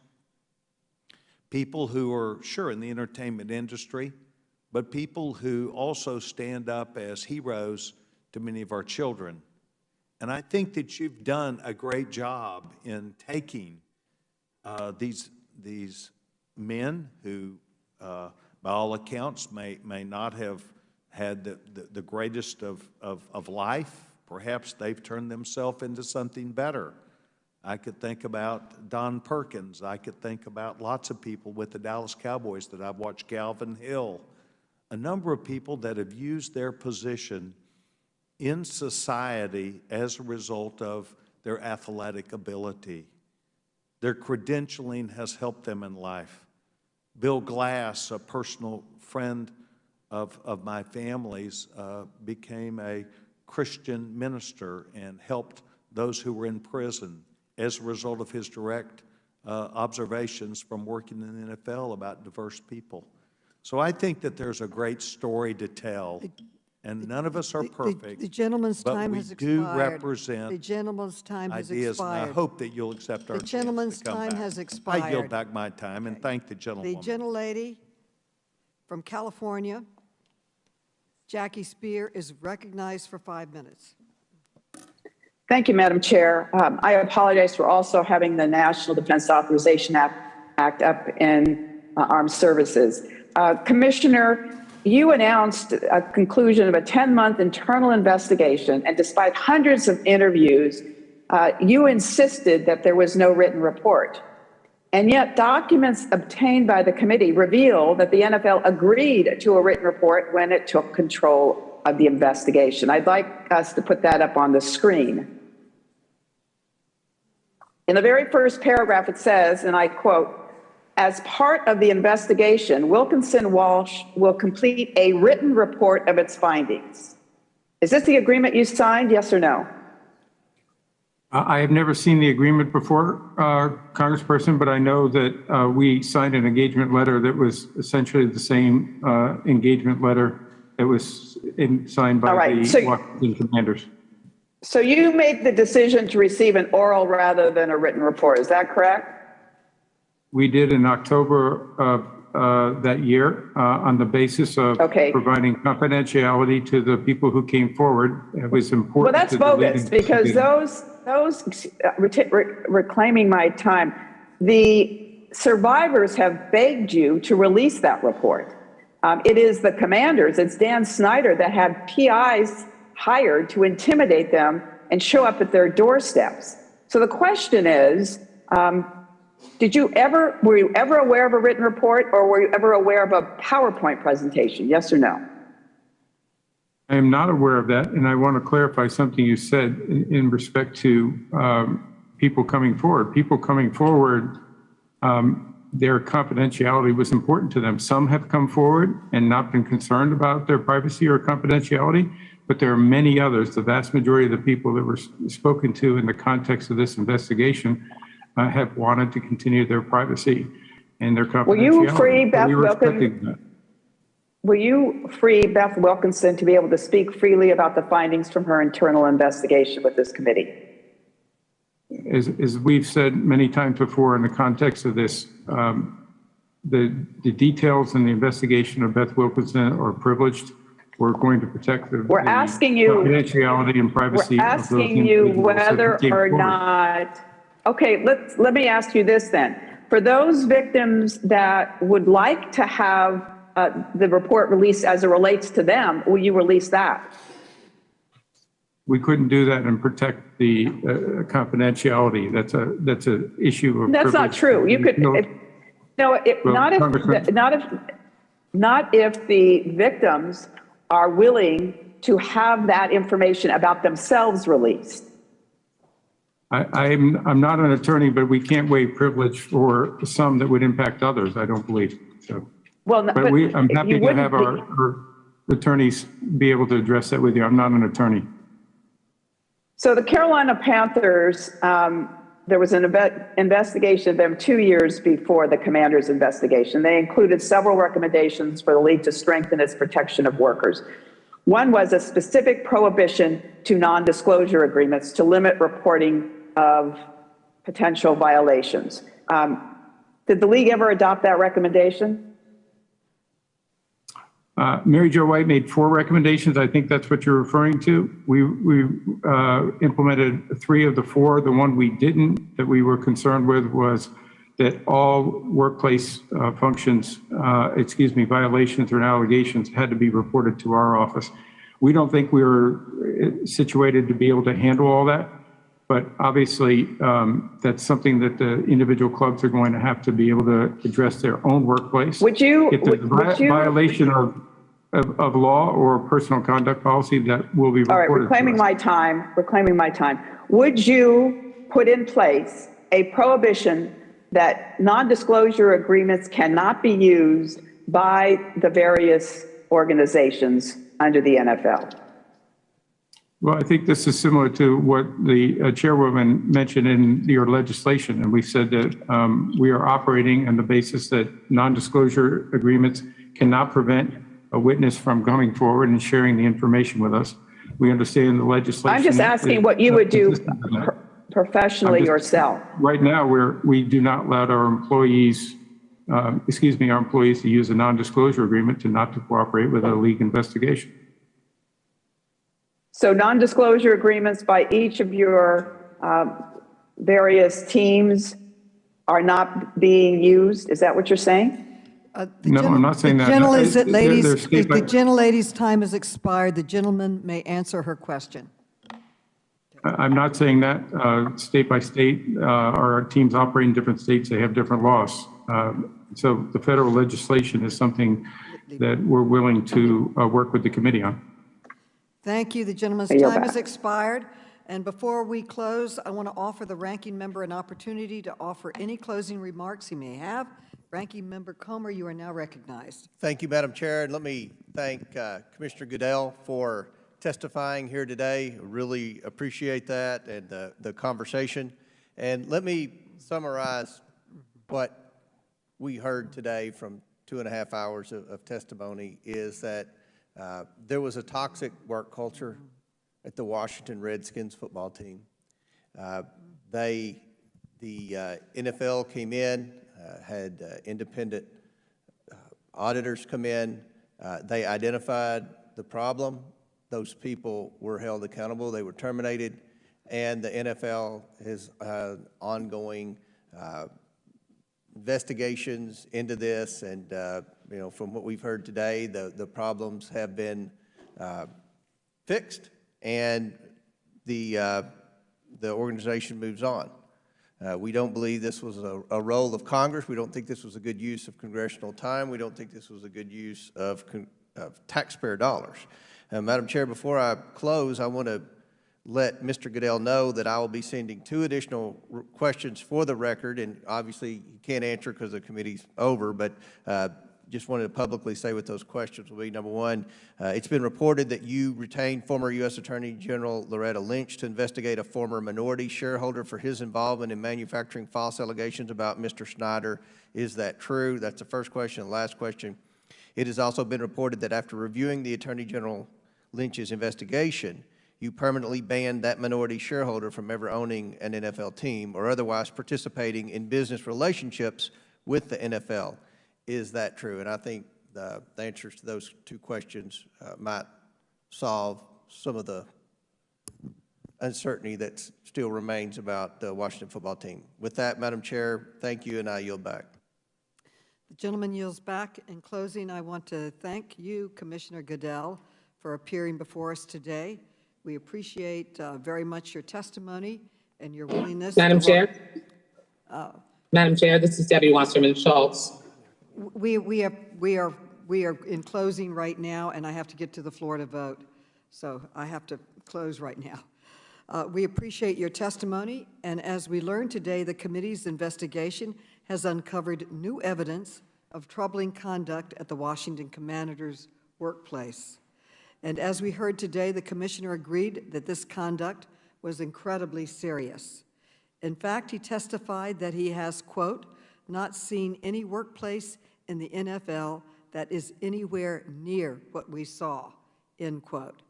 people who are, sure, in the entertainment industry, but people who also stand up as heroes to many of our children. And I think that you've done a great job in taking these men who, by all accounts, may not have had the greatest of life. Perhaps they've turned themselves into something better. I could think about Don Perkins. I could think about lots of people with the Dallas Cowboys that I've watched, Calvin Hill, a number of people that have used their position in society as a result of their athletic ability. Their credentialing has helped them in life. Bill Glass, a personal friend of my family's, became a Christian minister and helped those who were in prison as a result of his direct observations from working in the NFL about diverse people. So I think that there's a great story to tell, and none of us are perfect. The gentleman's time has expired. But we do represent the gentleman's time has ideas, and I expired. hope that you'll accept our The gentleman's chance to come time back. has expired. I yield back my time and thank the gentlewoman. The gentlelady from California, Jackie Spear, is recognized for 5 minutes. Thank you, Madam Chair. I apologize for also having the National Defense Authorization Act up in Armed Services. Commissioner, you announced a conclusion of a 10-month internal investigation, and despite hundreds of interviews, you insisted that there was no written report. And yet documents obtained by the committee reveal that the NFL agreed to a written report when it took control of the investigation. I'd like us to put that up on the screen. In the very first paragraph, it says, and I quote, "As part of the investigation, Wilkinson Walsh will complete a written report of its findings." Is this the agreement you signed, yes or no? I have never seen the agreement before, Congressperson, but I know that we signed an engagement letter that was essentially the same engagement letter that was signed by the Washington Commanders. So you made the decision to receive an oral rather than a written report, is that correct? We did in October of that year on the basis of providing confidentiality to the people who came forward. It was important. Well, that's bogus, because those reclaiming my time, the survivors have begged you to release that report. It is the commanders, it's Dan Snyder, that had PIs hired to intimidate them and show up at their doorsteps. So the question is, were you ever aware of a written report, or were you ever aware of a PowerPoint presentation? Yes or no? I am not aware of that, and I want to clarify something you said in respect to people coming forward. People coming forward, their confidentiality was important to them. Some have come forward and not been concerned about their privacy or confidentiality, but there are many others, the vast majority of the people that were spoken to in the context of this investigation, have wanted to continue their privacy and their confidentiality. Will you free Beth Wilkinson? Will you free Beth Wilkinson to be able to speak freely about the findings from her internal investigation with this committee? As we've said many times before in the context of this, the details in the investigation of Beth Wilkinson are privileged. We're going to protect the confidentiality and privacy. We're asking you whether or not. Okay, let me ask you this then. For those victims that would like to have the report released as it relates to them, will you release that? We couldn't do that and protect the confidentiality. That's a issue of. That's not true. You could. Not if the victims are willing to have that information about themselves released. I'm not an attorney, but we can't waive privilege for some that would impact others. I don't believe so. Well, but I'm happy to have our attorneys be able to address that with you. I'm not an attorney. So the Carolina Panthers, there was an investigation of them 2 years before the Commanders' investigation. They included several recommendations for the league to strengthen its protection of workers. One was a specific prohibition to non-disclosure agreements to limit reporting of potential violations. Did the league ever adopt that recommendation? Mary Jo White made 4 recommendations. I think that's what you're referring to. We implemented 3 of the 4. The one we didn't, that we were concerned with, was that all workplace violations or allegations had to be reported to our office. We don't think we were situated to be able to handle all that, but obviously that's something that the individual clubs are going to have to be able to address their own workplace. Would you? If there's a violation of law or personal conduct policy, that will be reported. All right, reclaiming my time. Would you put in place a prohibition that non-disclosure agreements cannot be used by the various organizations under the NFL? Well, I think this is similar to what the chairwoman mentioned in your legislation. And we said that we are operating on the basis that non-disclosure agreements cannot prevent a witness from coming forward and sharing the information with us. We understand the legislation. I'm just asking what you would do professionally yourself. Right now, we do not allow our employees, our employees to use a non-disclosure agreement not to cooperate with a league investigation. So non-disclosure agreements by each of your various teams are not being used? Is that what you're saying? No, I'm not saying that. The gentlelady's time has expired. The gentleman may answer her question. I'm not saying that. State by state, our teams operate in different states. They have different laws. So the federal legislation is something that we're willing to work with the committee on. Thank you. The gentleman's time has expired. And before we close, I want to offer the ranking member an opportunity to offer any closing remarks he may have. Ranking Member Comer, you are now recognized. Thank you, Madam Chair. And let me thank Commissioner Goodell for testifying here today. Really appreciate that and the conversation. And let me summarize what we heard today from 2.5 hours of testimony is that there was a toxic work culture at the Washington Redskins football team. The NFL came in, had independent auditors come in. They identified the problem. Those people were held accountable. They were terminated. And the NFL has ongoing investigations into this. And, from what we've heard today, the problems have been fixed, and the organization moves on. We don't believe this was a role of Congress. We don't think this was a good use of congressional time. We don't think this was a good use of taxpayer dollars. Madam Chair, before I close, I want to let Mr. Goodell know that I will be sending 2 additional questions for the record, and obviously you can't answer because the committee's over, but just wanted to publicly say what those questions will be. Number one, it's been reported that you retained former U.S. Attorney General Loretta Lynch to investigate a former minority shareholder for his involvement in manufacturing false allegations about Mr. Snyder. Is that true? That's the first question. The last question, it has also been reported that after reviewing the Attorney General Lynch's investigation, you permanently banned that minority shareholder from ever owning an NFL team or otherwise participating in business relationships with the NFL. Is that true? And I think the answers to those two questions might solve some of the uncertainty that still remains about the Washington football team. With that, Madam Chair, thank you, and I yield back. The gentleman yields back. In closing, I want to thank you, Commissioner Goodell, for appearing before us today. We appreciate very much your testimony and your willingness. Madam Chair. Madam Chair, this is Debbie Wasserman Schultz. We are in closing right now, and I have to get to the floor to vote, so I have to close right now. We appreciate your testimony, and as we learned today, the committee's investigation has uncovered new evidence of troubling conduct at the Washington Commanders' workplace. And as we heard today, the commissioner agreed that this conduct was incredibly serious. In fact, he testified that he has, quote, not seen any workplace in the NFL that is anywhere near what we saw, end quote.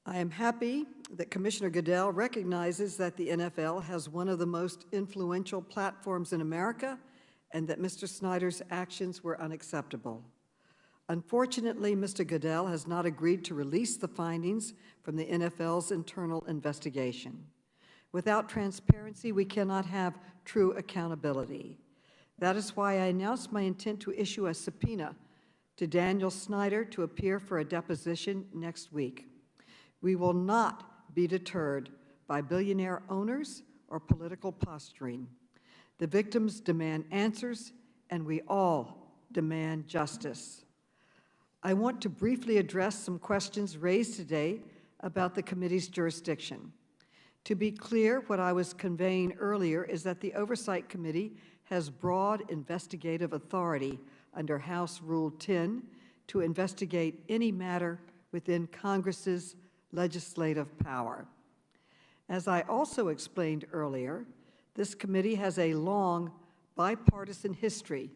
I am happy that Commissioner Goodell recognizes that the NFL has one of the most influential platforms in America and that Mr. Snyder's actions were unacceptable. Unfortunately, Mr. Goodell has not agreed to release the findings from the NFL's internal investigation. Without transparency, we cannot have true accountability. That is why I announced my intent to issue a subpoena to Daniel Snyder to appear for a deposition next week. We will not be deterred by billionaire owners or political posturing. The victims demand answers, and we all demand justice. I want to briefly address some questions raised today about the committee's jurisdiction. To be clear, what I was conveying earlier is that the Oversight Committee has broad investigative authority under House Rule 10 to investigate any matter within Congress's legislative power. As I also explained earlier, this committee has a long bipartisan history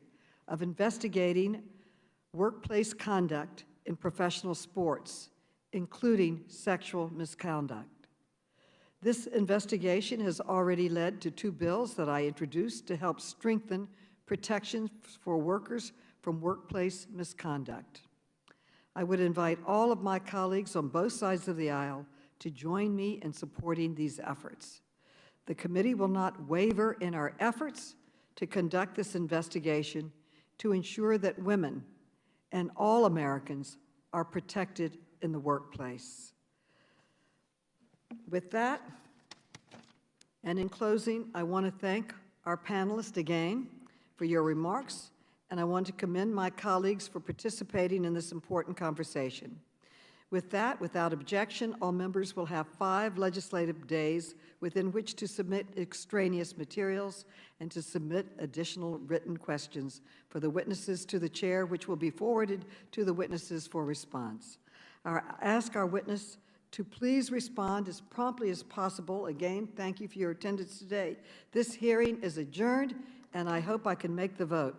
of investigating workplace conduct in professional sports, including sexual misconduct. This investigation has already led to 2 bills that I introduced to help strengthen protections for workers from workplace misconduct. I would invite all of my colleagues on both sides of the aisle to join me in supporting these efforts. The committee will not waver in our efforts to conduct this investigation to ensure that women and all Americans are protected in the workplace. With that, and in closing, I want to thank our panelists again for your remarks, and I want to commend my colleagues for participating in this important conversation. With that, without objection, all members will have 5 legislative days within which to submit extraneous materials and to submit additional written questions for the witnesses to the chair, which will be forwarded to the witnesses for response. I ask our witness to please respond as promptly as possible. Again, thank you for your attendance today. This hearing is adjourned, and I hope I can make the vote.